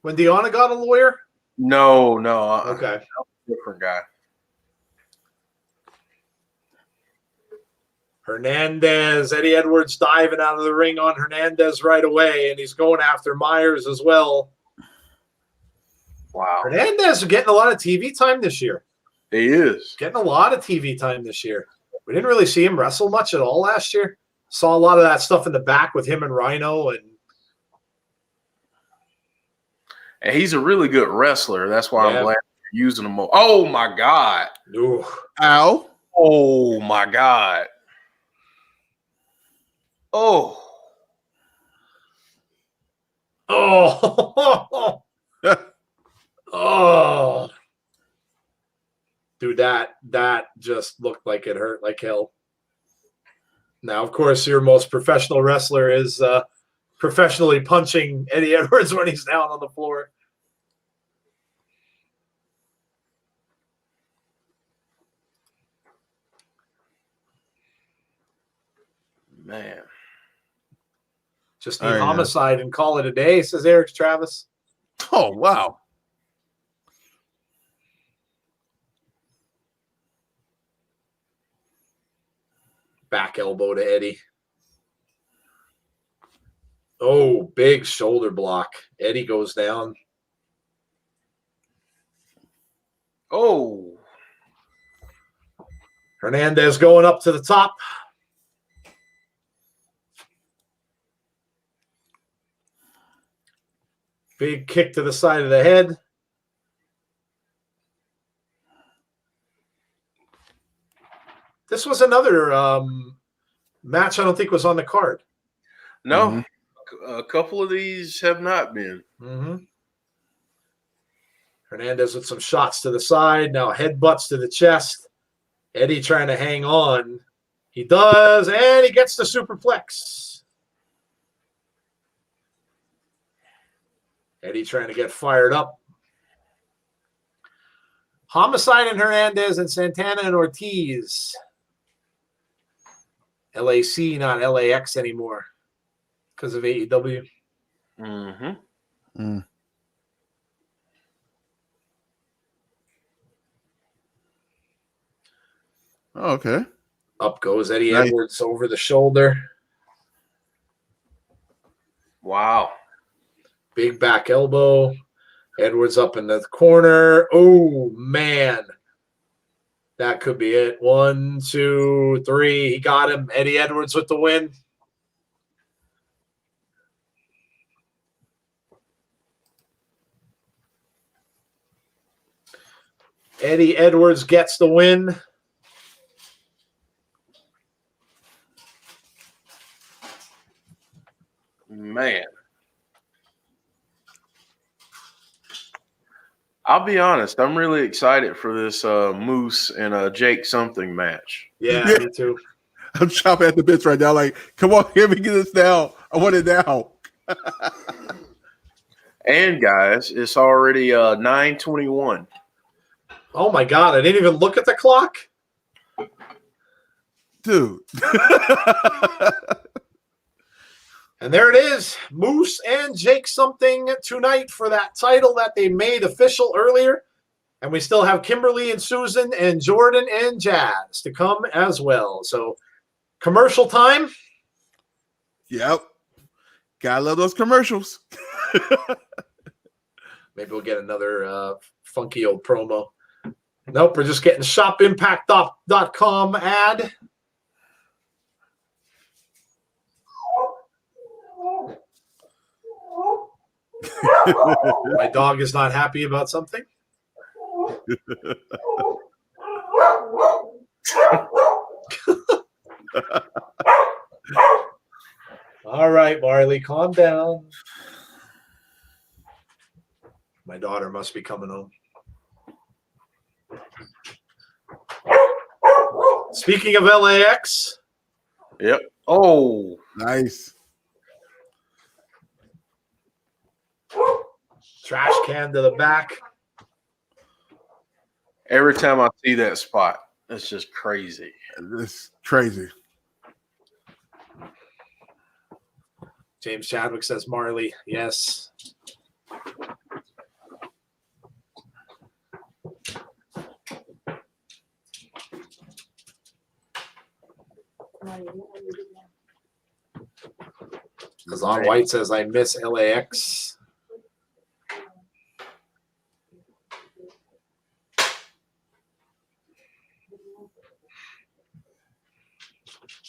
when Deanna got a lawyer? No. Okay. Different guy. Hernandez, Eddie Edwards diving out of the ring on Hernandez right away, and he's going after Myers as well. Wow. Hernandez is getting a lot of TV time this year. He is. Getting a lot of TV time this year. We didn't really see him wrestle much at all last year. Saw a lot of that stuff in the back with him and Rhino. And he's a really good wrestler. That's why Yeah. I'm glad you're using him more. Oh, my God. Ooh. Ow. Oh, my God. Oh. Oh. Oh. Dude, that just looked like it hurt like hell. Now, of course, your most professional wrestler is professionally punching Eddie Edwards when he's down on the floor. Man. Just need homicide and call it a day, says Eric Travis. Oh, wow. Back elbow to Eddie. Oh, big shoulder block. Eddie goes down. Oh. Hernandez going up to the top. Big kick to the side of the head. This was another match I don't think was on the card. No. Mm-hmm. A couple of these have not been. Mm-hmm. Hernandez with some shots to the side. Now headbutts to the chest. Eddie trying to hang on. He does, and he gets the superplex. Eddie trying to get fired up. Homicide and Hernandez and Santana and Ortiz. LAC, not LAX anymore because of AEW. Mm-hmm. Mm. Oh, okay. Up goes Eddie Nice. Edwards over the shoulder. Wow. Big back elbow. Edwards up in the corner. Oh, man. That could be it. 1, 2, 3. He got him. Eddie Edwards with the win. Eddie Edwards gets the win. Man. I'll be honest. I'm really excited for this Moose and Jake something match. Yeah, Yeah. me too. I'm chopping at the bits right now. Like, come on, let me get this now. I want it now. And guys, it's already 9:21. Oh, my God. I didn't even look at the clock. Dude. And there it is. Moose and Jake something tonight for that title that they made official earlier. And we still have Kimberly and Susan and Jordan and Jazz to come as well. So commercial time. Yep. Gotta love those commercials. Maybe we'll get another funky old promo. Nope, we're just getting shopimpact.com ad. My dog is not happy about something. All right, Marley, calm down. My daughter must be coming home. Speaking of LAX. Yep. Oh. Nice. Trash can to the back. Every time I see that spot, it's just crazy. It's crazy. James Chadwick says Marley. Yes. Azon White says I miss LAX.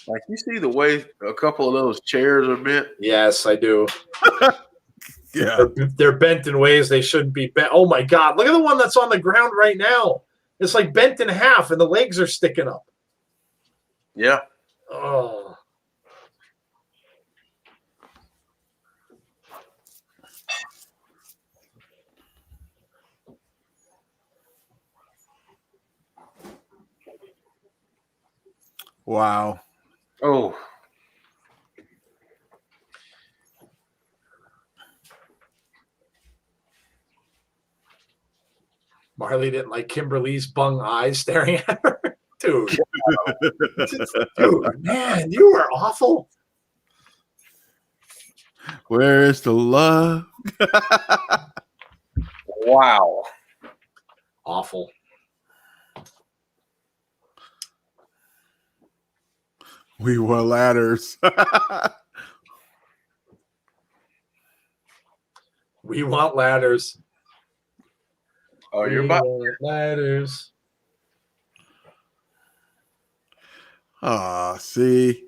Like, you see the way a couple of those chairs are bent? Yes, I do. Yeah. They're bent in ways they shouldn't be bent. Oh, my God. Look at the one that's on the ground right now. It's like bent in half, and the legs are sticking up. Yeah. Oh. Wow. Oh. Marley didn't like Kimberly's bung eyes staring at her. Dude. Dude, man, you are awful. Where is the love? Wow. Awful. We were ladders. We want ladders. Oh, you're We about want ladders. Ah, see.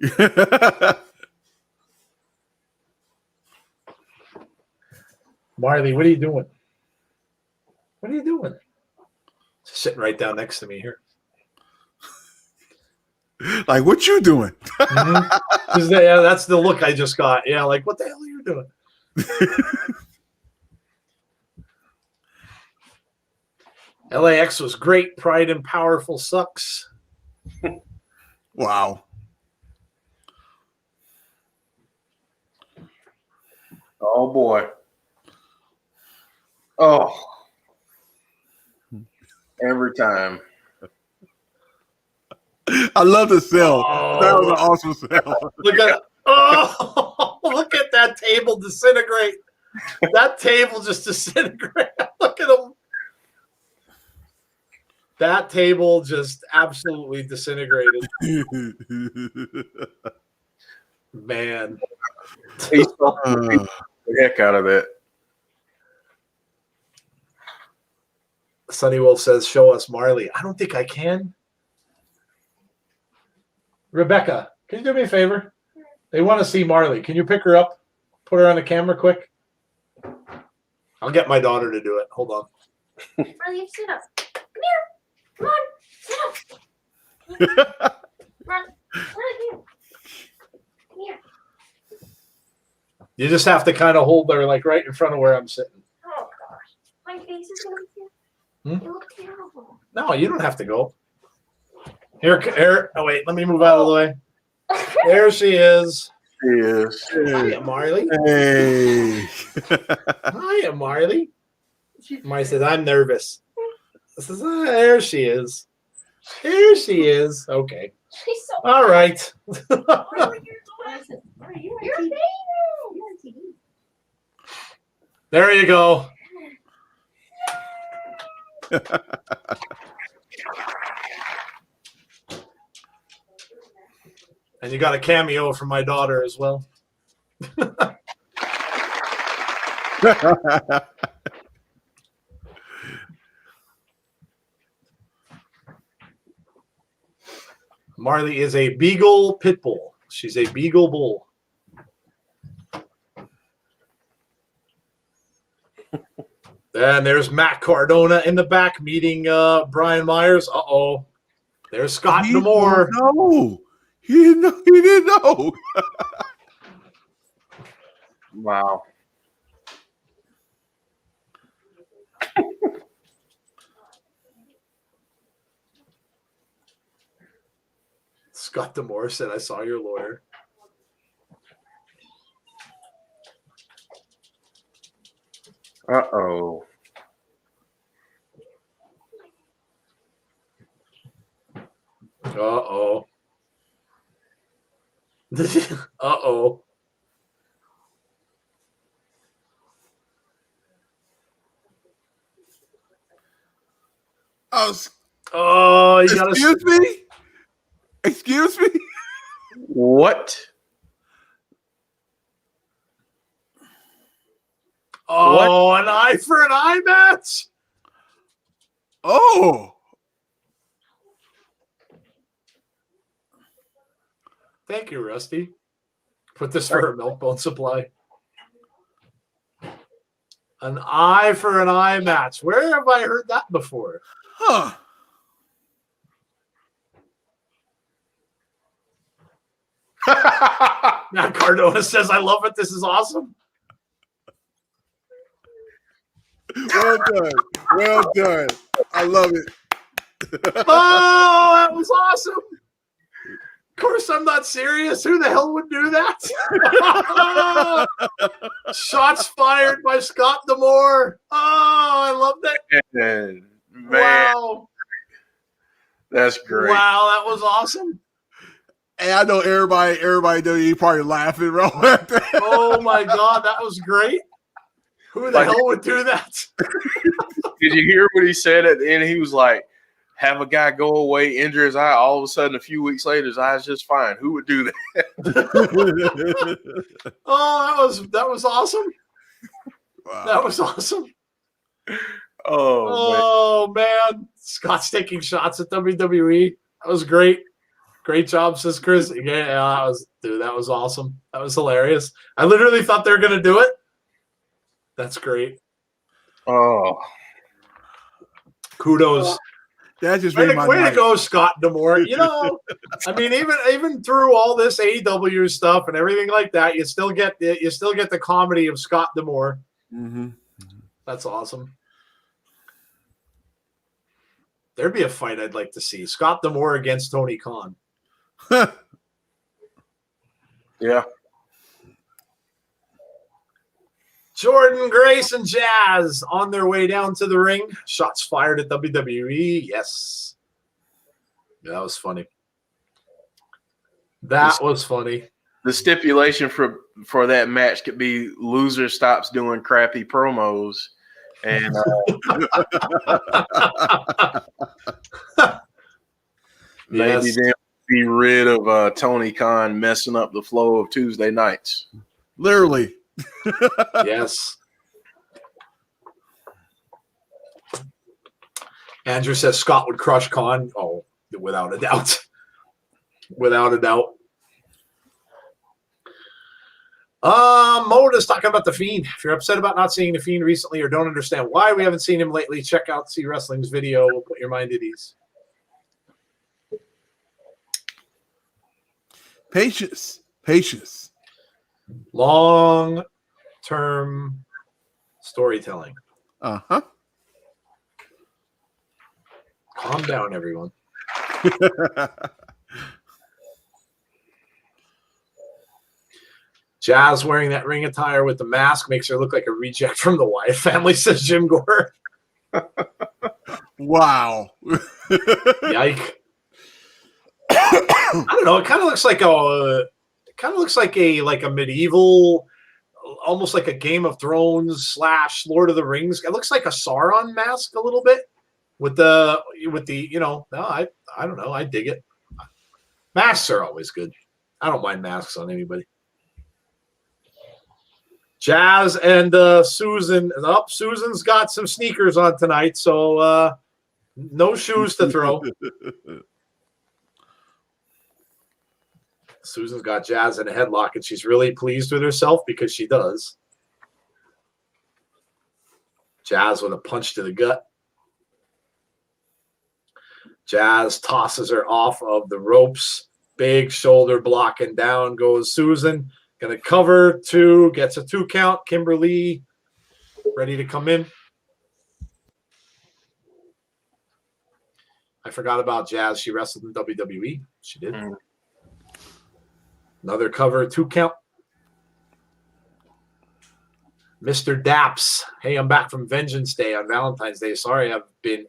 Marley, what are you doing? What are you doing? Sitting right down next to me here. Like, what you doing? Mm-hmm. Yeah, that's the look I just got. Yeah, like, what the hell are you doing? LAX was great. Pride and Powerful sucks. Wow. Oh, boy. Oh. Every time. I love the sell. Oh. That was an awesome sell. Look at that table disintegrate. That table just disintegrated. Look at him. That table just absolutely disintegrated. Man. He saw the heck out of that. Sunny Wolf says, show us Marley. I don't think I can. Rebecca, can you do me a favor? They want to see Marley. Can you pick her up? Put her on the camera quick. I'll get my daughter to do it. Hold on. Marley, sit up. Come here. Come on. Sit up. Run. Run here. Come here. You just have to kind of hold her like right in front of where I'm sitting. Oh, gosh. My face is going to be Hmm? You look terrible. No, you don't have to go. Here. Oh, wait. Let me move out of the way. There she is. Yes. Hiya, Marley. Hey. Hiya, Marley. Marley says, I'm nervous. I says, there she is. There she is. Okay. She's so All right. You're on TV. There you go. And you got a cameo from my daughter as well. Marley is a Beagle pit bull. She's a Beagle bull. And there's Matt Cardona in the back meeting Brian Myers. Uh-oh. There's Scott Demore. No. He didn't know. He didn't know. Wow. Scott Demore said, I saw your lawyer. Uh-oh. Uh-oh. Uh-oh. Oh, you gotta. Excuse me? Excuse me? What? Oh, an eye for an eye match? Oh. Thank you, Rusty. Put this for her milk bone supply. An eye for an eye match. Where have I heard that before? Huh. Matt Cardona says, I love it. This is awesome. Well done. Well done. I love it. Oh, that was awesome. Of course, I'm not serious. Who the hell would do that? Shots fired by Scott Demore. Oh, I love that. Man, Wow. that's great. Wow, that was awesome. And I know everybody WWE probably laughing right at that. Oh, my God. That was great. Who the hell would do that? Did you hear what he said at the end? He was like, have a guy go away, injure his eye, all of a sudden, a few weeks later, his eye's just fine. Who would do that? Oh, that was awesome. Wow. That was awesome. Oh, Oh, man. Scott's taking shots at WWE. That was great. Great job, says Chris. Yeah, that was awesome. That was hilarious. I literally thought they were going to do it. That's great. man. Oh. Kudos. That just Way made my to night. go, Scott Demore. You know, I mean, even through all this AEW stuff and everything like that, you still get the comedy of Scott Demore. Mm-hmm. That's awesome. There'd be a fight I'd like to see. Scott Demore against Tony Khan. Yeah. Jordan, Grace, and Jazz on their way down to the ring. Shots fired at WWE. Yes. That was funny. That was funny. the stipulation for that match could be loser stops doing crappy promos, and maybe Yes. then be rid of Tony Khan messing up the flow of Tuesday nights. Literally. Yes. Andrew says Scott would crush Khan. Oh, without a doubt. Without a doubt. Moda's talking about The Fiend. If you're upset about not seeing The Fiend recently or don't understand why we haven't seen him lately, check out See Wrestling's video. We'll put your mind at ease. Patience. Patience. Long-term storytelling. Uh-huh. Calm down, everyone. Jazz wearing that ring attire with the mask makes her look like a reject from the Wyatt family, says Jim Gore. Wow. Yike. I don't know. It kind of looks like a medieval, almost like a Game of Thrones / Lord of the Rings. It looks like a Sauron mask a little bit with the no, I don't know. I dig it. Masks are always good. I don't mind masks on anybody. Jazz and Susan. Susan's got some sneakers on tonight, so no shoes to throw. Susan's got Jazz in a headlock, and she's really pleased with herself because she does. Jazz with a punch to the gut. Jazz tosses her off of the ropes. Big shoulder block, and down goes Susan. Going to cover 2, gets a 2 count. Kimberly ready to come in. I forgot about Jazz. She wrestled in WWE. She did. Another cover, 2 count. Mr. Daps. Hey, I'm back from Vengeance Day on Valentine's Day. Sorry, I've been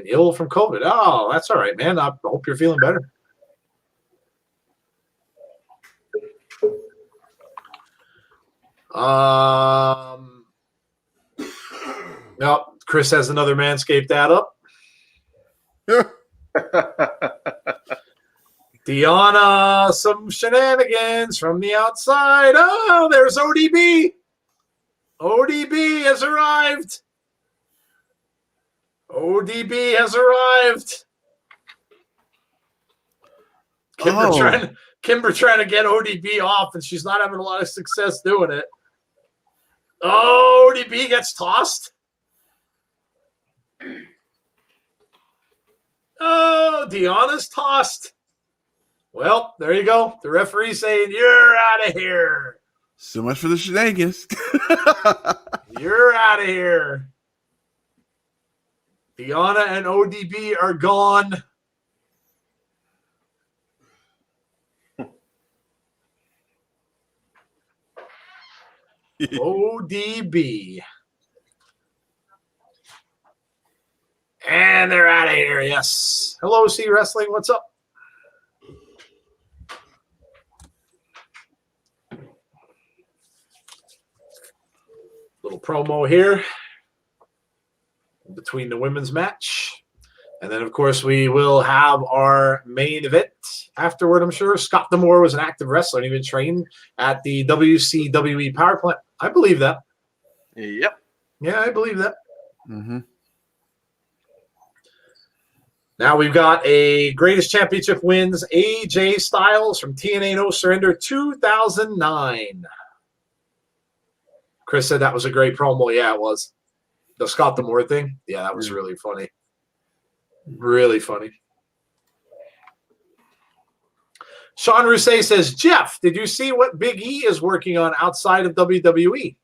ill from COVID. Oh, that's all right, man. I hope you're feeling better. No, Chris has another Manscaped ad up. Deanna, some shenanigans from the outside. Oh, there's ODB. ODB has arrived. ODB has arrived. Kimber trying to get ODB off, and she's not having a lot of success doing it. Oh, ODB gets tossed. Oh, Deanna's tossed. Well, there you go. The referee saying, you're out of here. So much for the shenanigans. You're out of here. Deanna and ODB are gone. ODB. And they're out of here, yes. Hello, C Wrestling. What's up? Little promo here between the women's match. And then, of course, we will have our main event afterward, I'm sure. Scott D'Amore was an active wrestler and even trained at the WCWE Power Plant. I believe that. Yep. Yeah, I believe that. Mm-hmm. Now we've got a Greatest Championship wins, AJ Styles from TNA No Surrender 2009. Chris said that was a great promo. Yeah, it was. The Scott D'Amore thing. Yeah, that was really funny. Really funny. Sean Rousset says, Jeff, did you see what Big E is working on outside of WWE?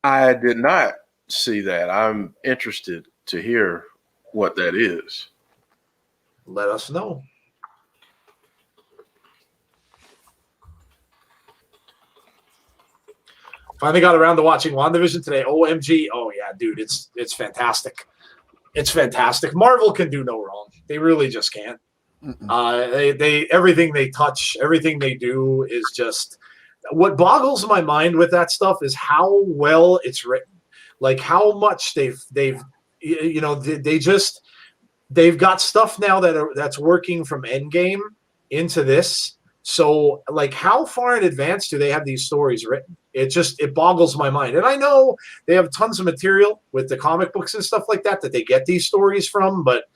I did not see that. I'm interested to hear what that is. Let us know. Finally got around to watching WandaVision today. OMG. Oh, yeah, dude, it's fantastic. It's fantastic. Marvel can do no wrong. They really just can't. They everything they touch, everything they do is just. What boggles my mind with that stuff is how well it's written, like how much they've they've got stuff now that's working from Endgame into this. So like how far in advance do they have these stories written? It boggles my mind. And I know they have tons of material with the comic books and stuff like that they get these stories from, but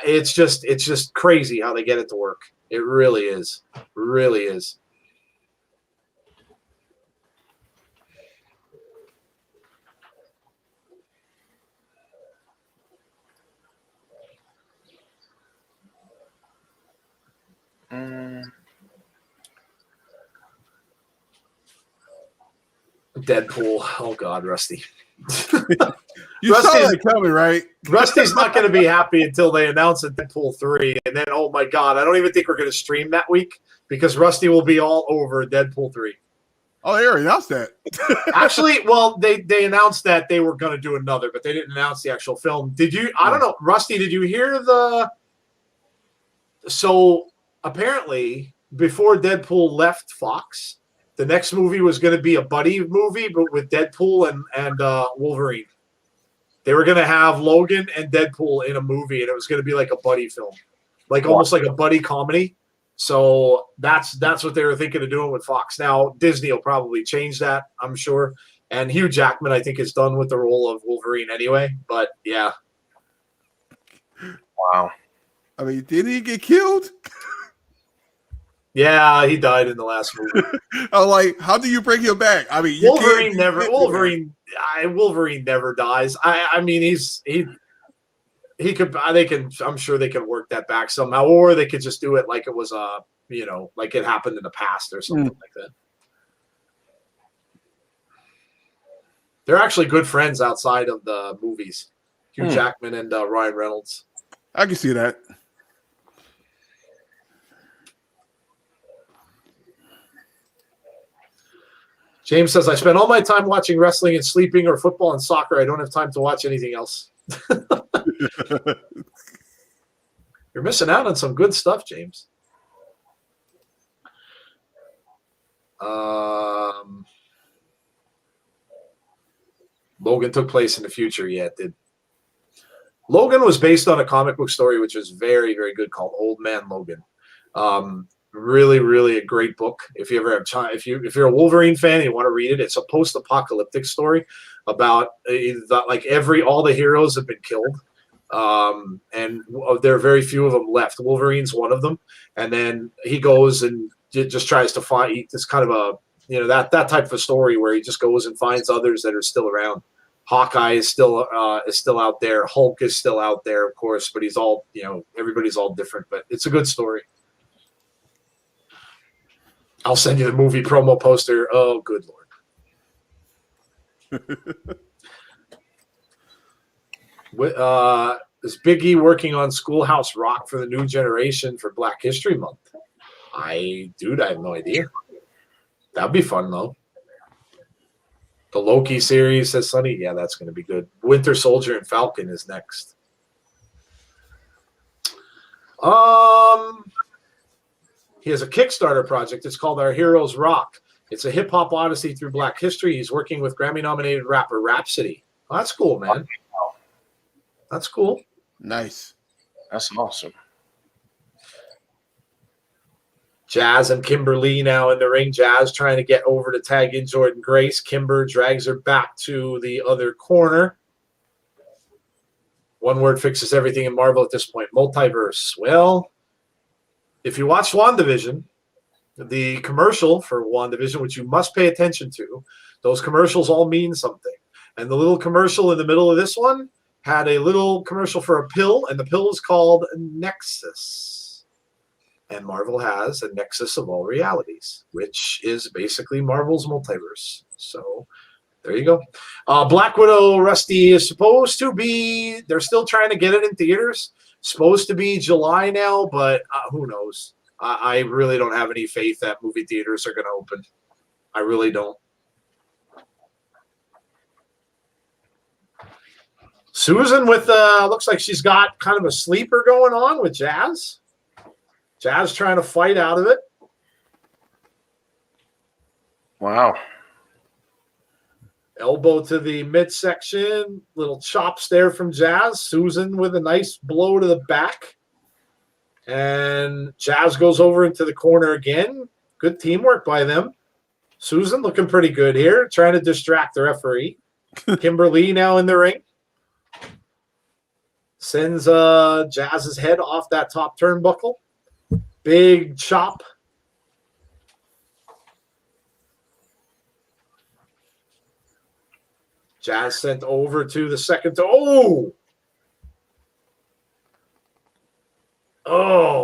it's just crazy how they get it to work. It really is. Really is. Deadpool. Oh God, Rusty. You saw that coming, right? Rusty's not going to be happy until they announce a Deadpool 3. And then, oh my God, I don't even think we're going to stream that week because Rusty will be all over Deadpool 3. Oh, they already announced that. Actually, well, they announced that they were going to do another, but they didn't announce the actual film. Did you? I don't know. Rusty, did you hear So apparently, before Deadpool left Fox, the next movie was going to be a buddy movie, but with Deadpool and Wolverine. They were going to have Logan and Deadpool in a movie, and it was going to be like a buddy film, like almost like a buddy comedy. So that's what they were thinking of doing with Fox. Now Disney will probably change that, I'm sure. And Hugh Jackman, I think, is done with the role of Wolverine anyway. But yeah. Wow. I mean, did he get killed? Yeah, he died in the last movie. I'm like, how do you bring him back? I mean, Wolverine never dies. I mean, he could. I'm sure they can work that back somehow, or they could just do it like it was like it happened in the past or something like that. They're actually good friends outside of the movies. Hugh Jackman and Ryan Reynolds. I can see that. James says, I spend all my time watching wrestling and sleeping or football and soccer. I don't have time to watch anything else. You're missing out on some good stuff, James. Logan took place in the future. Yeah, it did. Logan was based on a comic book story, which is very, very good, called Old Man Logan. Really, really a great book. If you ever have time, if you're a Wolverine fan and you want to read it, it's a post-apocalyptic story about all the heroes have been killed, and there are very few of them left. Wolverine's one of them, and then he goes and just tries to find. It's kind of a that type of a story where he just goes and finds others that are still around. Hawkeye is still out there. Hulk is still out there, of course, but he's all everybody's all different. But it's a good story. I'll send you the movie promo poster. Oh, good Lord. Is Big E working on Schoolhouse Rock for the new generation for Black History Month? I have no idea. That'd be fun, though. The Loki series, says Sonny. Yeah, that's going to be good. Winter Soldier and Falcon is next. He has a Kickstarter project. It's called Our Heroes Rock. It's a hip-hop odyssey through Black history. He's working with Grammy-nominated rapper Rhapsody. Oh, that's cool, man. That's cool. Nice. That's awesome. Jazz and Kimberly now in the ring. Jazz trying to get over to tag in Jordan Grace. Kimber drags her back to the other corner. One word fixes everything in Marvel at this point. Multiverse. Well, if you watch WandaVision, the commercial for WandaVision, which you must pay attention to, those commercials all mean something. And the little commercial in the middle of this one had a little commercial for a pill, and the pill is called Nexus. And Marvel has a nexus of all realities, which is basically Marvel's multiverse. So there you go. Black Widow, Rusty, is supposed to be, they're still trying to get it in theaters. Supposed to be July now, but who knows? I really don't have any faith that movie theaters are going to open. I really don't. Susan with, looks like she's got kind of a sleeper going on with Jazz. Jazz trying to fight out of it. Wow. Elbow to the midsection. Little chops there from Jazz. Susan with a nice blow to the back. And Jazz goes over into the corner again. Good teamwork by them. Susan looking pretty good here, trying to distract the referee. Kimberly now in the ring. Sends Jazz's head off that top turnbuckle. Big chop. Jazz sent over to the second. Oh,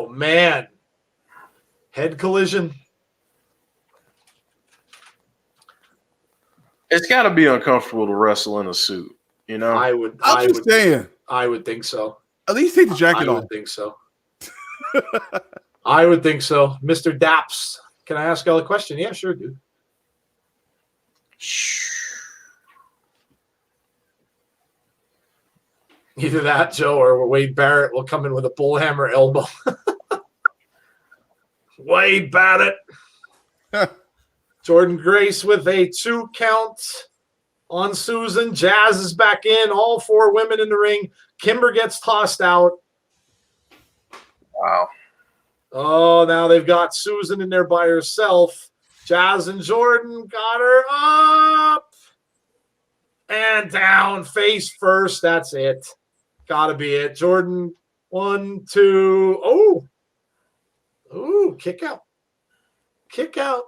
man. Head collision. It's got to be uncomfortable to wrestle in a suit, you know? I would think so. At least take the jacket I off. would think so. I would think so. Mr. Daps, can I ask y'all a question? Yeah, sure, dude. Either that, Joe, or Wade Barrett will come in with a bullhammer elbow. Wade Barrett. Jordan Grace with a 2 count on Susan. Jazz is back in. All 4 women in the ring. Kimber gets tossed out. Wow. Oh, now they've got Susan in there by herself. Jazz and Jordan got her up and down, face first. That's it. Gotta be it. Jordan, 1, 2. Oh, kick out. Kick out.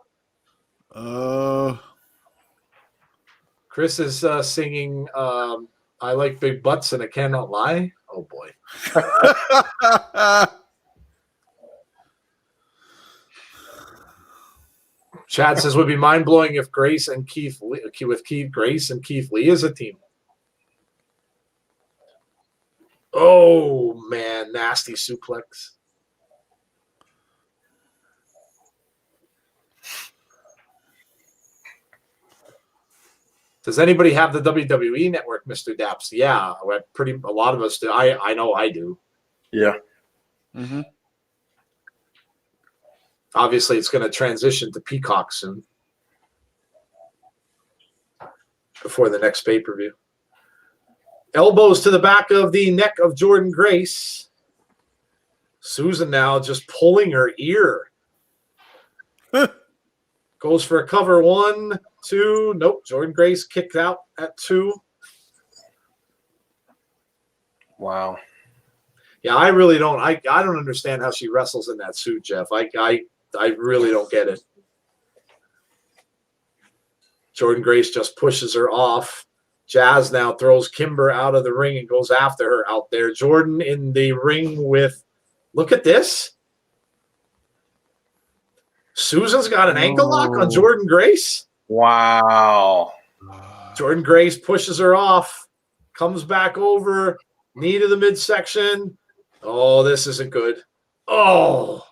Chris is singing I Like Big Butts and I Cannot Lie. Oh, boy. Chad says would be mind-blowing if Grace and Keith Lee is a team. Oh, man. Nasty suplex. Does anybody have the WWE network, Mr. Daps? Yeah, a lot of us do. I know I do. Yeah. Mm-hmm. Obviously, it's going to transition to Peacock soon before the next pay-per-view. Elbows to the back of the neck of Jordan Grace. Susan now just pulling her ear. Goes for a cover. 1, 2. Nope. Jordan Grace kicked out at 2. Wow. Yeah, I really don't. I don't understand how she wrestles in that suit, Jeff. I really don't get it. Jordan Grace just pushes her off. Jazz now throws Kimber out of the ring and goes after her out there. Jordan in the ring with, look at this. Susan's got an ankle lock on Jordan Grace. Wow. Jordan Grace pushes her off, comes back over, knee to the midsection. Oh, this isn't good. Oh,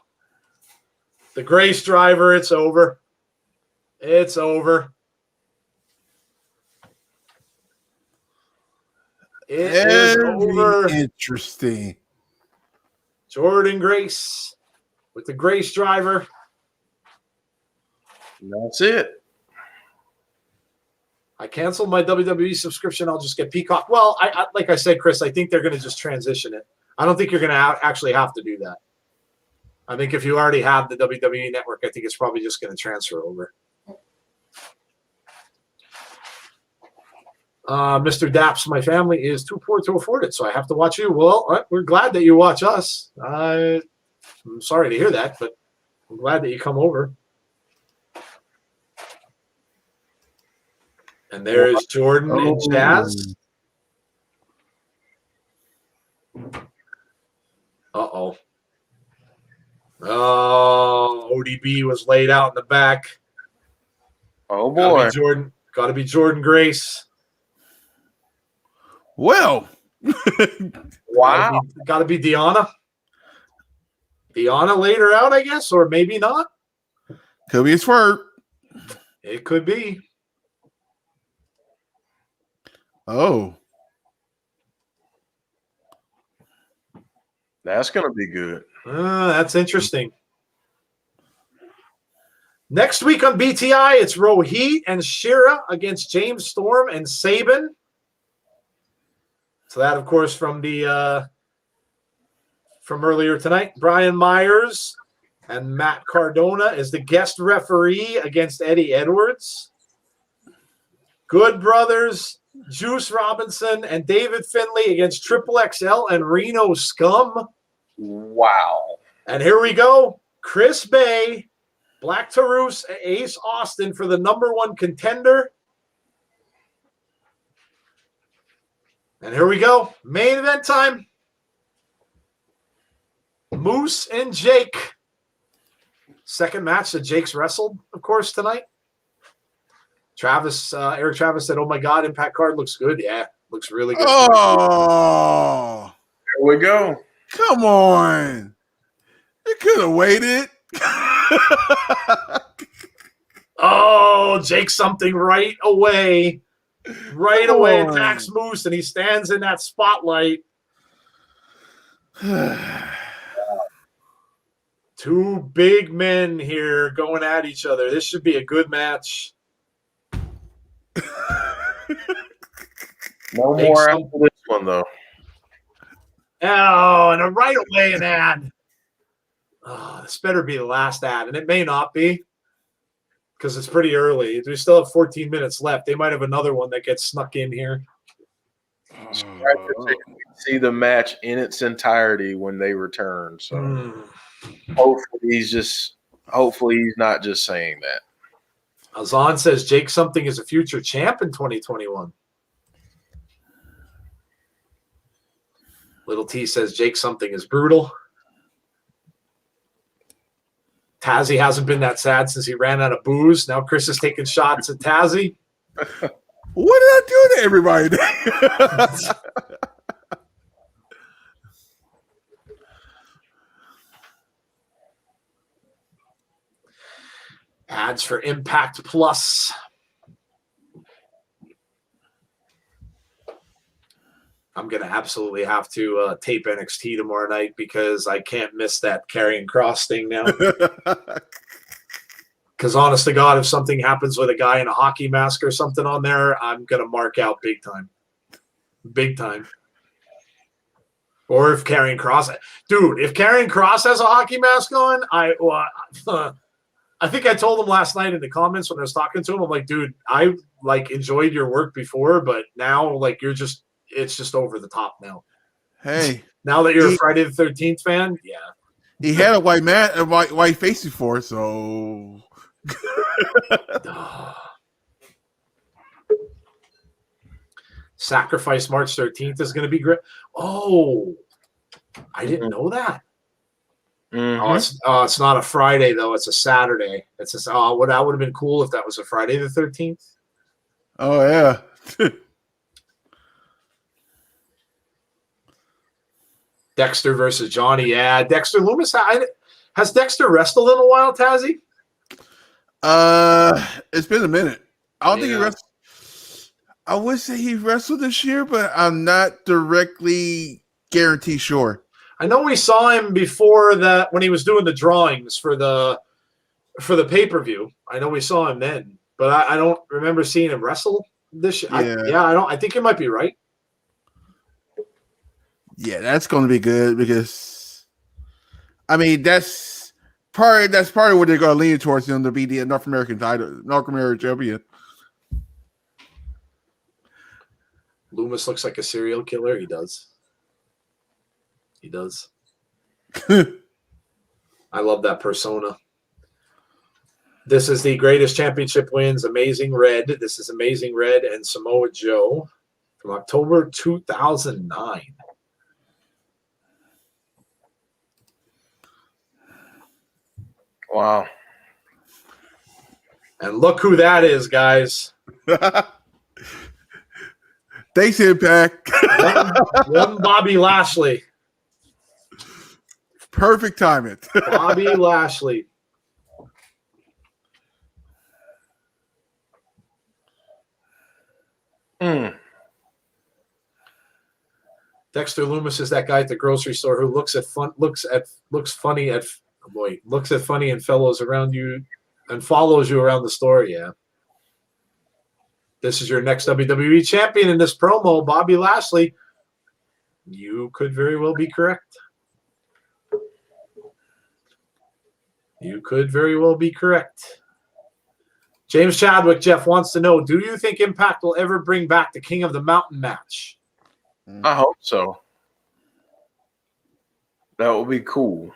the Grace driver, it's over. It's over. It is over. Interesting. Jordan Grace with the Grace driver. That's it. I canceled my WWE subscription. I'll just get Peacock. Well, I like I said, Chris, I think they're going to just transition it. I don't think you're going to actually have to do that. I think if you already have the WWE network, I think it's probably just going to transfer over. Mr. Daps, my family is too poor to afford it, so I have to watch you. Well, we're glad that you watch us. I'm sorry to hear that, but I'm glad that you come over. And there is Jordan and Jazz. Uh-oh. Oh, ODB was laid out in the back. Oh, boy. Got to be Jordan Grace. Well. Wow. Got to be Deanna. Deanna laid her out, I guess, or maybe not. Could be a swerve. It could be. Oh. That's going to be good. That's interesting. Next week on BTI, it's Rohit and Shira against James Storm and Saban. So that, of course, from earlier tonight. Brian Myers and Matt Cardona is the guest referee against Eddie Edwards. Good Brothers, Juice Robinson, and David Finlay against Triple XL and Reno Scum. Wow. And here we go. Chris Bay, Black Taurus, Ace Austin for the #1 contender. And here we go. Main event time. Moose and Jake. Second match that Jake's wrestled, of course, tonight. Eric Travis said, "Oh my God, Impact card looks good." Yeah, looks really good. Oh, there we go. Come on. You could have waited. Oh, Jake something right away. Right away attacks Moose, and he stands in that spotlight. Two big men here going at each other. This should be a good match. No more after this one, though. Oh, and a right away an ad. Oh, this better be the last ad, and it may not be because it's pretty early. We still have 14 minutes left. They might have another one that gets snuck in here. See the match in its entirety when they return. So hopefully he's not just saying that. Azan says Jake something is a future champ in 2021. Little T says Jake something is brutal. Tazzy hasn't been that sad since he ran out of booze. Now Chris is taking shots at Tazzy. What did I do to everybody? Ads for Impact Plus. I'm going to absolutely have to tape NXT tomorrow night because I can't miss that Karrion Kross thing now. Because honest to God, if something happens with a guy in a hockey mask or something on there, I'm going to mark out big time. Big time. Or if Karrion Kross – dude, if Karrion Kross has a hockey mask on, I think I told him last night in the comments when I was talking to him, I'm like, dude, I enjoyed your work before, but now it's just over the top now. Hey, now that you're a Friday the 13th fan, yeah. He had a white face before, so Sacrifice March 13th is going to be great. Oh, I didn't know that. Mm-hmm. It's not a Friday though. It's a Saturday. That would have been cool if that was a Friday the 13th. Oh yeah. Dexter versus Johnny. Yeah, Dexter Loomis. Has Dexter wrestled in a while, Tazzy? It's been a minute. I don't think he wrestled. I would say he wrestled this year, but I'm not directly guaranteed sure. I know we saw him before that when he was doing the drawings for the pay-per-view. I know we saw him then, but I don't remember seeing him wrestle this year. I think you might be right. Yeah, that's going to be good because, I mean, that's part of what they're going to lean towards him to be the North American champion. Loomis looks like a serial killer. He does. I love that persona. This is the greatest championship wins. Amazing Red. This is Amazing Red and Samoa Joe from October 2009. Wow. And look who that is, guys. Thanks, Impact. one Bobby Lashley. Perfect timing. Bobby Lashley. Dexter Loomis is that guy at the grocery store who looks funny and fellows around you and follows you around the store. Yeah. This is your next WWE champion in this promo, Bobby Lashley. You could very well be correct. You could very well be correct. James Chadwick, Jeff, wants to know, do you think Impact will ever bring back the King of the Mountain match? I hope so. That would be cool.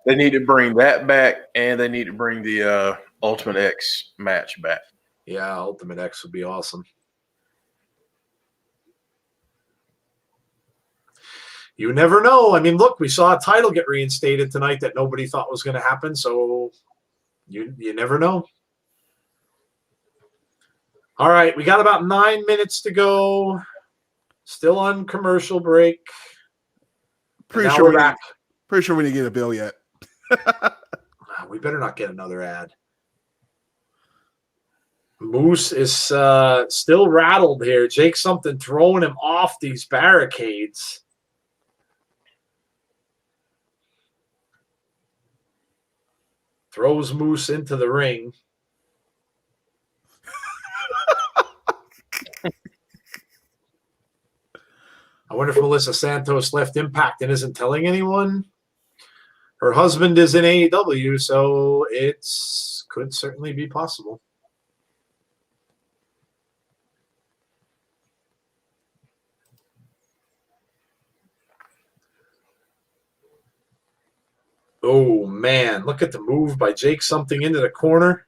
They need to bring that back, and they need to bring the Ultimate X match back. Yeah, Ultimate X would be awesome. You never know. I mean, look, we saw a title get reinstated tonight that nobody thought was going to happen, so you never know. All right, we got about 9 minutes to go. Still on commercial break. Pretty Now sure we're back. we didn't get a bill yet. We better not get another ad. Moose is still rattled here. Jake something throwing him off these barricades. Throws Moose into the ring. I wonder if Melissa Santos left Impact and isn't telling anyone. Her husband is in AEW, so it could certainly be possible. Oh, man. Look at the move by Jake something into the corner.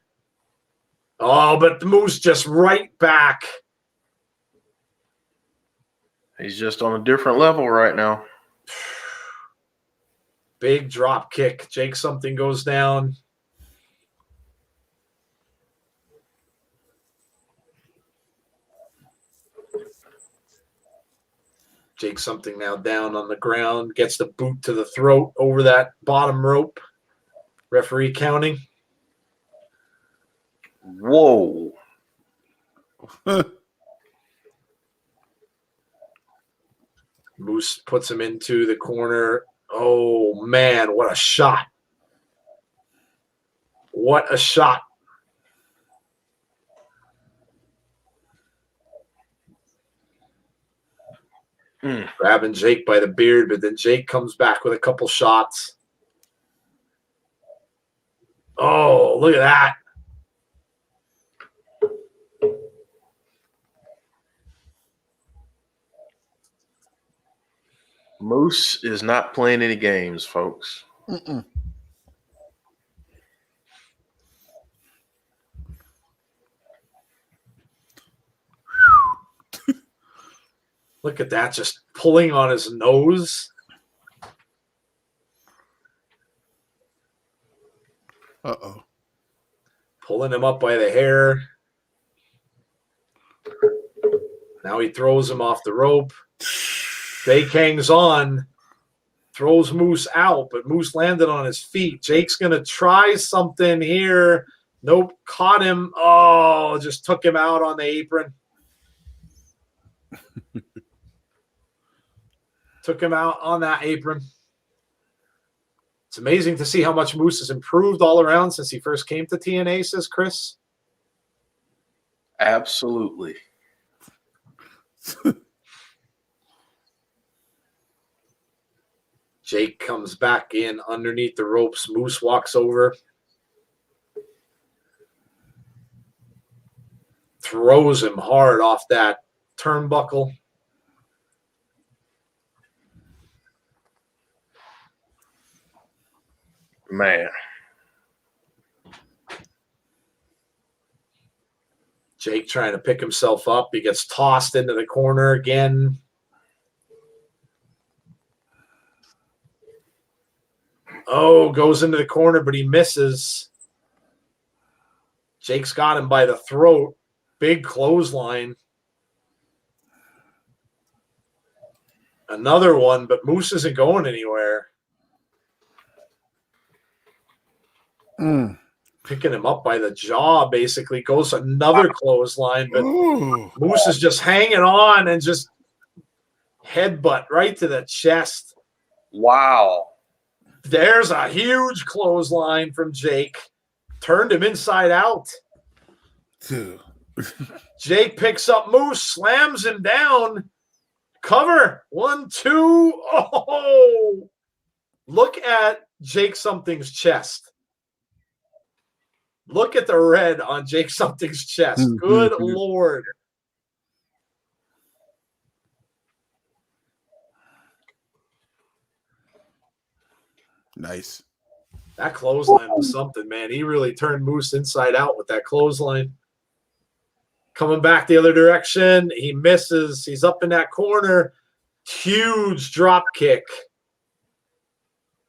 Oh, but the Moose just right back. He's just on a different level right now. Big drop kick. Jake something goes down. Jake something now down on the ground. Gets the boot to the throat over that bottom rope. Referee counting. Whoa. Moose puts him into the corner. Oh, man, what a shot. What a shot. Grabbing Jake by the beard, but then Jake comes back with a couple shots. Oh, look at that. Moose is not playing any games, folks. Mm-mm. Look at that, just pulling on his nose. Uh-oh. Pulling him up by the hair. Now he throws him off the rope. Jake hangs on, throws Moose out, but Moose landed on his feet. Jake's going to try something here. Nope, caught him. Oh, just took him out on the apron. Took him out on that apron. It's amazing to see how much Moose has improved all around since he first came to TNA, says Chris. Absolutely. Jake comes back in underneath the ropes. Moose walks over. Throws him hard off that turnbuckle. Man. Jake trying to pick himself up. He gets tossed into the corner again. Oh, goes into the corner, but he misses. Jake's got him by the throat. Big clothesline. Another one, but Moose isn't going anywhere. Picking him up by the jaw, basically. Goes another clothesline, but Ooh. Moose is just hanging on and just Headbutt right to the chest. Wow. There's a huge clothesline from Jake. Turned him inside out. Dude. Jake picks up Moose, slams him down. Cover. 1, 2. Oh! Look at Jake Something's chest. Look at the red on Jake Something's chest. Good Lord. Nice. That clothesline was something, man. He really turned Moose inside out with that clothesline. Coming back the other direction. He misses. He's up in that corner. Huge drop kick.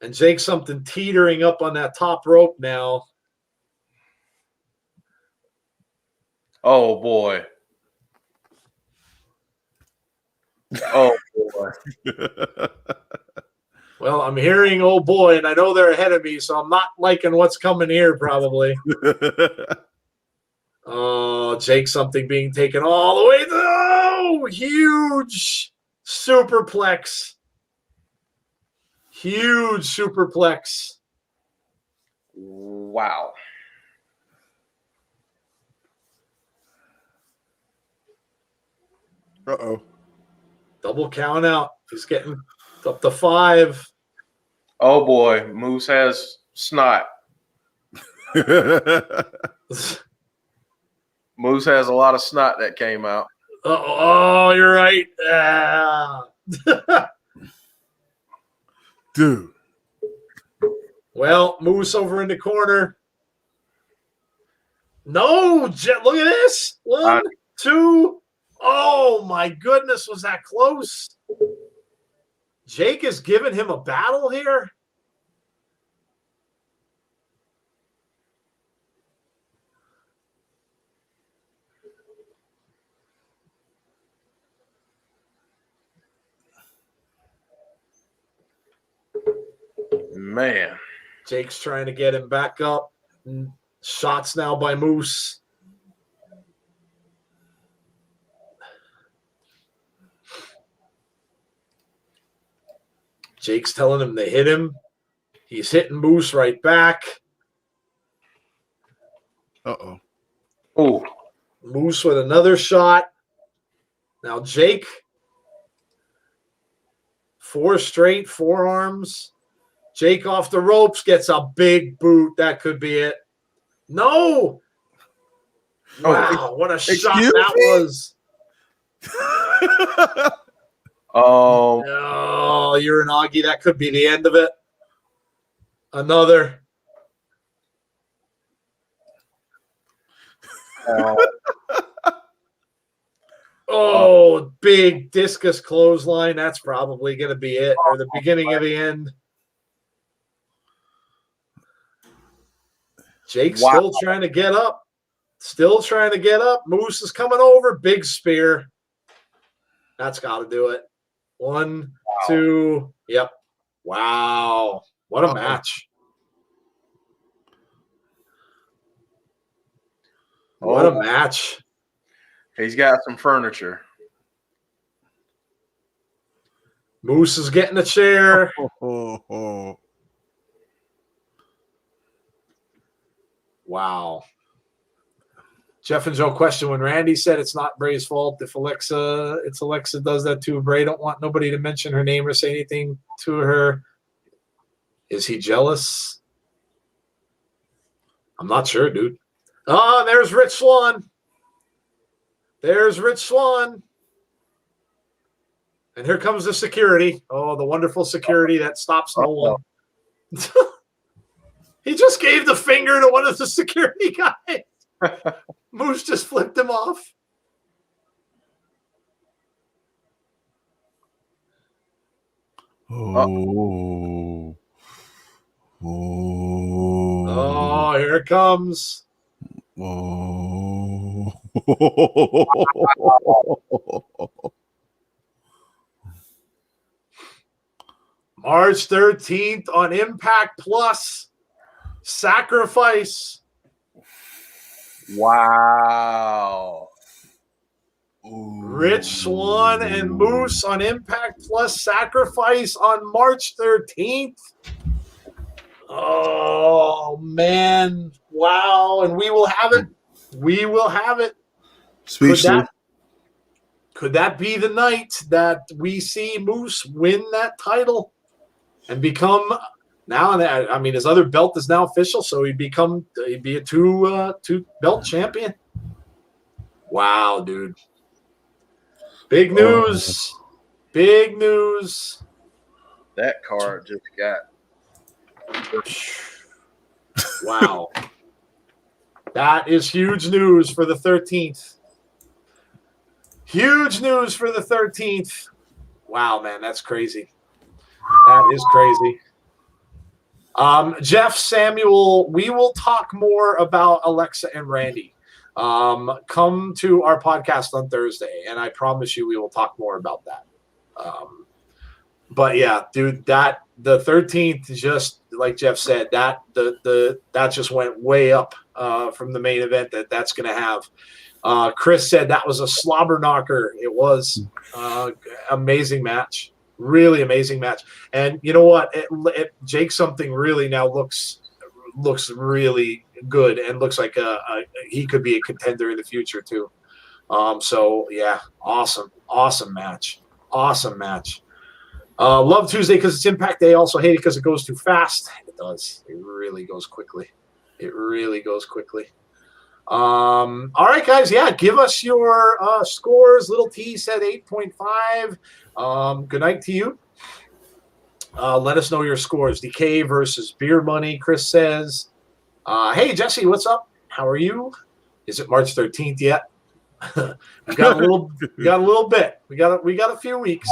And Jake Something teetering up on that top rope now. Oh, boy. Oh, boy. Well, I'm hearing, oh boy, and I know they're ahead of me, so I'm not liking what's coming here probably. Oh, Jake Something being taken all the way. Oh, huge superplex. Huge superplex. Wow. Uh-oh. Double count out. He's getting up to 5. Oh, boy. Moose has snot. Moose has a lot of snot that came out. Oh, you're right. Dude. Well, Moose over in the corner. No, look at this. 1, 2. Oh, my goodness. Was that close? Jake is giving him a battle here. Man. Jake's trying to get him back up. Shots now by Moose. Jake's telling him to hit him. He's hitting Moose right back. Uh-oh. Oh. Moose with another shot. Now Jake. 4 straight forearms. Jake off the ropes, gets a big boot. That could be it. No. Wow, what a shot that was. Oh. Oh, you're an Augie. That could be the end of it. Another. Oh, big discus clothesline. That's probably going to be it, or the beginning of the end. Jake's still trying to get up. Still trying to get up. Moose is coming over. Big spear. That's got to do it. 1, 2. Yep. Wow. What a match. What a match. He's got some furniture. Moose is getting a chair. Wow. Jeff and Joe question, when Randy said it's not Bray's fault, if Alexa does that too, Bray don't want nobody to mention her name or say anything to her. Is he jealous? I'm not sure, dude. Oh, there's Rich Swan. There's Rich Swan. And here comes the security. Oh, the wonderful security that stops no one. He just gave the finger to one of the security guys. Moose just flipped him off. Oh. Oh, here it comes. Oh. March 13th on Impact Plus. Sacrifice. Wow. Ooh. Rich Swan and Moose on Impact Plus Sacrifice on March 13th. Oh, man. Wow. And we will have it. We will have it. Speechless. Could that be the night that we see Moose win that title and become now? I mean, his other belt is now official, so he'd be a two belt champion. Wow, dude! Big news! Big news! That card just got. Wow, that is huge news for the 13th. Huge news for the 13th. Wow, man, that's crazy. That is crazy. Jeff, Samuel, we will talk more about Alexa and Randy. Come to our podcast on Thursday, and I promise you we will talk more about that. But yeah, dude, that the 13th, just like Jeff said, that just went way up from the main event that's going to have. Chris said that was a slobber knocker. It was amazing match, really amazing match. And you know what? Jake something really now looks really good and looks like he could be a contender in the future too. So yeah, awesome match. Love Tuesday because it's Impact Day. Also hate it because it goes too fast. It does. It really goes quickly. All right, guys. Yeah, give us your scores. Little T said 8.5. Good night to you. Let us know your scores. DK versus Beer Money, Chris says. Hey, Jesse, what's up? How are you? Is it March 13th yet? we got a little bit. We got a few weeks.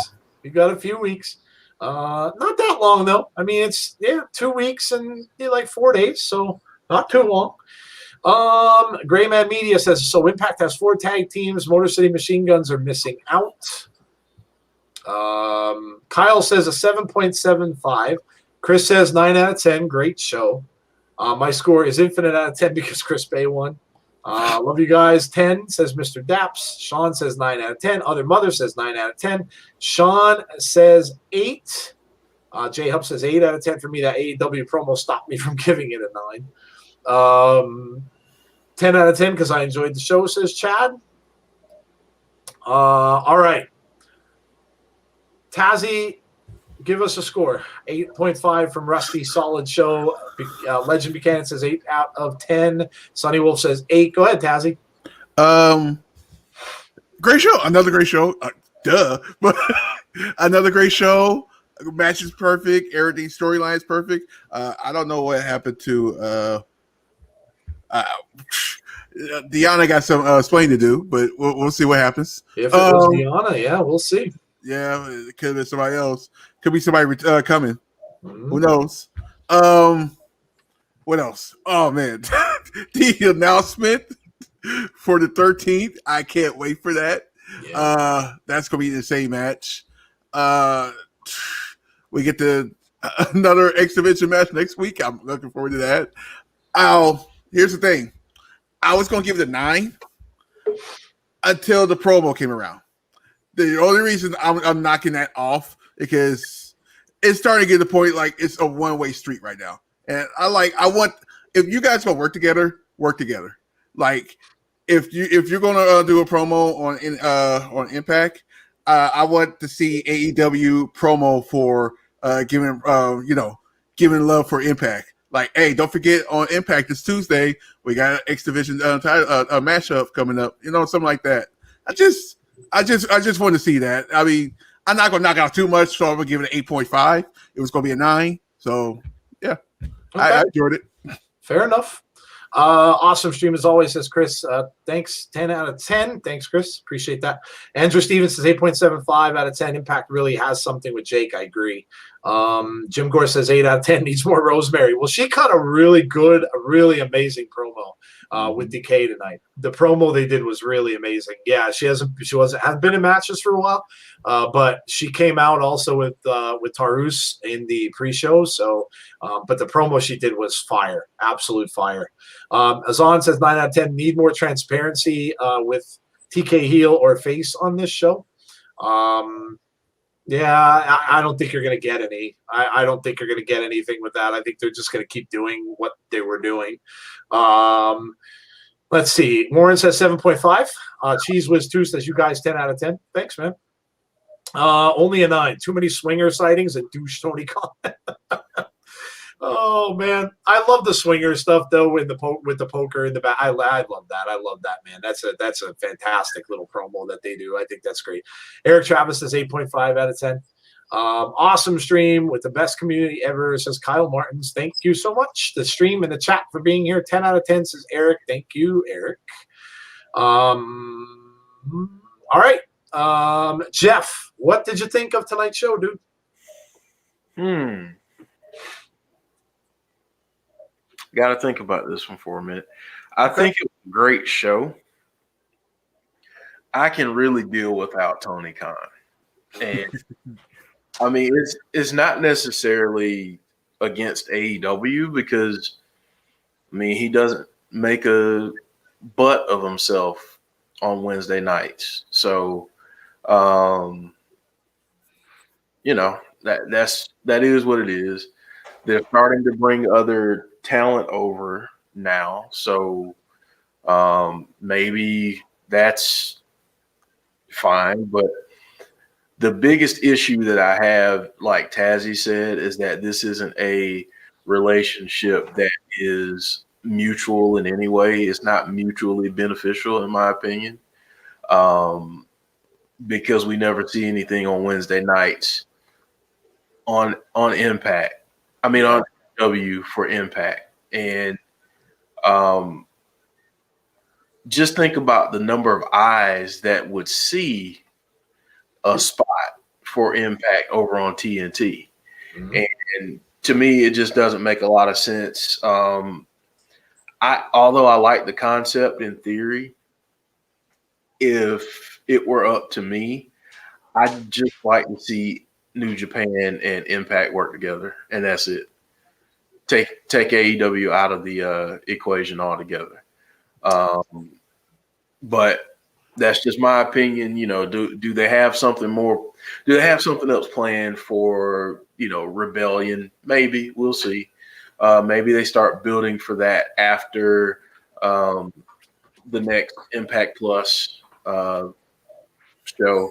Not that long though. I mean, it's 2 weeks and like 4 days, so not too long. Gray Man Media says, so Impact has 4 tag teams. Motor City Machine Guns are missing out. Kyle says a 7.75. Chris says 9 out of 10. Great show. My score is infinite out of 10 because Chris Bay won. Love you guys. 10 says Mr. Daps. Sean says 9 out of 10. Other Mother says 9 out of 10. Sean says 8. J Hub says 8 out of 10 for me. That AEW promo stopped me from giving it a 9. 10 out of 10 because I enjoyed the show, says Chad. All right. Tazzy, give us a score. 8.5 from Rusty. Solid show. Legend Buchanan says 8 out of 10. Sonny Wolf says 8. Go ahead, Tazzy. Great show. Another great show. But another great show. Match is perfect. Everything storyline is perfect. I don't know what happened to Deanna got some explaining to do, but we'll see what happens. If it was Deanna, yeah, we'll see. Yeah, it could have been somebody else. Could be somebody coming. Mm-hmm. Who knows? What else? Oh man, the announcement for the 13th. I can't wait for that. Yeah. That's gonna be the same match. We get another exhibition match next week. I'm looking forward to that. Here's the thing. I was going to give it a 9 until the promo came around. The only reason I'm knocking that off because it's starting to get to the point like it's a one-way street right now. And if you guys going to work together. Like if you're going to do a promo on Impact, I want to see AEW promo for giving love for Impact. Like, hey, don't forget on Impact this Tuesday we got an X Division title a matchup coming up. Something like that. I just want to see that. I mean, I'm not gonna knock out too much, so I'm gonna give it an 8.5. It was gonna be a 9. So yeah, okay. I enjoyed it. Fair enough. Awesome stream as always, says Chris. Thanks. 10 out of 10. Thanks, Chris. Appreciate that. Andrew Stevens says 8.75 out of 10. Impact really has something with Jake. I agree. Jim Gore says 8 out of 10 needs more Rosemary. Well, she cut a really good, a really amazing promo with DK tonight. The promo they did was really amazing. Yeah, she hasn't been in matches for a while, but she came out also with Tarus in the pre-show. So, but the promo she did was fire, absolute fire. Azan says 9 out of 10 need more transparency with TK heel or face on this show. Yeah, I don't think you're going to get any. I don't think you're going to get anything with that. I think they're just going to keep doing what they were doing. Let's see. Warren says 7.5. Cheese Whiz 2 says, you guys 10 out of 10. Thanks, man. Only a 9. Too many swinger sightings and douche Tony Khan. Oh man, I love the swinger stuff though. With the poker in the back, I love that. I love that, man. That's a fantastic little promo that they do. I think that's great. Eric Travis says 8.5 out of 10. Awesome stream with the best community ever, says Kyle Martins. Thank you so much. The stream and the chat for being here. 10 out of 10 says Eric. Thank you, Eric. All right. Jeff, what did you think of tonight's show, dude? Got to think about this one for a minute. I think it was a great show. I can really deal without Tony Khan. And I mean, it's not necessarily against AEW because, I mean, he doesn't make a butt of himself on Wednesday nights. So, you know, that is what it is. They're starting to bring other talent over now. So maybe that's fine. But the biggest issue that I have, like Tazzy said, is that this isn't a relationship that is mutual in any way. It's not mutually beneficial, in my opinion, because we never see anything on Wednesday nights on Impact. I mean, on W for Impact. And just think about the number of eyes that would see a spot for Impact over on TNT. Mm-hmm. And to me, it just doesn't make a lot of sense. Although I like the concept in theory, if it were up to me, I'd just like to see New Japan and Impact work together, and that's it. Take AEW out of the equation altogether. But that's just my opinion. You know, do they have something more? Do they have something else planned for, you know, Rebellion? Maybe. We'll see. Maybe they start building for that after the next Impact Plus show.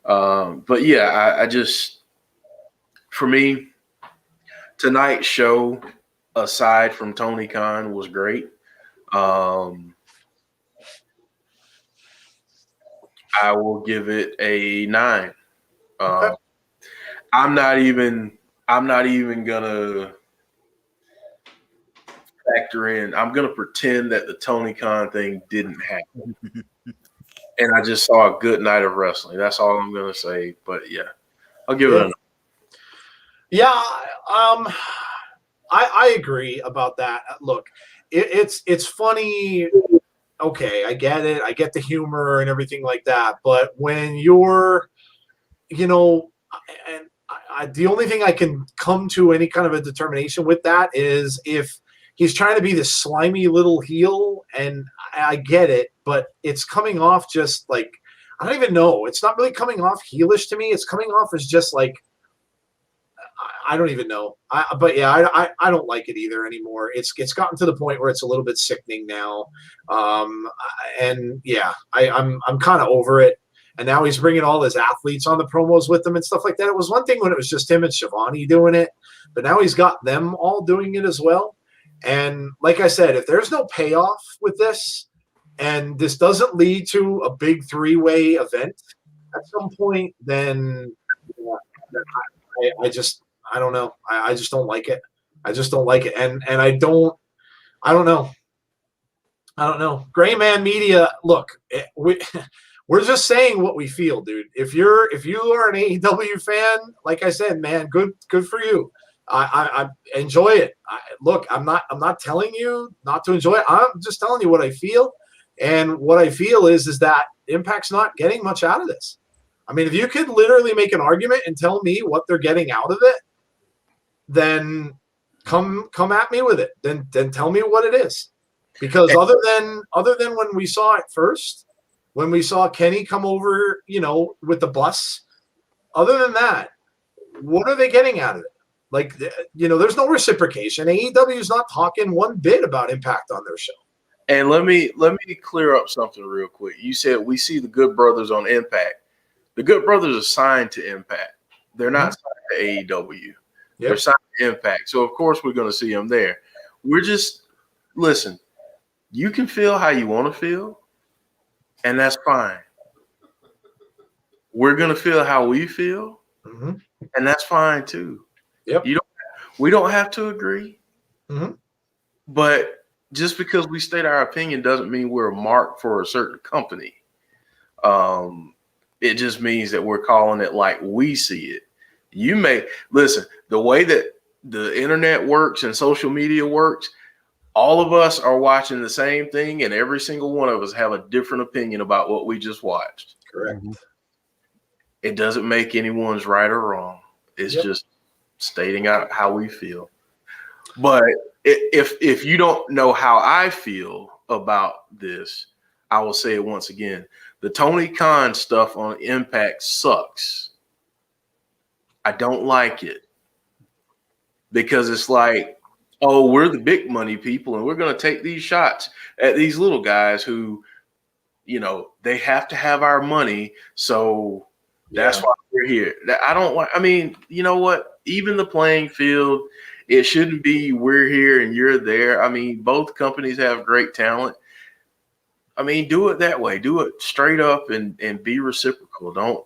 But yeah, I just, for me, tonight's show, aside from Tony Khan, was great. I will give it a 9. Okay. I'm not even gonna factor in. I'm gonna pretend that the Tony Khan thing didn't happen. And I just saw a good night of wrestling. That's all I'm gonna say. But yeah, I'll give it a 9. Yeah, I agree about that. Look, it's funny. Okay, I get it. I get the humor and everything like that. But when you're, you know, and the only thing I can come to any kind of a determination with that is if he's trying to be this slimy little heel, and I get it, but it's coming off just like, I don't even know. It's not really coming off heelish to me. It's coming off as just like, I don't even know. But yeah, I don't like it either anymore. It's gotten to the point where it's a little bit sickening now. And yeah, I'm kind of over it. And now he's bringing all his athletes on the promos with him and stuff like that. It was one thing when it was just him and Shivani doing it, but now he's got them all doing it as well. And like I said, if there's no payoff with this and this doesn't lead to a big 3-way event at some point, then I don't know. I just don't like it. I just don't like it. And I don't know. Gray Man Media, look, we're just saying what we feel, dude. If you are an AEW fan, like I said, man, good for you. I enjoy it. Look, I'm not telling you not to enjoy it. I'm just telling you what I feel. And what I feel is that Impact's not getting much out of this. I mean, if you could literally make an argument and tell me what they're getting out of it, then come at me with it. Then tell me what it is. Because other than when we saw it first, when we saw Kenny come over, with the bus. Other than that, what are they getting out of it? Like, there's no reciprocation. AEW is not talking one bit about Impact on their show. And let me clear up something real quick. You said we see the Good Brothers on Impact. The Good Brothers are signed to Impact. They're not signed to AEW. Yep. They're signed to Impact. So, of course, we're going to see them there. Listen, you can feel how you want to feel, and that's fine. We're going to feel how we feel, and that's fine too. Yep. We don't have to agree, but just because we state our opinion doesn't mean we're a mark for a certain company. It just means that we're calling it like we see it. You may listen, the way that the internet works and social media works, all of us are watching the same thing, and every single one of us have a different opinion about what we just watched. Correct. It doesn't make anyone's right or wrong. It's just stating out how we feel. But if you don't know how I feel about this, I will say it once again. The Tony Khan stuff on Impact sucks. I don't like it because it's like, oh, we're the big money people and we're going to take these shots at these little guys who, they have to have our money. So that's why we're here. I mean, you know what? Even the playing field, it shouldn't be we're here and you're there. I mean, both companies have great talent. I mean, do it that way. Do it straight up and be reciprocal. Don't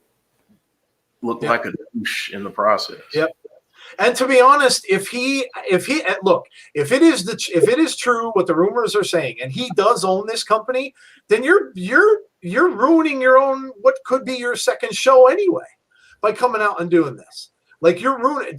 look like a douche in the process. Yep. And to be honest, if it is true what the rumors are saying, and he does own this company, then you're ruining your own what could be your second show anyway by coming out and doing this. Like you're ruining.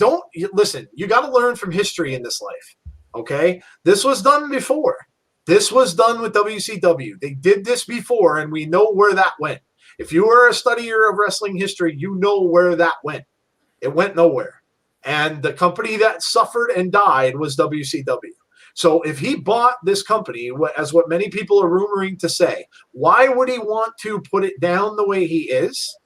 Listen. You got to learn from history in this life. Okay, this was done before. This was done with WCW. They did this before, and we know where that went. If you are a studier of wrestling history, you know where that went. It went nowhere. And the company that suffered and died was WCW. So if he bought this company, as what many people are rumoring to say, why would he want to put it down the way he is?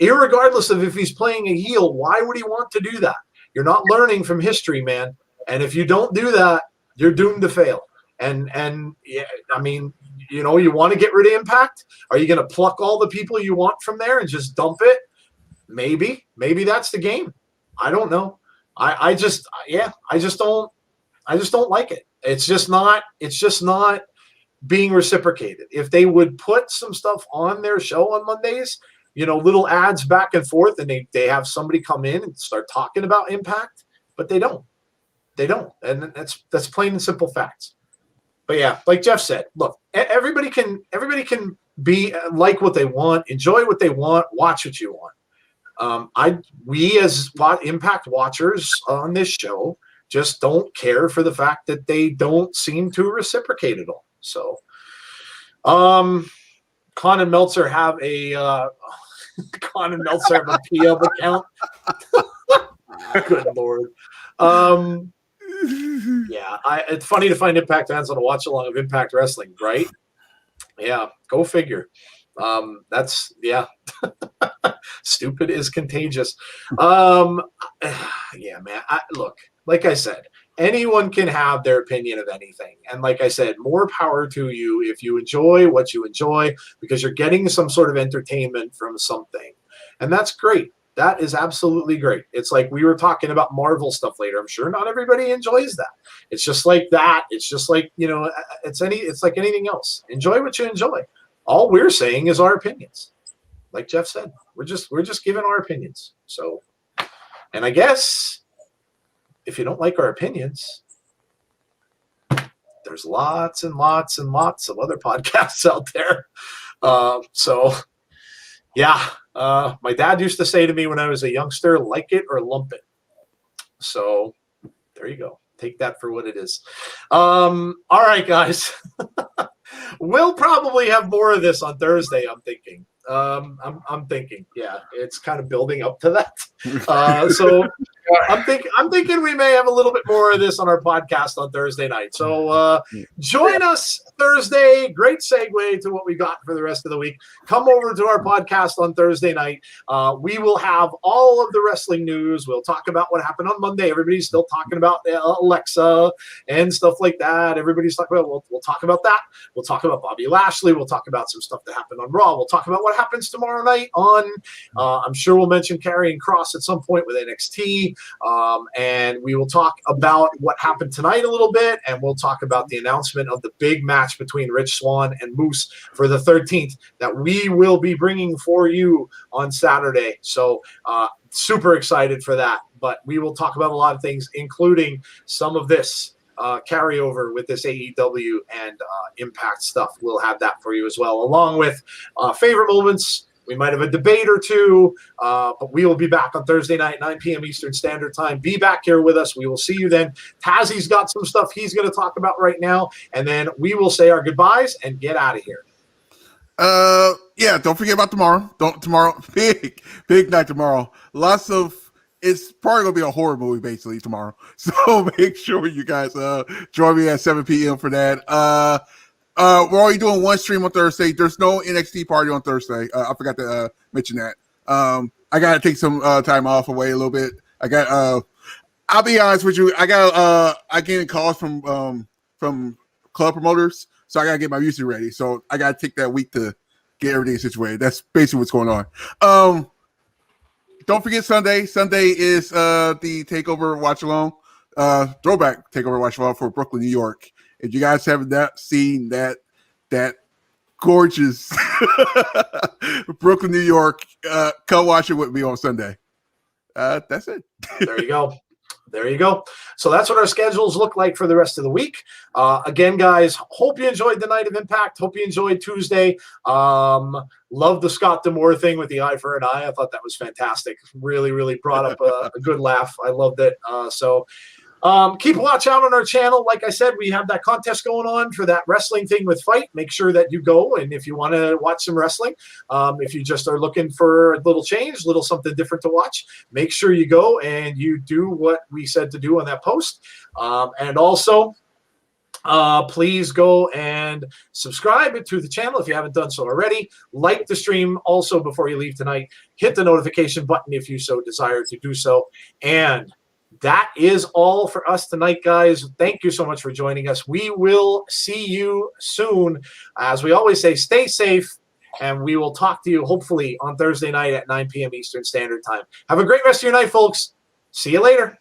Irregardless of if he's playing a heel, why would he want to do that? You're not learning from history, man. And if you don't do that, you're doomed to fail. And yeah, I mean, you want to get rid of Impact? Are you going to pluck all the people you want from there and just dump it? Maybe that's the game. I don't know. I just don't like it. It's just not being reciprocated. If they would put some stuff on their show on Mondays, little ads back and forth, and they have somebody come in and start talking about Impact, but they don't. And that's plain and simple facts. But yeah, like Jeff said, look, everybody can be like what they want, enjoy what they want, watch what you want. We as Impact watchers on this show just don't care for the fact that they don't seem to reciprocate at all. So, Con and Meltzer have a PL account. Good Lord. Yeah, it's funny to find Impact fans on a watch along of Impact Wrestling, right? Yeah, go figure. Stupid is contagious. Yeah, man. Look, like I said, anyone can have their opinion of anything. And like I said, more power to you if you enjoy what you enjoy, because you're getting some sort of entertainment from something. And that's great. That is absolutely great. It's like we were talking about Marvel stuff later. I'm sure not everybody enjoys that. It's just like that. It's just like, it's like anything else. Enjoy what you enjoy. All we're saying is our opinions. Like Jeff said, we're just giving our opinions. So, and I guess if you don't like our opinions, there's lots and lots and lots of other podcasts out there. So yeah. My dad used to say to me when I was a youngster, like it or lump it. So there you go. Take that for what it is. All right, guys. We'll probably have more of this on Thursday, I'm thinking. I'm thinking, yeah, it's kind of building up to that. So I'm thinking we may have a little bit more of this on our podcast on Thursday night. So join us Thursday. Great segue to what we got for the rest of the week. Come over to our podcast on Thursday night. We will have all of the wrestling news. We'll talk about what happened on Monday. Everybody's still talking about Alexa and stuff like that. Everybody's talking about. We'll talk about that. We'll talk about Bobby Lashley. We'll talk about some stuff that happened on Raw. We'll talk about what happens tomorrow night on. I'm sure we'll mention Karrion Kross at some point with NXT. And we will talk about what happened tonight a little bit, and we'll talk about the announcement of the big match between Rich Swan and Moose for the 13th that we will be bringing for you on Saturday. So super excited for that. But we will talk about a lot of things, including some of this carryover with this AEW and Impact stuff. We'll have that for you as well, along with favorite moments. We might have a debate or two, but we will be back on Thursday night, 9 p.m. Eastern Standard Time. Be back here with us. We will see you then. Tazzy's got some stuff he's going to talk about right now, and then we will say our goodbyes and get out of here. Yeah, don't forget about tomorrow. Tomorrow, big night tomorrow. It's probably gonna be a horror movie basically tomorrow. So make sure you guys join me at 7 p.m. for that. We're only doing one stream on Thursday. There's no NXT party on Thursday. I forgot to mention that. I gotta take some time off away a little bit. I'll be honest with you. I getting calls from club promoters, so I gotta get my music ready. So I gotta take that week to get everything situated. That's basically what's going on. Don't forget Sunday. Sunday is the Takeover Watch Along, throwback Takeover Watch Along for Brooklyn, New York. If you guys have not seen that gorgeous Brooklyn, New York, come watch it with me on Sunday. That's it. There you go. There you go. So that's what our schedules look like for the rest of the week. Again, guys, hope you enjoyed the Night of Impact. Hope you enjoyed Tuesday. Love the Scott D'Amore thing with the eye for an eye. I thought that was fantastic. Really, really brought up a good laugh. I loved it. Keep a watch out on our channel. Like I said, we have that contest going on for that wrestling thing with Fight. Make sure that you go, and if you want to watch some wrestling, if you just are looking for a little change, little something different to watch, make sure you go and you do what we said to do on that post. And also, please go and subscribe to the channel if you haven't done so already. Like the stream also before you leave tonight. Hit the notification button if you so desire to do so. And that is all for us tonight, guys. Thank you so much for joining us. We will see you soon. As we always say, stay safe, and we will talk to you hopefully on Thursday night at 9 p.m. Eastern Standard Time. Have a great rest of your night, folks. See you later.